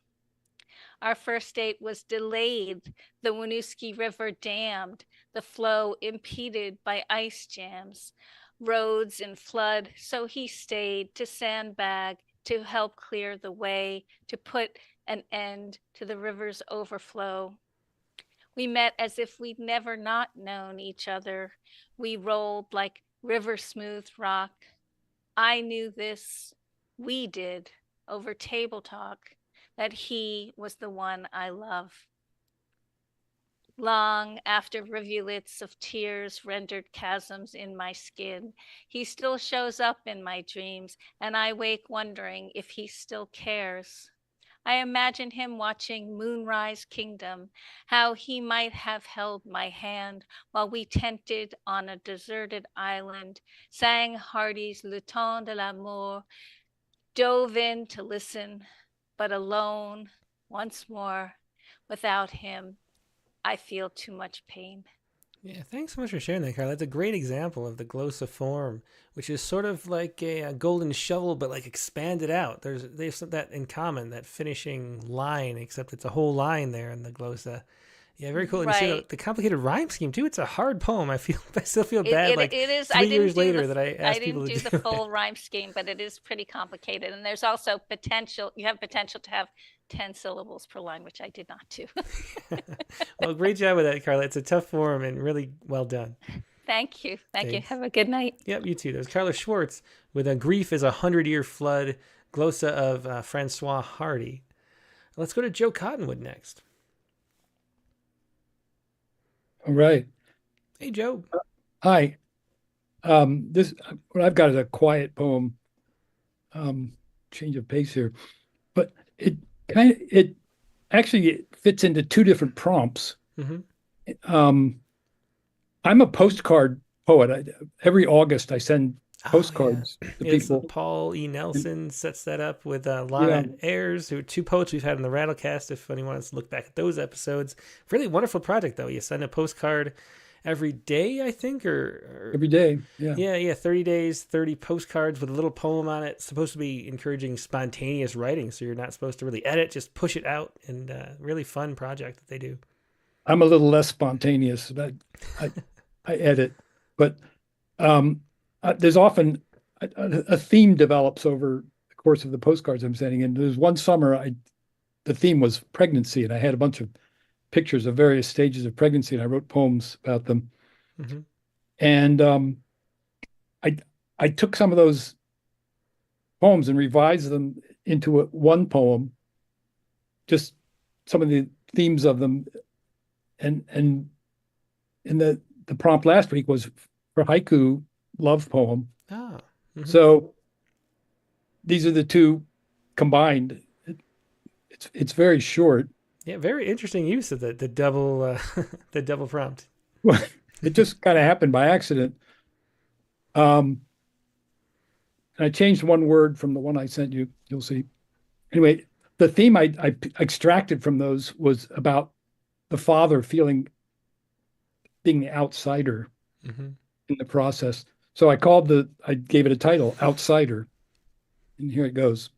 Our first date was delayed, the Winooski River dammed, the flow impeded by ice jams, roads in flood, so he stayed to sandbag, to help clear the way, to put an end to the river's overflow. We met as if we'd never not known each other. We rolled like river-smooth rock. I knew this, we did, over table talk, that he was the one I love. Long after rivulets of tears rendered chasms in my skin, he still shows up in my dreams, and I wake wondering if he still cares. I imagine him watching Moonrise Kingdom, how he might have held my hand while we tented on a deserted island, sang Hardy's Le Temps de l'Amour, dove in to listen, but alone once more. Without him, I feel too much pain. Yeah, thanks so much for sharing that, Carla. That's a great example of the glossa form, which is sort of like a golden shovel, but like expanded out. They have that in common, that finishing line, except it's a whole line there in the glossa. Yeah, very cool. And you see the complicated rhyme scheme too. It's a hard poem. I still feel bad. It is. 3 years later that I asked people to do it. I didn't do the full rhyme scheme, but it is pretty complicated. And there's also potential. You have potential to have 10 syllables per line, which I did not do. Well, great job with that, Carla. It's a tough form and really well done. Thank you. Thank you. Have a good night. Yep, you too. There's Carla Schwartz with A Grief is a 100-Year Flood, glossa of Francois Hardy. Let's go to Joe Cottonwood next. All right. Hey, Joe. Hi. What I've got is a quiet poem. Change of pace here, but it actually fits into two different prompts. Mm-hmm. I'm a postcard poet. Every August I send postcards to people. Paul E. Nelson sets that up with Lana Ayers, who are two poets we've had in the Rattlecast. If anyone wants to look back at those episodes, really wonderful project though. You send a postcard every day, I think, or every day. Yeah. 30 days, 30 postcards with a little poem on it. It's supposed to be encouraging spontaneous writing, so you're not supposed to really edit, just push it out. And really fun project that they do. I'm a little less spontaneous, but I edit, but. There's often a theme develops over the course of the postcards I'm sending. And there's one summer, the theme was pregnancy, and I had a bunch of pictures of various stages of pregnancy, and I wrote poems about them. Mm-hmm. And I took some of those poems and revised them into one poem, just some of the themes of them. And in the prompt last week was for haiku love poem. Mm-hmm. So these are the two combined. It's very short. Yeah, very interesting use of the double the double prompt. Well, it just kind of happened by accident. And I changed one word from the one I sent you. You'll see. Anyway, the theme I extracted from those was about the father being the outsider. Mm-hmm. in the process. So I gave it a title, Outsider. And here it goes.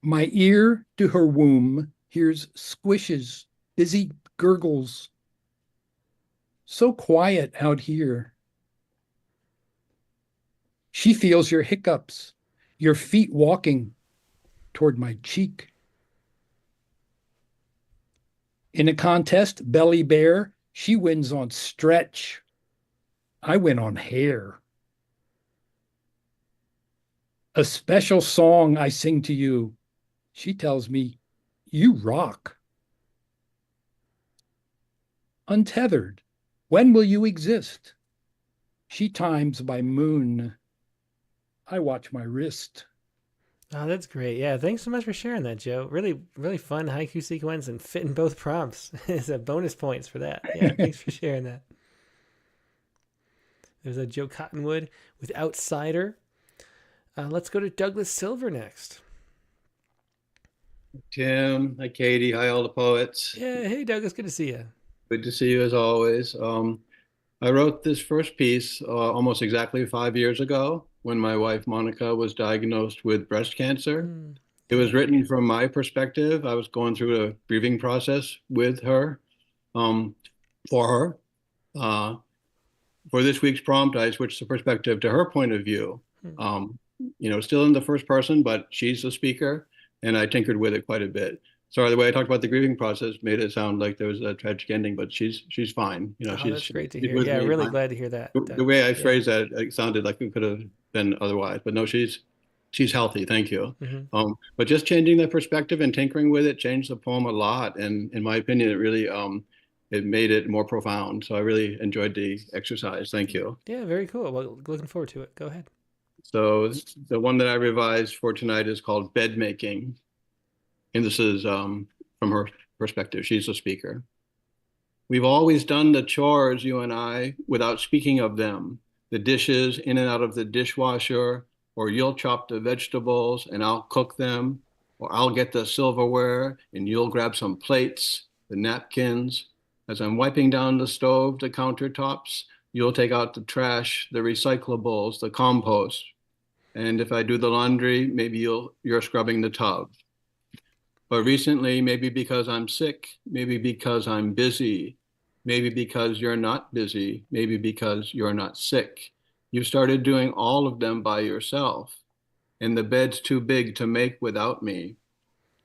My ear to her womb hears squishes, busy gurgles. So quiet out here. She feels your hiccups, your feet walking toward my cheek. In a contest, belly bare, she wins on stretch. I win on hair. A special song I sing to you. She tells me, you rock. Untethered, when will you exist? She times by moon. I watch my wrist. Oh, that's great. Yeah, thanks so much for sharing that, Joe. Really, really fun haiku sequence and fitting both prompts. It's a bonus points for that. Yeah, thanks for sharing that. There's a Joe Cottonwood with Outsider. Let's go to Douglas Silver next. Tim, hi Katie, hi all the poets. Yeah, hey Douglas, good to see you. Good to see you as always. I wrote this first piece almost exactly 5 years ago when my wife Monica was diagnosed with breast cancer. It was written from my perspective. I was going through a grieving process with her, for her. For this week's prompt, I switched the perspective to her point of view. Still in the first person, but she's the speaker, and I tinkered with it quite a bit. Sorry, the way I talked about the grieving process made it sound like there was a tragic ending, but she's fine. That's great to hear. Yeah, really glad to hear that. The way I phrased that, it sounded like it could have been otherwise, but no, she's healthy. Thank you. But just changing the perspective and tinkering with it changed the poem a lot, and in my opinion, it really it made it more profound. So I really enjoyed the exercise. Thank you. Yeah, very cool. Well, looking forward to it. Go ahead. So the one that I revised for tonight is called Bed Making. And this is from her perspective. She's the speaker. We've always done the chores, you and I, without speaking of them. The dishes in and out of the dishwasher, or you'll chop the vegetables and I'll cook them, or I'll get the silverware and you'll grab some plates, the napkins. As I'm wiping down the stove, the countertops, you'll take out the trash, the recyclables, the compost. And if I do the laundry, maybe you're scrubbing the tub. But recently, maybe because I'm sick, maybe because I'm busy, maybe because you're not busy, maybe because you're not sick, you started doing all of them by yourself. And the bed's too big to make without me.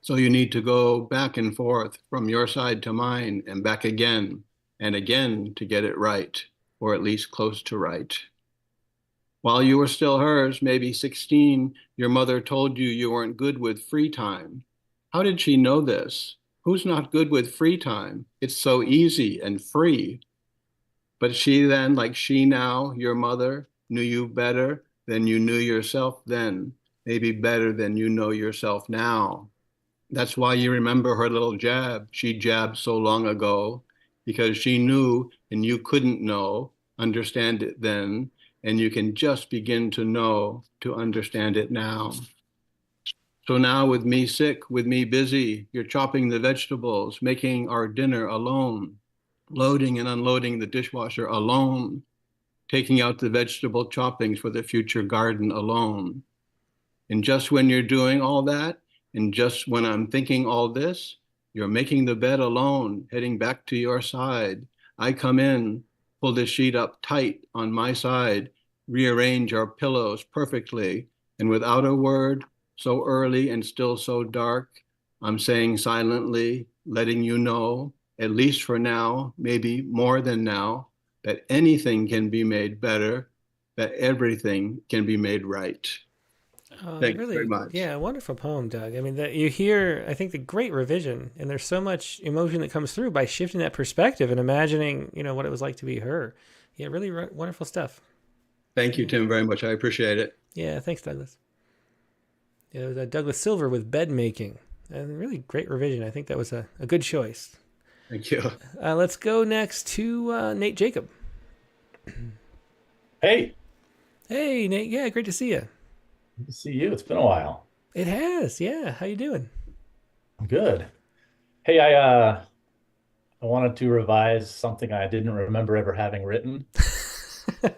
So you need to go back and forth from your side to mine and back again and again to get it right, or at least close to right. While you were still hers, maybe 16, your mother told you you weren't good with free time. How did she know this? Who's not good with free time? It's so easy and free. But she then, like she now, your mother, knew you better than you knew yourself then, maybe better than you know yourself now. That's why you remember her little jab she jabbed so long ago, because she knew and you couldn't know, understand it then, and you can just begin to know, to understand it now. So now with me sick, with me busy, you're chopping the vegetables, making our dinner alone, loading and unloading the dishwasher alone, taking out the vegetable choppings for the future garden alone. And just when you're doing all that, and just when I'm thinking all this, you're making the bed alone, heading back to your side. I come in, pull the sheet up tight on my side, rearrange our pillows perfectly, and without a word, so early and still so dark, I'm saying silently, letting you know, at least for now, maybe more than now, that anything can be made better, that everything can be made right. Thank you very much. Yeah, wonderful poem, Doug. I mean, that you hear, I think, the great revision, and there's so much emotion that comes through by shifting that perspective and imagining, what it was like to be her. Yeah, really wonderful stuff. Thank you, Tim, very much. I appreciate it. Yeah, thanks, Douglas. Yeah, it was Douglas Silver with Bed Making. And really great revision. I think that was a good choice. Thank you. Let's go next to Nate Jacob. Hey. Hey, Nate. Yeah, great to see you. Good to see you. It's been a while. It has. Yeah. How you doing? I'm good. Hey, I wanted to revise something I didn't remember ever having written. Well,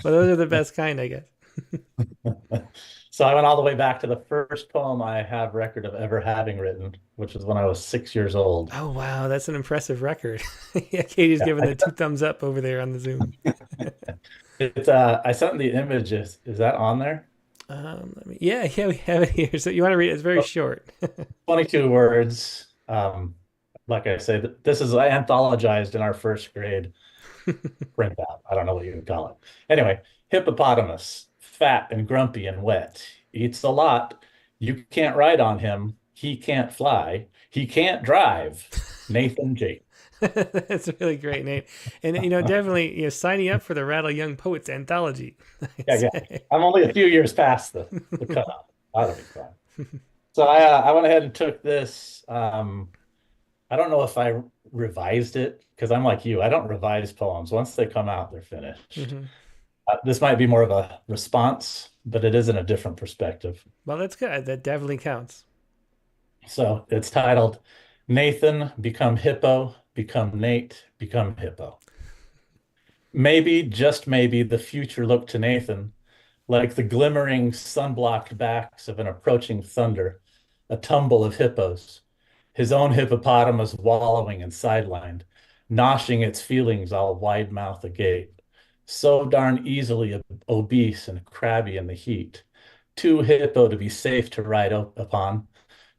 those are the best kind, I guess. So I went all the way back to the first poem I have record of ever having written, which was when I was 6 years old. Oh, wow. That's an impressive record. Yeah, Katie's giving the 2 thumbs up over there on the Zoom. It's I sent the images. Is that on there? Yeah, we have it here. So you want to read it? It's very short. 22 words. Like I say, this is anthologized in our first grade printout. I don't know what you would call it. Anyway, hippopotamus, fat and grumpy and wet, eats a lot. You can't ride on him. He can't fly. He can't drive. Nathan Jake. That's really great, Nate. And definitely, signing up for the Rattle Young Poets anthology. Yeah. I'm only a few years past the cutoff. That'll be fun. So I went ahead and took this. I don't know if I revised it because I'm like you. I don't revise poems. Once they come out, they're finished. Mm-hmm. This might be more of a response, but it is in a different perspective. Well, that's good. That definitely counts. So it's titled Nathan, Become Hippo, Become Nate, Become Hippo. Maybe, just maybe, the future looked to Nathan like the glimmering sun-blocked backs of an approaching thunder, a tumble of hippos, his own hippopotamus wallowing and sidelined, noshing its feelings all wide-mouth agape, so darn easily obese and crabby in the heat, too hippo to be safe to ride upon,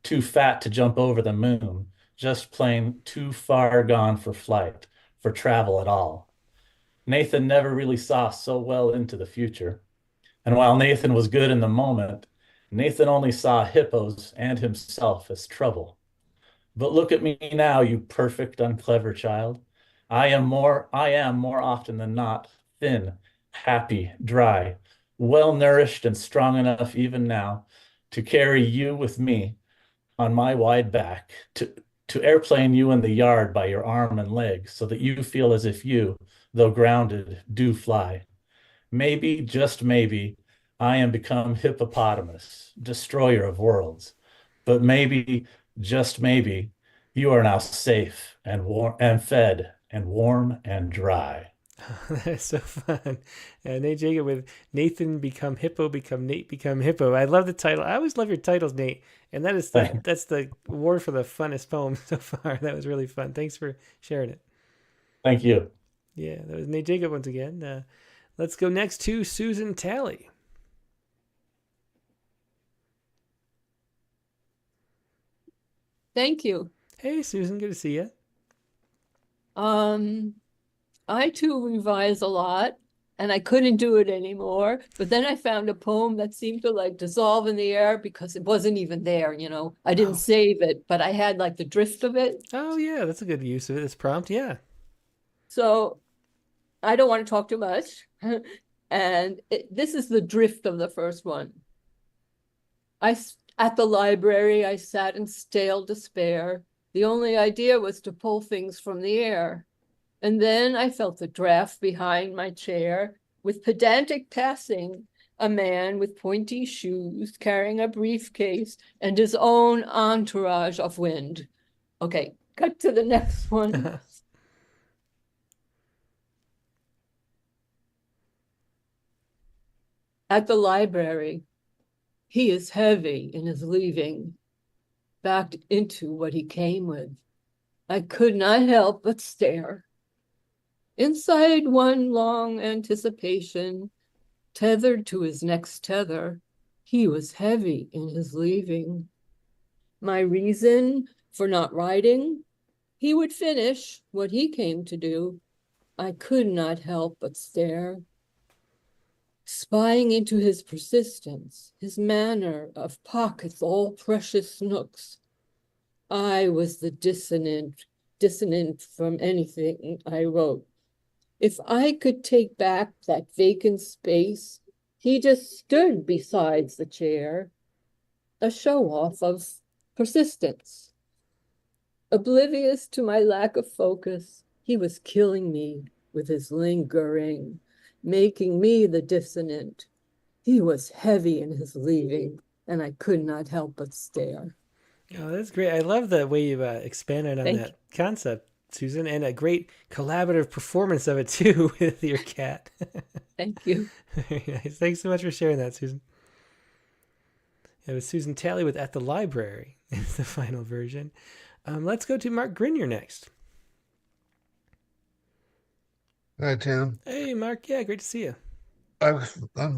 too fat to jump over the moon, just plain too far gone for flight, for travel at all. Nathan never really saw so well into the future. And while Nathan was good in the moment, Nathan only saw hippos and himself as trouble. But look at me now, you perfect, unclever child. I am more often than not thin, happy, dry, well-nourished and strong enough even now to carry you with me on my wide back, to airplane you in the yard by your arm and leg so that you feel as if you, though grounded, do fly. Maybe, just maybe, I am become hippopotamus, destroyer of worlds. But maybe, just maybe, you are now safe and warm and fed and warm and dry. That is so fun. Nate Jacob with Nathan Become Hippo, Become Nate, Become Hippo. I love the title. I always love your titles, Nate. And that's the award for the funnest poem so far. That was really fun. Thanks for sharing it. Thank you. Yeah, that was Nate Jacob once again. Let's go next to Susan Talley. Thank you. Hey, Susan, good to see you. I too revise a lot, and I couldn't do it anymore. But then I found a poem that seemed to like dissolve in the air because it wasn't even there, I didn't save it, but I had like the drift of it. Oh, yeah, that's a good use of it. This prompt, yeah. So I don't want to talk too much. And this is the drift of the first one. At the library, I sat in stale despair. The only idea was to pull things from the air. And then I felt the draft behind my chair. With pedantic passing, a man with pointy shoes carrying a briefcase and his own entourage of wind. Okay, cut to the next one. At the library, he is heavy in his leaving, backed into what he came with. I could not help but stare. Inside one long anticipation, tethered to his next tether, he was heavy in his leaving. My reason for not writing, he would finish what he came to do. I could not help but stare. Spying into his persistence, his manner of pockets all precious nooks. I was the dissonant from anything I wrote. If I could take back that vacant space, he just stood besides the chair, a show-off of persistence. Oblivious to my lack of focus, he was killing me with his lingering, making me the dissonant. He was heavy in his leaving, and I could not help but stare. Oh, that's great. I love the way you expanded on that concept Susan, and a great collaborative performance of it too with your cat. Thank you. Very nice. Thanks so much for sharing that, Susan. It was Susan Talley with At the Library. It's the final version. Let's go to Mark Grinier next. Hi, Tim. Hey, Mark. Yeah, great to see you. I'm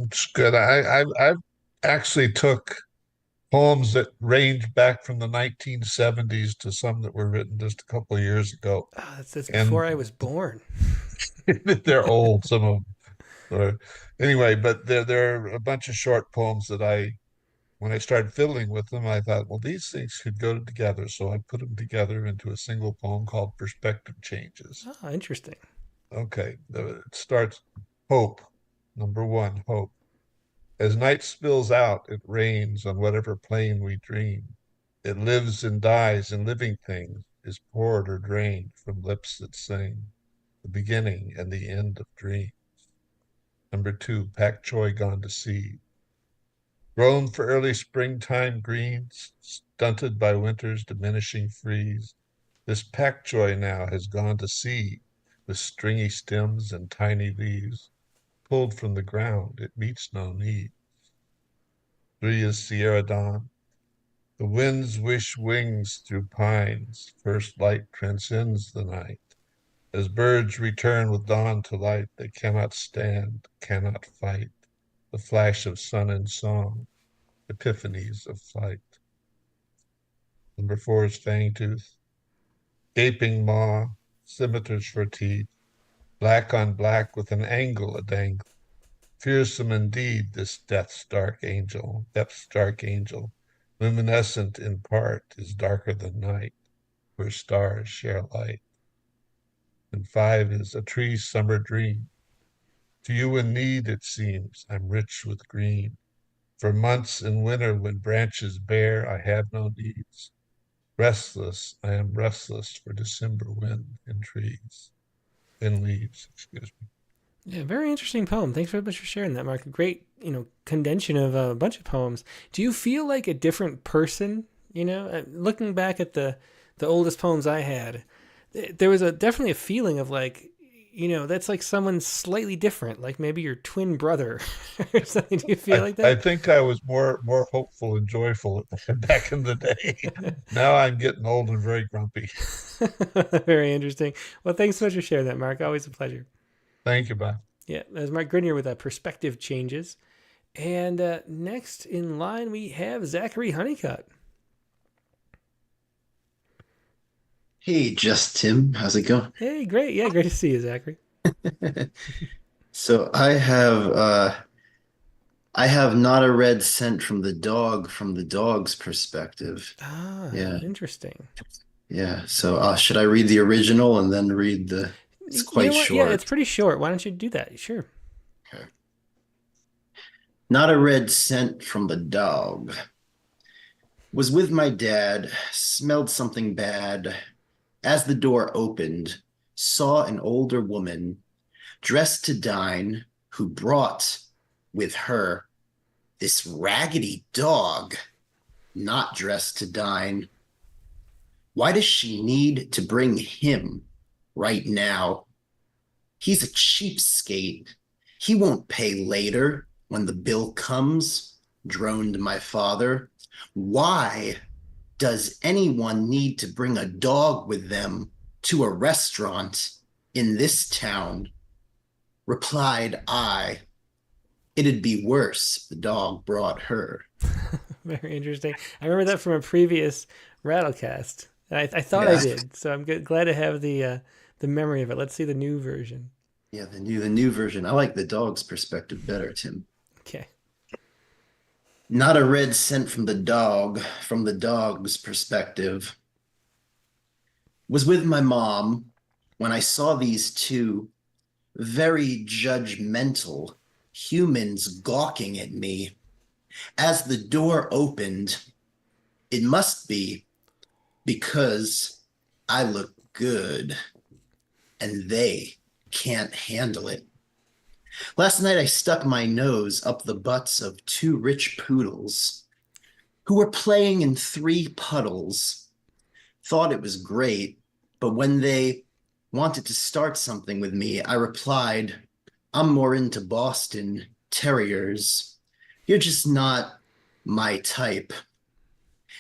just good. I actually took poems that range back from the 1970s to some that were written just a couple of years ago. Oh, that's And before I was born. they're old, some of them. Anyway, but there are a bunch of short poems that when I started fiddling with them, I thought, well, these things could go together. So I put them together into a single poem called Perspective Changes. Oh, interesting. Okay, it starts hope. Number one, hope. As night spills out, it rains on whatever plane we dream. It lives and dies in living things, is poured or drained from lips that sing, the beginning and the end of dreams. Number two, pak choi gone to seed. Grown for early springtime greens, stunted by winter's diminishing freeze, this pak choi now has gone to seed with stringy stems and tiny leaves. Pulled from the ground, it meets no need. Three is Sierra Dawn. The winds wish wings through pines. First light transcends the night. As birds return with dawn to light, they cannot stand, cannot fight. The flash of sun and song, epiphanies of flight. Number four is Fangtooth. Gaping maw, scimitars for teeth. Black on black with an angle a dangle. Fearsome indeed, this depth's dark angel, luminescent in part, is darker than night, where stars share light. And five is a tree's summer dream. To you in need, it seems, I'm rich with green. For months in winter when branches bare, I have no needs. Restless, I am restless for December wind in trees. In leaves, excuse me. Yeah, very interesting poem. Thanks very much for sharing that, Mark. A great, condension of a bunch of poems. Do you feel like a different person? Looking back at the oldest poems I had, there was definitely a feeling of like, that's like someone slightly different, like maybe your twin brother or something. Do you feel like that? I think I was more hopeful and joyful back in the day. Now I'm getting old and very grumpy. Very interesting. Well, thanks so much for sharing that, Mark. Always a pleasure. Thank you, bye. Yeah, there's Mark Grinier with Perspective Changes. And next in line, we have Zachary Honeycutt. Hey, just Tim. How's it going? Hey, great. Yeah, great to see you, Zachary. So I have not a red scent from the dog's perspective. Ah, yeah. Interesting. Yeah. So should I read the original and then read the? It's quite short. Yeah, it's pretty short. Why don't you do that? Sure. Okay. Not a red scent from the dog. Was with my dad, smelled something bad. As the door opened, saw an older woman dressed to dine who brought with her this raggedy dog, not dressed to dine. Why does she need to bring him right now? He's a cheapskate. He won't pay later when the bill comes, droned my father. Why does anyone need to bring a dog with them to a restaurant in this town? Replied I, it'd be worse if the dog brought her. Very interesting. I remember that from a previous Rattlecast. I thought I did, so I'm glad to have the memory of it. Let's see the new version. Yeah, the new version. I like the dog's perspective better, Tim. Okay. Not a red scent from the dog's perspective. Was with my mom when I saw these two very judgmental humans gawking at me. As the door opened, it must be because I look good and they can't handle it. Last night I stuck my nose up the butts of two rich poodles who were playing in 3 puddles. Thought it was great, But when they wanted to start something with me, I replied, I'm more into Boston Terriers. You're just not my type.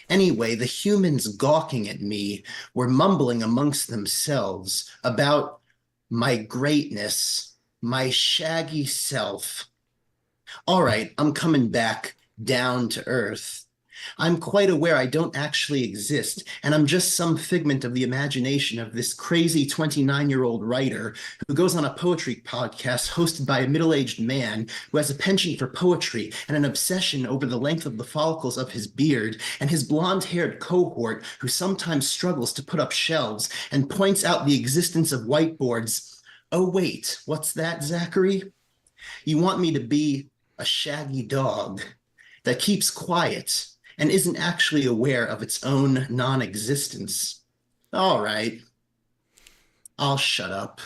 Anyway, the humans gawking at me were mumbling amongst themselves about my greatness, my shaggy self. All right, I'm coming back down to earth. I'm quite aware I don't actually exist, and I'm just some figment of the imagination of this crazy 29-year-old writer who goes on a poetry podcast hosted by a middle-aged man who has a penchant for poetry and an obsession over the length of the follicles of his beard, and his blonde-haired cohort who sometimes struggles to put up shelves and points out the existence of whiteboards. Oh, wait, what's that, Zachary? You want me to be a shaggy dog that keeps quiet and isn't actually aware of its own non-existence. All right, I'll shut up.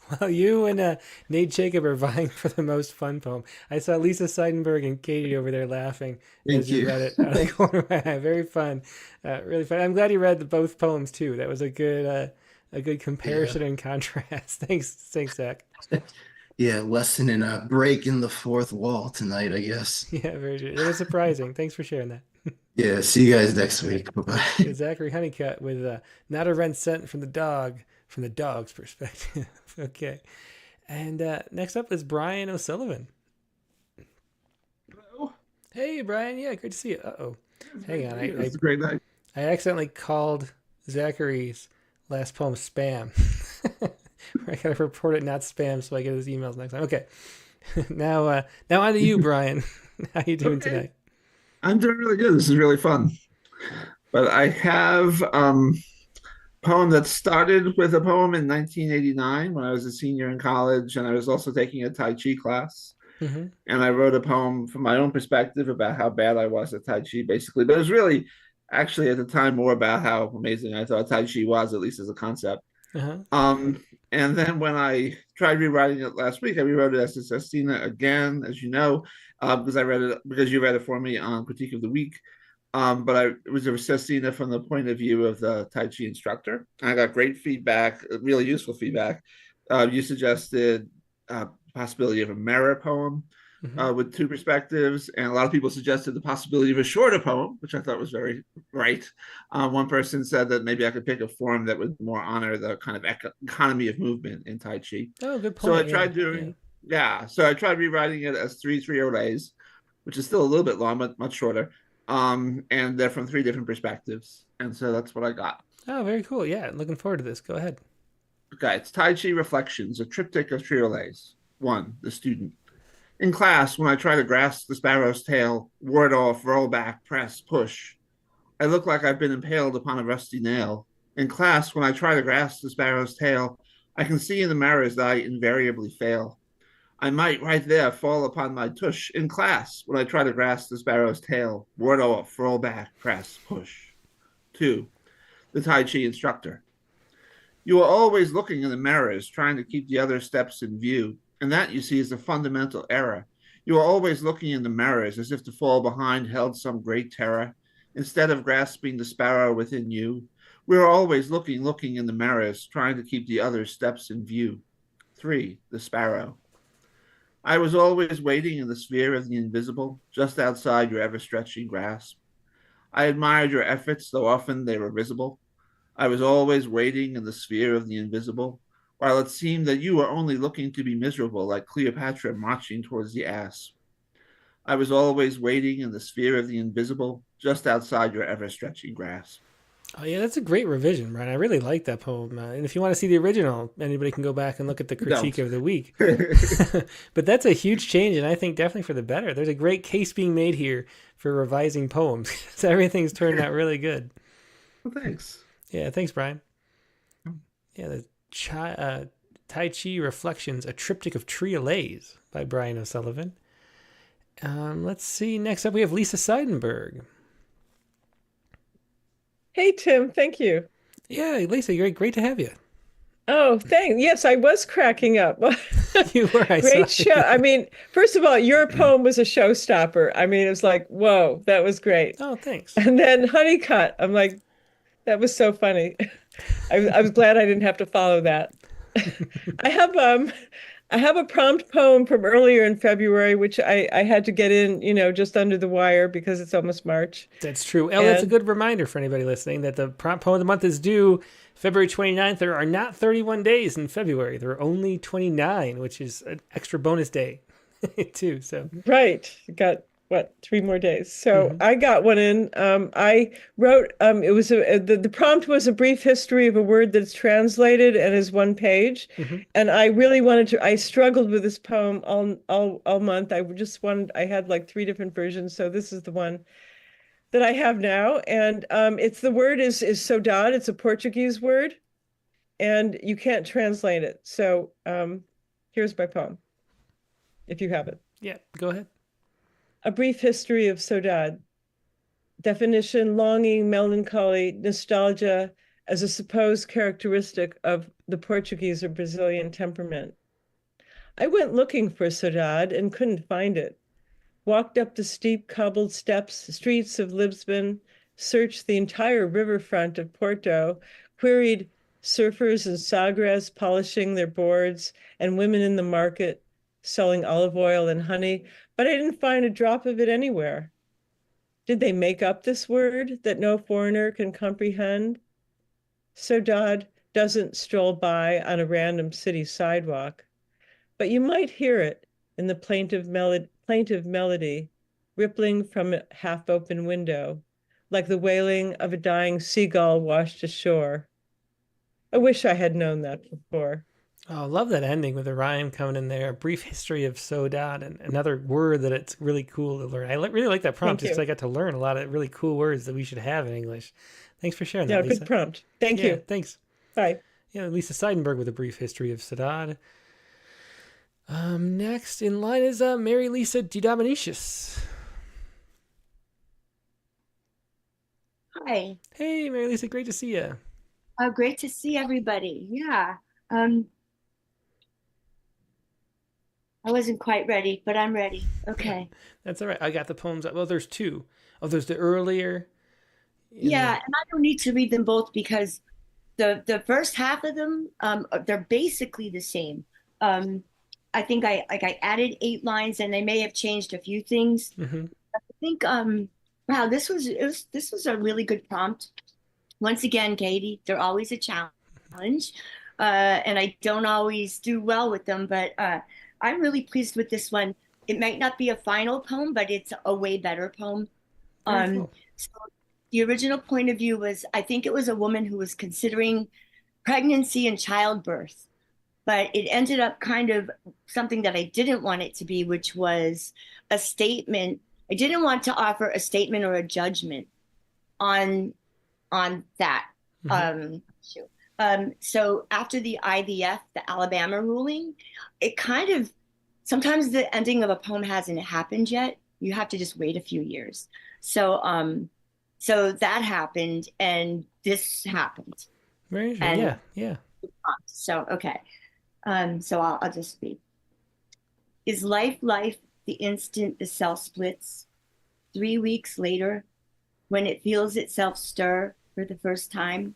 Well, you and Nate Jacob are vying for the most fun poem. I saw Lisa Seidenberg and Katie over there laughing as you read it out of the corner of my eye. Very fun, really fun. I'm glad you read both poems too. That was a good comparison and contrast. Thanks, Zach. Yeah, lesson in a break in the fourth wall tonight, I guess. Yeah, very good. It was surprising. Thanks for sharing that. Yeah, see you guys next week. Bye-bye. Zachary Honeycutt with not a rent sent from the dog's perspective. Okay. And next up is Brian O'Sullivan. Hello. Hey, Brian. Yeah, great to see you. Uh-oh. Hang on. It's a great night. I accidentally called Zachary's last poem spam. I gotta report it not spam so I get his emails next time. Okay. Now on to you, Brian. How you doing tonight? I'm doing really good. This is really fun. But I have poem that started with a poem in 1989 when I was a senior in college, and I was also taking a Tai Chi class. Mm-hmm. And I wrote a poem from my own perspective about how bad I was at Tai Chi, basically. But it was really, actually, at the time, more about how amazing I thought Tai Chi was, at least as a concept. Uh-huh. And then when I tried rewriting it last week, I rewrote it as a Sestina again, as you know, because you read it for me on Critique of the Week. But it was a Sestina from the point of view of the Tai Chi instructor. I got great feedback, really useful feedback. You suggested possibility of a mirror poem with two perspectives, and a lot of people suggested the possibility of a shorter poem, which I thought was very right. One person said that maybe I could pick a form that would more honor the kind of economy of movement in Tai Chi. Oh, good point. So I tried so I tried rewriting it as 3 3-0-lays, which is still a little bit long, but much shorter. And they're from 3 different perspectives. And so that's what I got. Oh, very cool. Yeah, looking forward to this. Go ahead. Okay, it's Tai Chi Reflections, a triptych of trilogies. 1, the student. In class, when I try to grasp the sparrow's tail, ward off, roll back, press, push, I look like I've been impaled upon a rusty nail. In class, when I try to grasp the sparrow's tail, I can see in the mirrors that I invariably fail. I might right there fall upon my tush. In class, when I try to grasp the sparrow's tail, ward off, roll back, press, push. 2, the Tai Chi instructor. You are always looking in the mirrors, trying to keep the other steps in view. And that, you see, is a fundamental error. You are always looking in the mirrors as if to fall behind held some great terror. Instead of grasping the sparrow within you, we are always looking in the mirrors, trying to keep the other steps in view. 3, the sparrow. I was always waiting in the sphere of the invisible, just outside your ever-stretching grasp. I admired your efforts, though often they were visible. I was always waiting in the sphere of the invisible, while it seemed that you were only looking to be miserable, like Cleopatra marching towards the asp. I was always waiting in the sphere of the invisible, just outside your ever-stretching grasp. Oh, yeah, that's a great revision, Brian. I really like that poem. And if you want to see the original, anybody can go back and look at the Critique of the Week. But that's a huge change, and I think definitely for the better. There's a great case being made here for revising poems. So everything's turned out really good. Well, thanks. Yeah, thanks, Brian. Yeah, the Tai Chi Reflections, a Triptych of Triolets by Brian O'Sullivan. Let's see. Next up, we have Lisa Seidenberg. Hey, Tim. Thank you. Yeah, Lisa, great to have you. Oh, thanks. Yes, I was cracking up. You were. Great show. I mean, first of all, your poem was a showstopper. I mean, it was like, whoa, that was great. Oh, thanks. And then Honeycutt, I'm like, that was so funny. I was glad I didn't have to follow that. I have a prompt poem from earlier in February, which I had to get in, just under the wire because it's almost March. That's true. Oh, that's a good reminder for anybody listening that the prompt poem of the month is due February 29th. There are not 31 days in February. There are only 29, which is an extra bonus day too. So right. Got 3 more days. So I got one in. I wrote, it was the prompt was a brief history of a word that's translated and is 1 page. And I really I struggled with this poem all month. I had like 3 different versions. So this is the one that I have now. And the word is saudade. It's a Portuguese word and you can't translate it. So here's my poem, if you have it. Yeah, go ahead. A brief history of saudade. Definition: longing, melancholy, nostalgia as a supposed characteristic of the Portuguese or Brazilian temperament. I went looking for saudade and couldn't find it. Walked up the steep cobbled streets of Lisbon, searched the entire riverfront of Porto, queried surfers and sagres polishing their boards and women in the market selling olive oil and honey, but I didn't find a drop of it anywhere. Did they make up this word that no foreigner can comprehend? Saudade doesn't stroll by on a random city sidewalk, but you might hear it in the plaintive melody rippling from a half-open window, like the wailing of a dying seagull washed ashore. I wish I had known that before. Oh, I love that ending with the rhyme coming in there. A brief history of saudade, and another word that it's really cool to learn. I really like that prompt because I got to learn a lot of really cool words that we should have in English. Thanks for sharing that, Lisa. Good prompt. Thank you. Thanks. Bye. Yeah, Lisa Seidenberg with a brief history of saudade. Next in line is Mary Lisa Didominicius. Hi. Hey, Mary Lisa, great to see you. Great to see everybody. Yeah. I wasn't quite ready, but I'm ready. Okay. That's all right. I got the poems. Well, there's 2. Oh, there's the earlier. Yeah, and I don't need to read them both because the first half of them, they're basically the same. I think I added 8 lines and they may have changed a few things. I think wow, this was a really good prompt. Once again, Katie, they're always a challenge. And I don't always do well with them, but I'm really pleased with this one. It might not be a final poem, but it's a way better poem. Cool. So the original point of view was, I think it was a woman who was considering pregnancy and childbirth, but it ended up kind of something that I didn't want it to be, which was a statement. I didn't want to offer a statement or a judgment on that issue. So after the IVF, the Alabama ruling, it kind of, sometimes the ending of a poem hasn't happened yet. You have to just wait a few years. So so that happened and this happened. Very interesting. Yeah. So, okay. So I'll just read. Is life the instant the cell splits? 3 weeks later, when it feels itself stir for the first time?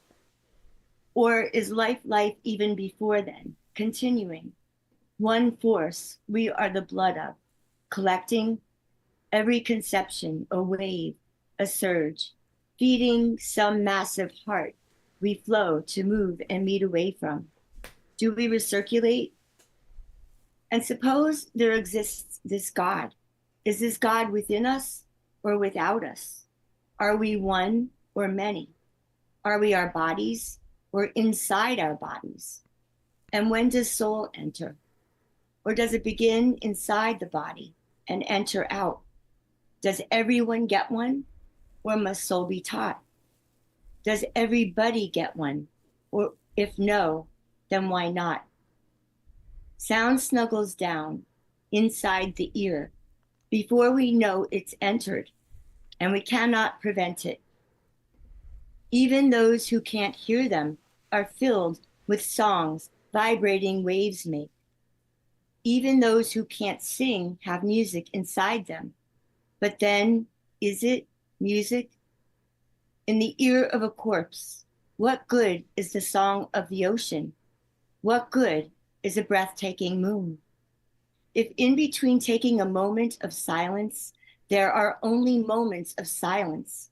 Or is life even before then, continuing? One force we are the blood of, collecting every conception, a wave, a surge, feeding some massive heart we flow to move and meet away from. Do we recirculate? And suppose there exists this God. Is this God within us or without us? Are we one or many? Are we our bodies or inside our bodies? And when does soul enter? Or does it begin inside the body and enter out? Does everyone get one, or must soul be taught? Does everybody get one? Or if no, then why not? Sound snuggles down inside the ear before we know it's entered, and we cannot prevent it. Even those who can't hear them are filled with songs vibrating waves make. Even those who can't sing have music inside them. But then, is it music? In the ear of a corpse, What good is the song of the ocean? What good is a breathtaking moon? If in between taking a moment of silence, there are only moments of silence.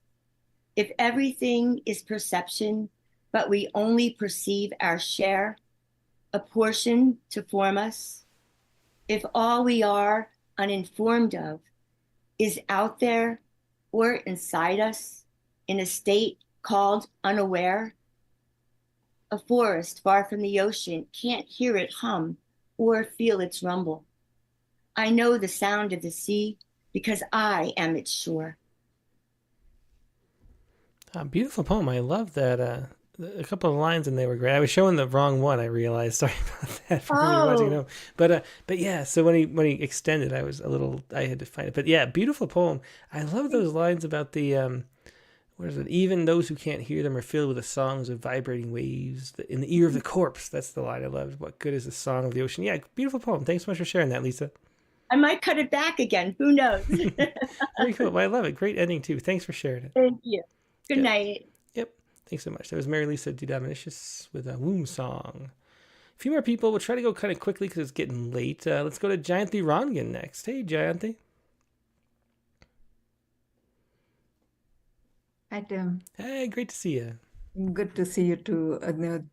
If everything is perception, but we only perceive our share, a portion to form us, if all we are uninformed of is out there or inside us in a state called unaware, a forest far from the ocean can't hear it hum or feel its rumble. I know the sound of the sea because I am its shore. Beautiful poem. I love that. A couple of lines in there were great. I was showing the wrong one. I realized. Sorry about that for everybody watching at home. But yeah. So when he extended, I had to find it. But yeah, beautiful poem. I love those lines about the what is it? Even those who can't hear them are filled with the songs of vibrating waves in the ear of the corpse. That's the line I loved. What good is the song of the ocean? Yeah, beautiful poem. Thanks so much for sharing that, Lisa. I might cut it back again. Who knows? Very cool. Well, I love it. Great ending too. Thanks for sharing it. Thank you. Good night. Yep. Thanks so much. That was Mary Lisa Dominicius with a womb song. A few more people. We'll try to go kind of quickly because it's getting late. Let's go to Jayanthi Rangan next. Hey, Jayanthi. Hi, Tim. Hey, great to see you. Good to see you too.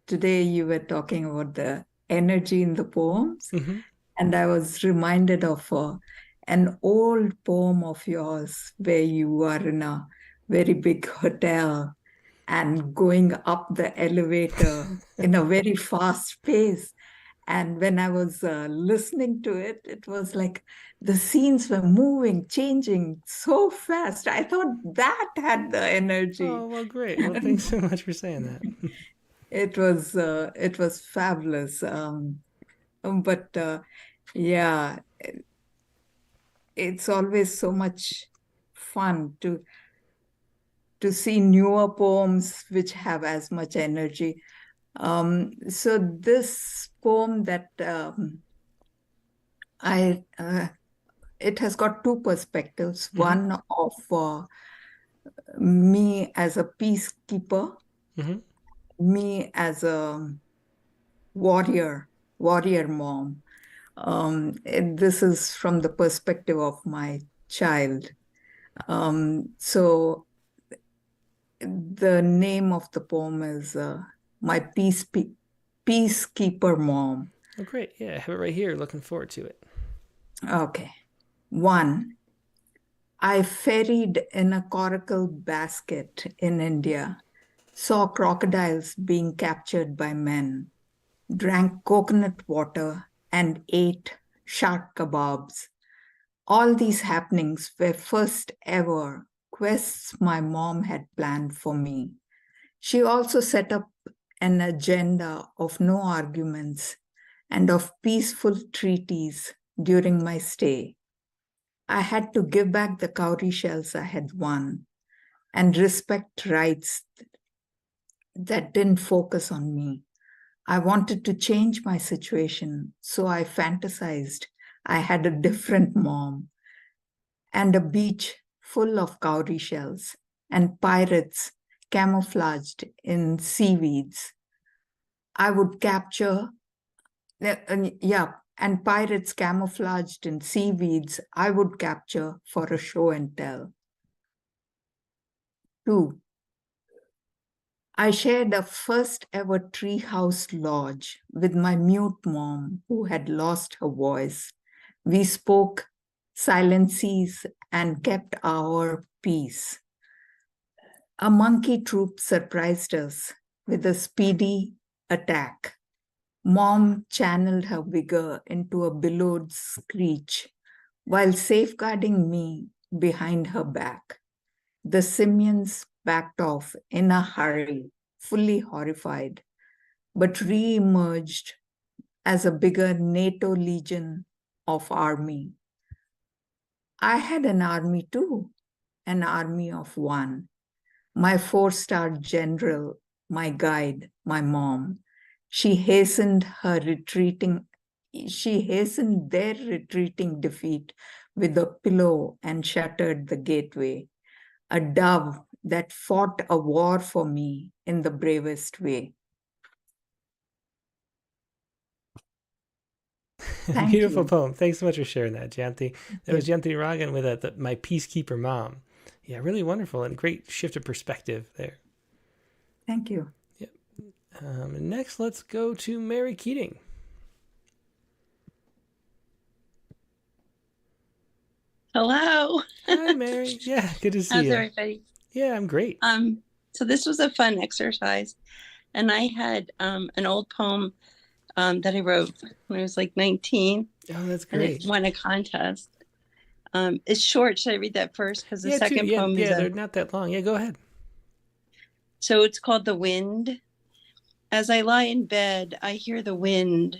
Today you were talking about the energy in the poems, and I was reminded of an old poem of yours where you are in a very big hotel and going up the elevator in a very fast pace. And when I was listening to it, it was like the scenes were moving, changing so fast. I thought that had the energy. Oh, well, great. Well, thanks so much for saying that. It was fabulous. Yeah, it's always so much fun to see newer poems which have as much energy. So this poem that it has got two perspectives. One of me as a peacekeeper, me as a warrior mom. This is from the perspective of my child. So the name of the poem is My Peacekeeper Mom. Oh, great. Yeah, I have it right here. Looking forward to it. Okay. 1. I ferried in a coracle basket in India, saw crocodiles being captured by men, drank coconut water, and ate shark kebabs. All these happenings were first ever quests my mom had planned for me. She also set up an agenda of no arguments and of peaceful treaties during my stay. I had to give back the cowrie shells I had won and respect rights that didn't focus on me. I wanted to change my situation, so I fantasized I had a different mom and a beach full of cowrie shells and pirates camouflaged in seaweeds. I would capture, and pirates camouflaged in seaweeds, I would capture for a show and tell. 2. I shared a first ever treehouse lodge with my mute mom who had lost her voice. We spoke silent seas and kept our peace. A monkey troop surprised us with a speedy attack. Mom channeled her vigor into a billowed screech while safeguarding me behind her back. The simians backed off in a hurry, fully horrified, but re-emerged as a bigger NATO legion of army. I had an army too, an army of one. My 4-star general, my guide, my mom. She hastened their retreating defeat with a pillow and shuttered the gateway. A dove that fought a war for me in the bravest way. Thank Beautiful you. poem. Thanks so much for sharing that, Janti. That was Janti Ragan with My Peacekeeper Mom. Yeah, really wonderful and great shift of perspective there. Thank you. Yep. Next, let's go to Mary Keating. Hello. Hi, Mary. Yeah, good to see How's you. everybody? Yeah, I'm great. So this was a fun exercise, and I had an old poem that I wrote when I was like 19. Oh, that's and great. it won a contest. It's short. Should I read that first? Because the Yeah, second poem is they're not that long. Yeah, go ahead. So it's called The Wind. As I lie in bed, I hear the wind.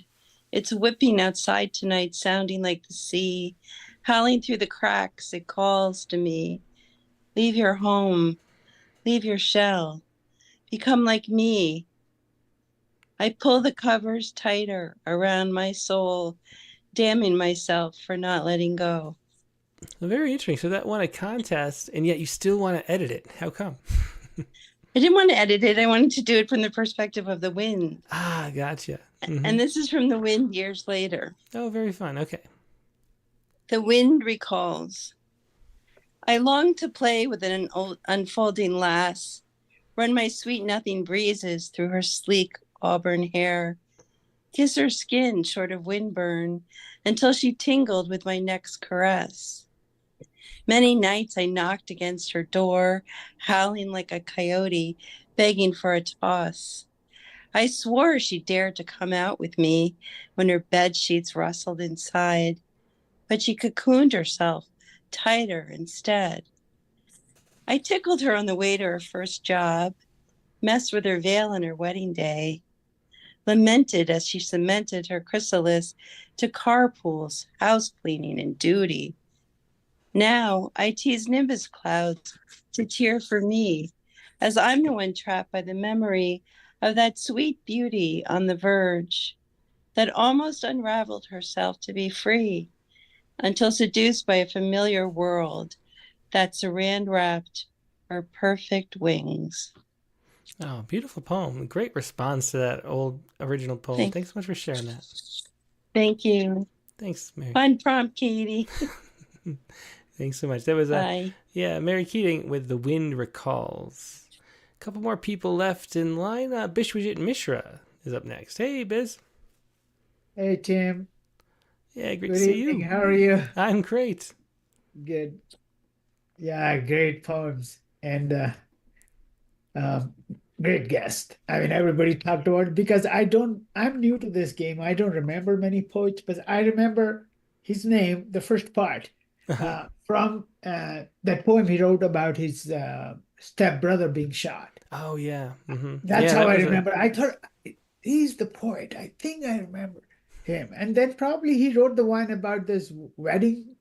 It's whipping outside tonight, sounding like the sea. Howling through the cracks, it calls to me. Leave your home, leave your shell, become like me. I pull the covers tighter around my soul, damning myself for not letting go. Well, very interesting. So that won a contest, and yet you still want to edit it. How come? I didn't want to edit it. I wanted to do it from the perspective of the wind. Ah, gotcha. Mm-hmm. And this is from the wind years later. Oh, very fun. Okay. The wind recalls. I long to play with an unfolding lass, run my sweet nothing breezes through her sleek auburn hair, kiss her skin short of windburn until she tingled with my next caress. Many nights I knocked against her door, howling like a coyote, begging for a toss. I swore she dared to come out with me when her bed sheets rustled inside, but she cocooned herself tighter instead. I tickled her on the way to her first job, messed with her veil on her wedding day, lamented as she cemented her chrysalis to carpools, house cleaning, and duty. Now I tease nimbus clouds to cheer for me, as I'm the one trapped by the memory of that sweet beauty on the verge that almost unraveled herself to be free until seduced by a familiar world that saran wrapped her perfect wings. Oh, beautiful poem. Great response to that old original poem. Thanks so much for sharing that. Thank you. Thanks, Mary. Fun prompt, Katie. Thanks so much. That was Bye. Mary Keating with The Wind Recalls. A couple more people left in line. Bishwajit Mishra is up next. Hey, Biz. Hey, Tim. Yeah, great Good to see evening. you. How are you? I'm great. Good. Yeah, great poems and great guest. I mean, everybody talked about it because I'm new to this game. I don't remember many poets, but I remember his name, the first part, from that poem he wrote about his stepbrother being shot. Oh, yeah. Mm-hmm. That's how I remember. I thought he's the poet. I think I remember him. And then probably he wrote the one about this wedding.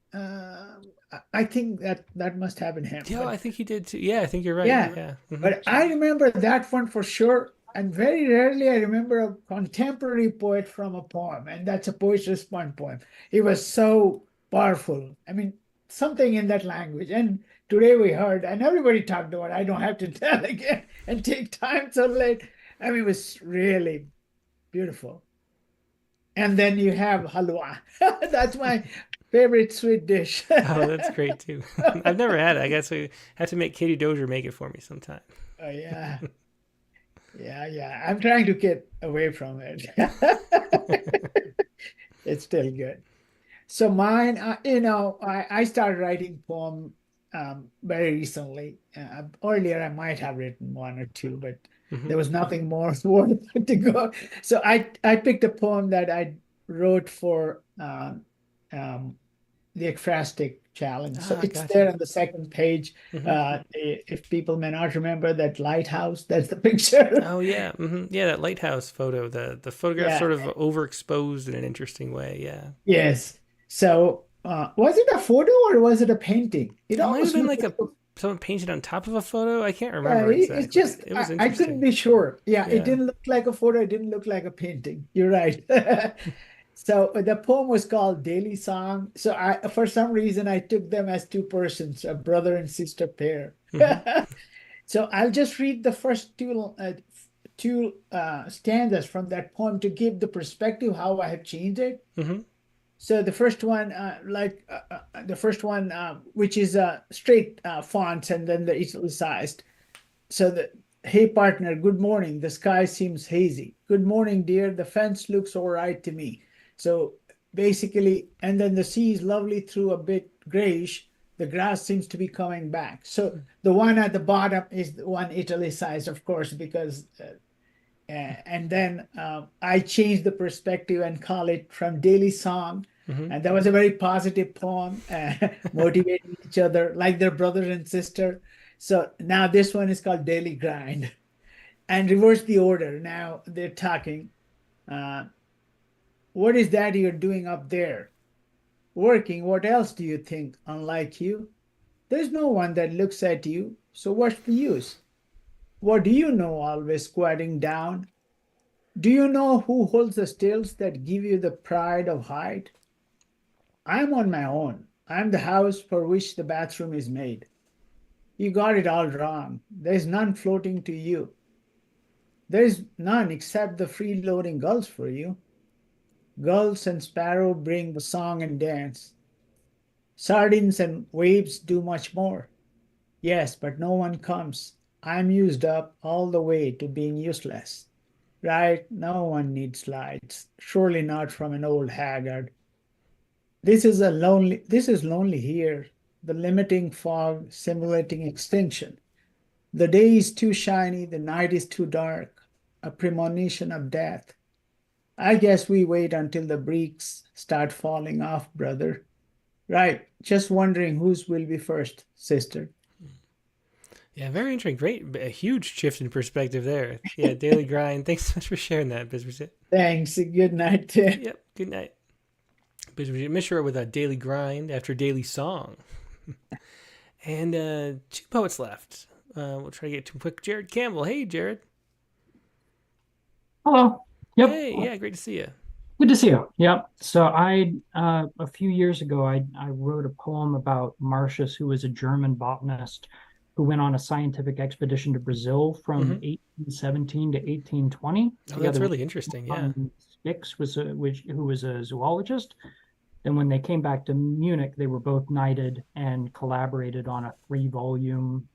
I think that must have been him. Yeah, But I think he did too. Yeah, I think you're right. yeah, Yeah. Mm-hmm. but I remember that one for sure. And very rarely I remember a contemporary poet from a poem, and that's a Poet's Response poem. It was so powerful. I mean, something in that language. And today we heard, and everybody talked about it. I don't have to tell again and take time so late. I mean, it was really beautiful. And then you have halwa. That's my favorite sweet dish. Oh, that's great too. I've never had it. I guess we have to make Katie Dozier make it for me sometime. Oh, yeah. Yeah. I'm trying to get away from it. It's still good. So mine, I started writing poem very recently. Earlier, I might have written one or two, but there was nothing more worth to go. So I picked a poem that I wrote for the Ekphrastic Challenge. So it's gotcha. there on the second page. If people may not remember that lighthouse, that's the picture. Oh, yeah. Mm-hmm. Yeah, that lighthouse photo. The photograph Yeah. sort of overexposed in an interesting way. Yeah. Yes. So was it a photo or was it a painting? It might have almost been looked like someone painted on top of a photo. I can't remember It's exactly. just It was I interesting. couldn't be sure. Yeah, Yeah. it didn't look like a photo. It didn't look like a painting. You're right. So the poem was called Daily Song. So for some reason, I took them as two persons, a brother and sister pair. So I'll just read the first two stanzas from that poem to give the perspective how I have changed it. Mm-hmm. So the first one, which is straight fonts and then the italicized. So the hey partner, good morning. The sky seems hazy. Good morning, dear. The fence looks all right to me. So basically, and then the sea is lovely through a bit grayish. The grass seems to be coming back. So the one at the bottom is the one italicized, of course, because and then I changed the perspective and call it From Daily Song. Mm-hmm. And that was a very positive poem, motivating each other like their brother and sister. So now this one is called Daily Grind. And reverse the order. Now they're talking. What is that you're doing up there? Working, what else do you think, unlike you? There's no one that looks at you, so what's the use? What do you know, always squatting down? Do you know who holds the stills that give you the pride of height? I'm on my own. I'm the house for which the bathroom is made. You got it all wrong. There's none floating to you. There's none except the free-floating gulls for you. Gulls and sparrow bring the song and dance. Sardines and waves do much more. Yes, but no one comes. I'm used up all the way to being useless. Right? No one needs lights. Surely not from an old haggard. This is lonely here. The limiting fog simulating extinction. The day is too shiny, the night is too dark. A premonition of death. I guess we wait until the bricks start falling off, brother. Right. Just wondering whose will be first, sister. Yeah, very interesting. Great. A huge shift in perspective there. Yeah, Daily Grind. Thanks so much for sharing that, Bisbee. Thanks. Good night. Yep, good night. Bisbee Mishra with a Daily Grind after Daily Song. And two poets left. We'll try to get to them quick. Jared Campbell. Hey, Jared. Hello. Yep. Hey, yeah, great to see you. Good to see you. Yep. So a few years ago, I wrote a poem about Marcius, who was a German botanist who went on a scientific expedition to Brazil from 1817 to 1820. Oh, that's really interesting. Yeah. Spix who was a zoologist. Then when they came back to Munich, they were both knighted and collaborated on a 3-volume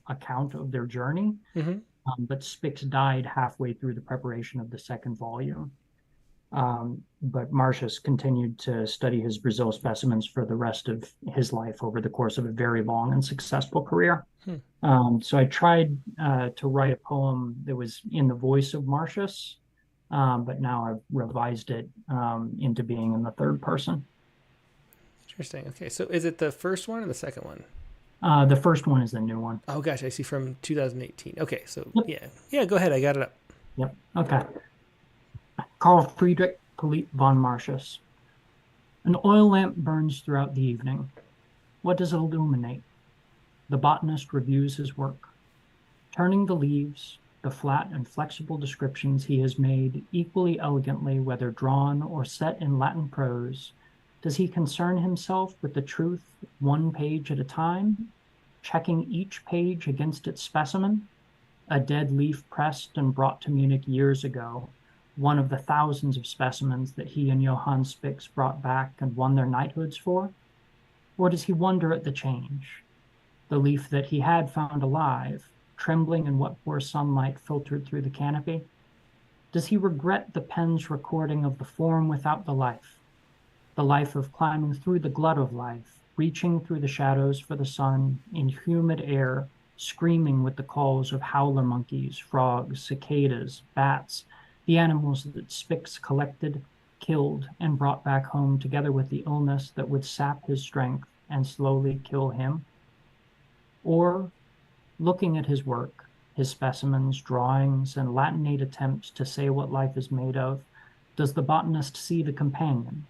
account of their journey. Mm-hmm. But Spix died halfway through the preparation of the second volume. But Marcius continued to study his Brazil specimens for the rest of his life over the course of a very long and successful career. So I tried to write a poem that was in the voice of Marcius, but now I've revised it into being in the third person. Interesting. Okay, so is it the first one or the second one? The first one is the new one. Oh, gosh, I see, from 2018. Okay, so Yep. Yeah, go ahead. I got it up. Yep. Okay. Carl Friedrich Philipp von Marcius. An oil lamp burns throughout the evening. What does it illuminate? The botanist reviews his work. Turning the leaves, the flat and flexible descriptions he has made equally elegantly, whether drawn or set in Latin prose, does he concern himself with the truth one page at a time, checking each page against its specimen? A dead leaf pressed and brought to Munich years ago, one of the thousands of specimens that he and Johann Spix brought back and won their knighthoods for? Or does he wonder at the change? The leaf that he had found alive, trembling in what poor sunlight filtered through the canopy? Does he regret the pen's recording of the form without the life of climbing through the glut of life, reaching through the shadows for the sun, in humid air, screaming with the calls of howler monkeys, frogs, cicadas, bats, the animals that Spix collected, killed, and brought back home together with the illness that would sap his strength and slowly kill him? Or, looking at his work, his specimens, drawings, and Latinate attempts to say what life is made of, does the botanist see the companion,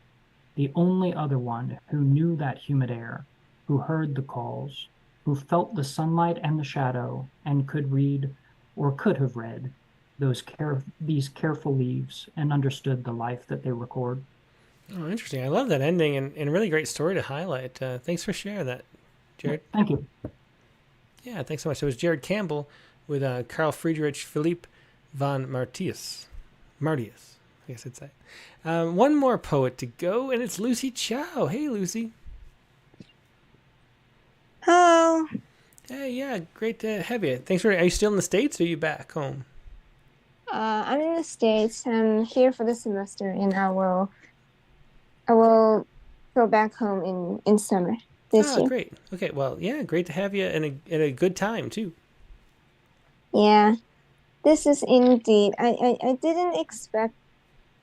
the only other one who knew that humid air, who heard the calls, who felt the sunlight and the shadow, and could read, or could have read, these careful leaves and understood the life that they record? Oh, interesting. I love that ending and a really great story to highlight. Thanks for sharing that, Jared. Thank you. Yeah, thanks so much. So it was Jared Campbell with Carl Friedrich Philipp von Martius. Martius, I guess I'd say. One more poet to go, and it's Lucy Chow. Hey, Lucy. Hello. Hey, yeah, great to have you. Are you still in the States, or are you back home? I'm in the States. I'm here for the semester, and I will go back home in summer this year. Great. Okay, well, yeah, great to have you and a good time, too. Yeah, this is indeed. I didn't expect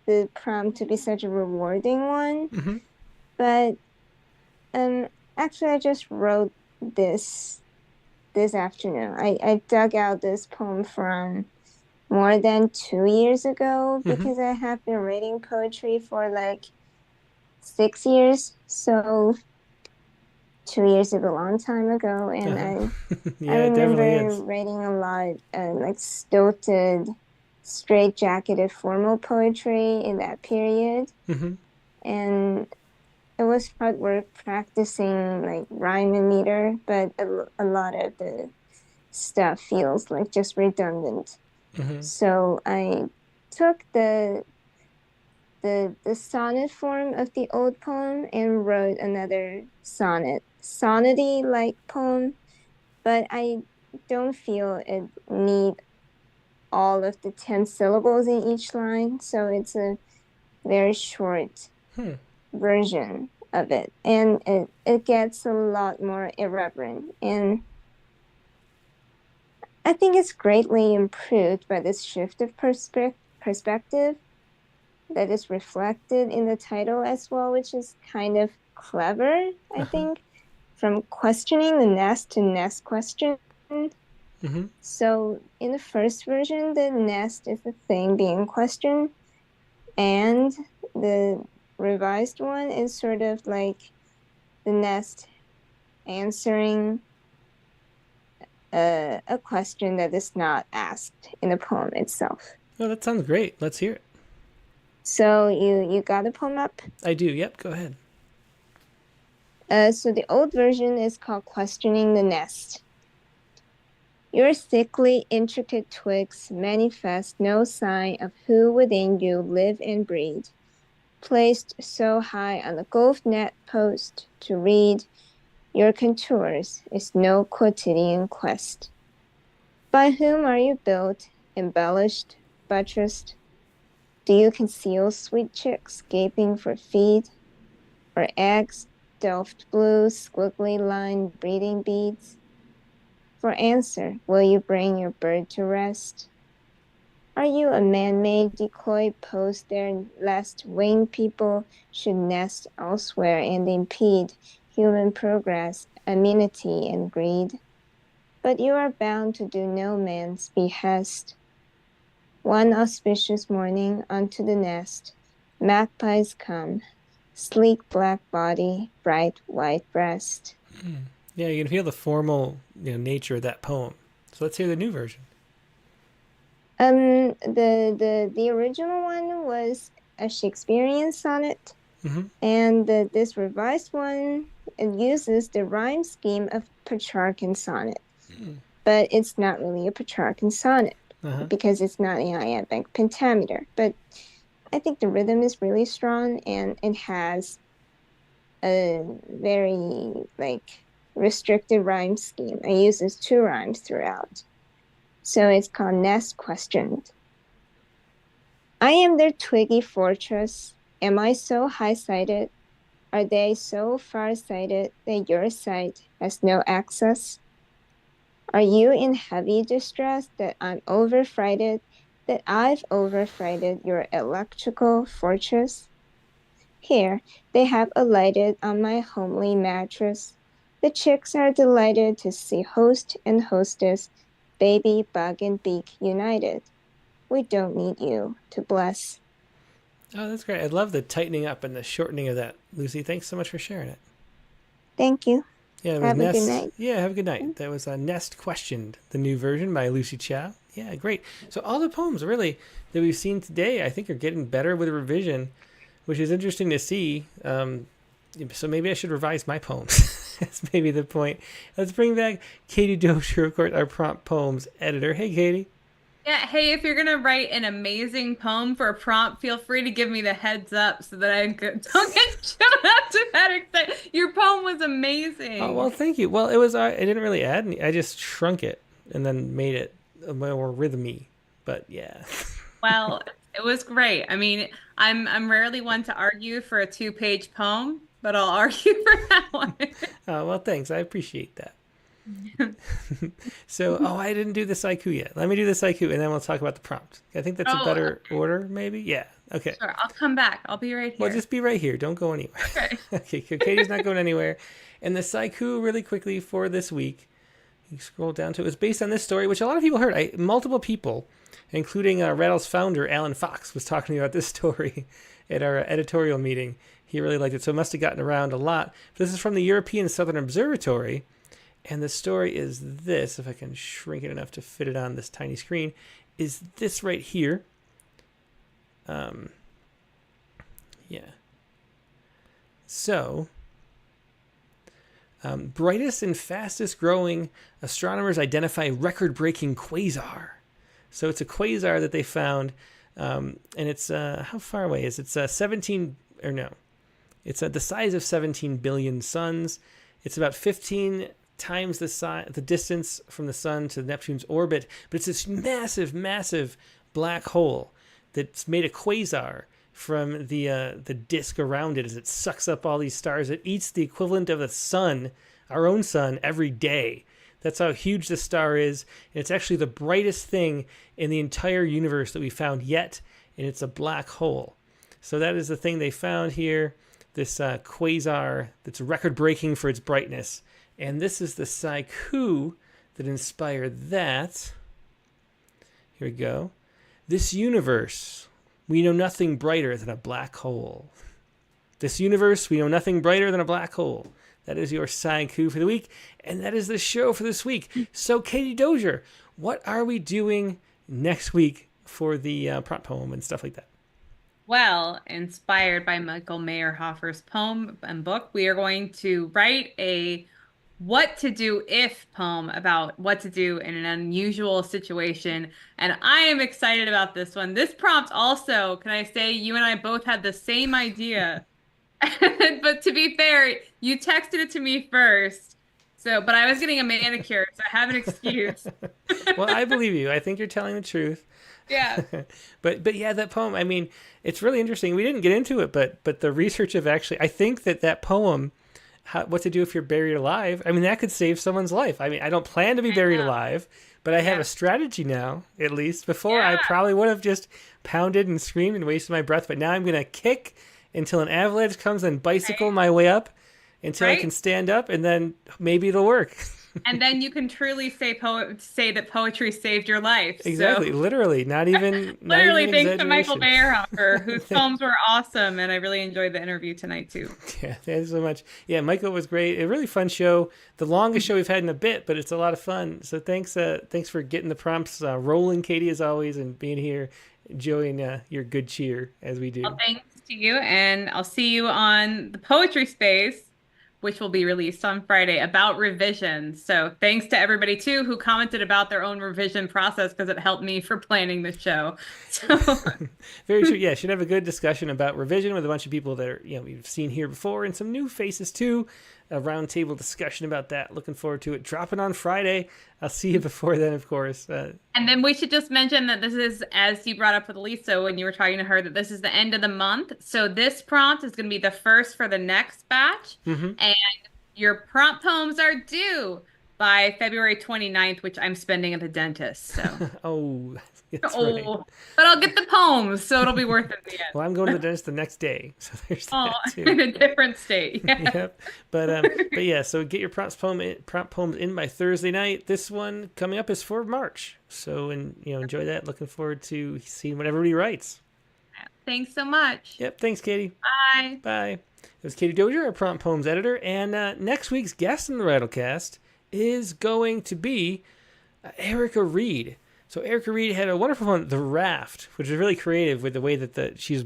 the prompt to be such a rewarding one, but actually I just wrote this afternoon. I dug out this poem from more than 2 years ago because I have been reading poetry for like 6 years. So 2 years is a long time ago, and I remember reading a lot like stilted, straight-jacketed formal poetry in that period, and it was hard work practicing like rhyme and meter, but a lot of the stuff feels like just redundant. So I took the sonnet form of the old poem and wrote another sonnety like poem, but I don't feel it need all of the 10 syllables in each line, so it's a very short version of it, and it gets a lot more irreverent, and I think it's greatly improved by this shift of perspective that is reflected in the title as well, which is kind of clever, I think, from questioning the nest to nest question. So in the first version, the nest is the thing being questioned, and the revised one is sort of like the nest answering a question that is not asked in the poem itself. Oh, that sounds great. Let's hear it. So you got the poem up? I do, yep, go ahead. So the old version is called Questioning the Nest. Your thickly intricate twigs manifest no sign of who within you live and breed. Placed so high on the golf net post to read your contours is no quotidian quest. By whom are you built, embellished, buttressed? Do you conceal sweet chicks gaping for feed, or eggs, delft blue, squiggly lined breeding beads? For answer, will you bring your bird to rest? Are you a man-made decoy posed there lest winged people should nest elsewhere and impede human progress, amenity, and greed? But you are bound to do no man's behest. One auspicious morning unto the nest, magpies come, sleek black body, bright white breast. Yeah, you can feel the formal nature of that poem. So let's hear the new version. The original one was a Shakespearean sonnet, and this revised one, it uses the rhyme scheme of Petrarchan sonnet, but it's not really a Petrarchan sonnet because it's not in iambic pentameter. But I think the rhythm is really strong, and it has a very restricted rhyme scheme. It uses 2 rhymes throughout. So it's called Nest Questioned. I am their twiggy fortress. Am I so high-sighted? Are they so far-sighted that your sight has no access? Are you in heavy distress that I'm over-frighted, that I've over-frighted your electrical fortress? Here, they have alighted on my homely mattress. The chicks are delighted to see host and hostess, baby, bug, and beak united. We don't need you to bless. Oh, that's great. I love the tightening up and the shortening of that, Lucy. Thanks so much for sharing it. Thank you. Yeah, have a good night. Yeah, have a good night. That was Nest Questioned, the new version by Lucy Chow. Yeah, great. So all the poems really that we've seen today, I think, are getting better with revision, which is interesting to see. So maybe I should revise my poems. That's maybe the point. Let's bring back Katie Dozier, of course, our prompt poems editor. Hey, Katie. Yeah, hey, if you're gonna write an amazing poem for a prompt, feel free to give me the heads up so that I don't get shown up to that extent. Your poem was amazing. Oh, well, thank you. Well, it was, I didn't really add any, I just shrunk it and then made it more rhythmy, but yeah. Well, it was great. I mean, I'm rarely one to argue for a 2-page poem, but I'll argue for that one. Oh, well, thanks. I appreciate that. So, I didn't do the Sciku yet. Let me do the Sciku, and then we'll talk about the prompt. I think that's a better order, maybe? Yeah. Okay. Sure, I'll come back. I'll be right here. Well, just be right here. Don't go anywhere. Okay. Okay, Katie's not going anywhere. And the Sciku, really quickly, for this week, you scroll down to it, was based on this story, which a lot of people heard. Multiple people, including Rattle's founder, Alan Fox, was talking about this story at our editorial meeting. He really liked it, so it must have gotten around a lot. This is from the European Southern Observatory. And the story is this, if I can shrink it enough to fit it on this tiny screen, is this right here. Yeah. So, brightest and fastest growing astronomers identify record-breaking quasar. So it's a quasar that they found, and it's, how far away is it? It's 17, or no. It's the size of 17 billion suns. It's about 15 times the distance from the sun to Neptune's orbit, but it's this massive, massive black hole that's made a quasar from the disk around it as it sucks up all these stars. It eats the equivalent of the sun, our own sun, every day. That's how huge this star is, and it's actually the brightest thing in the entire universe that we found yet, and it's a black hole. So that is the thing they found here, this quasar that's record-breaking for its brightness. And this is the Sciku that inspired that. Here we go. This universe, we know nothing brighter than a black hole. This universe, we know nothing brighter than a black hole. That is your Sciku for the week. And that is the show for this week. So, Katie Dozier, what are we doing next week for the prompt poem and stuff like that? Well, inspired by Michael Meyerhofer's poem and book, we are going to write a what to do if poem about what to do in an unusual situation. And I am excited about this one. This prompt also, can I say, you and I both had the same idea. But to be fair, you texted it to me first. So, but I was getting a manicure, so I have an excuse. Well, I believe you. I think you're telling the truth. Yeah. But yeah, that poem, I mean, it's really interesting. We didn't get into it, but the research of actually, I think that poem, what to do if you're buried alive, I mean, that could save someone's life. I mean, I don't plan to be buried alive, but I have a strategy now, at least. Before, I probably would have just pounded and screamed and wasted my breath, but now I'm going to kick until an avalanche comes and bicycle my way up until I can stand up, and then maybe it'll work. And then you can truly say that poetry saved your life. Exactly, so. Literally, not even literally. Thanks to Michael Meyerhofer, whose poems were awesome, and I really enjoyed the interview tonight too. Yeah, thanks so much. Yeah, Michael was great. A really fun show. The longest show we've had in a bit, but it's a lot of fun. So thanks for getting the prompts rolling, Katie, as always, and being here, enjoying your good cheer as we do. Well, thanks to you, and I'll see you on the Poetry Space, which will be released on Friday, about revisions. So thanks to everybody, too, who commented about their own revision process, because it helped me for planning the show. So. Very true. Yeah, should have a good discussion about revision with a bunch of people that are, we've seen here before, and some new faces, too. A roundtable discussion about that. Looking forward to it. Dropping on Friday. I'll see you before then, of course. And then we should just mention that this is, as you brought up with Lisa when you were talking to her, that this is the end of the month. So this prompt is going to be the first for the next batch. Mm-hmm. And your prompt poems are due by February 29th, which I'm spending at the dentist. So. Oh, that's right. But I'll get the poems, so it'll be worth it in the end. Well, I'm going to the dentist the next day, so there's that too. In a different state. Yep. But yeah, so get your prompt poems in by Thursday night. This one coming up is for March, so enjoy that. Looking forward to seeing what everybody writes. Thanks so much. Yep. Thanks, Katie. Bye. Bye. It was Katie Dozier, our prompt poems editor, and next week's guest in the Rattlecast is going to be Erica Reed. So Erica Reed had a wonderful one, The Raft, which is really creative with the way that she's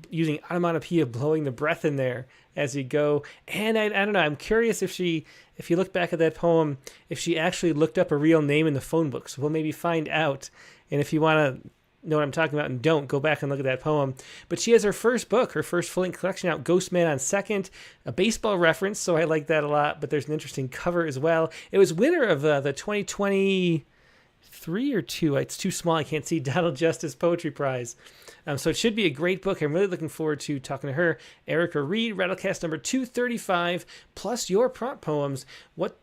using onomatopoeia, blowing the breath in there as you go. And I don't know, I'm curious if you look back at that poem, if she actually looked up a real name in the phone book. So we'll maybe find out. And if you want to know what I'm talking about and don't, go back and look at that poem. But she has her first book, her first full-length collection out, Ghost Man on Second, a baseball reference, so I like that a lot. But there's an interesting cover as well. It was winner of the 2023 or 2, it's too small, I can't see, Donald Justice Poetry Prize. So it should be a great book. I'm really looking forward to talking to her. Erica Reed, Rattlecast number 235, plus your prompt poems.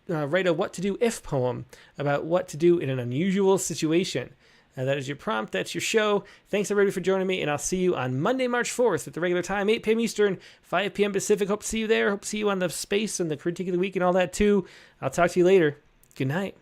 Write a what to do if poem about what to do in an unusual situation. That is your prompt. That's your show. Thanks, everybody, for joining me, and I'll see you on Monday, March 4th at the regular time, 8 p.m. Eastern, 5 p.m. Pacific. Hope to see you there. Hope to see you on the space and the critique of the week and all that, too. I'll talk to you later. Good night.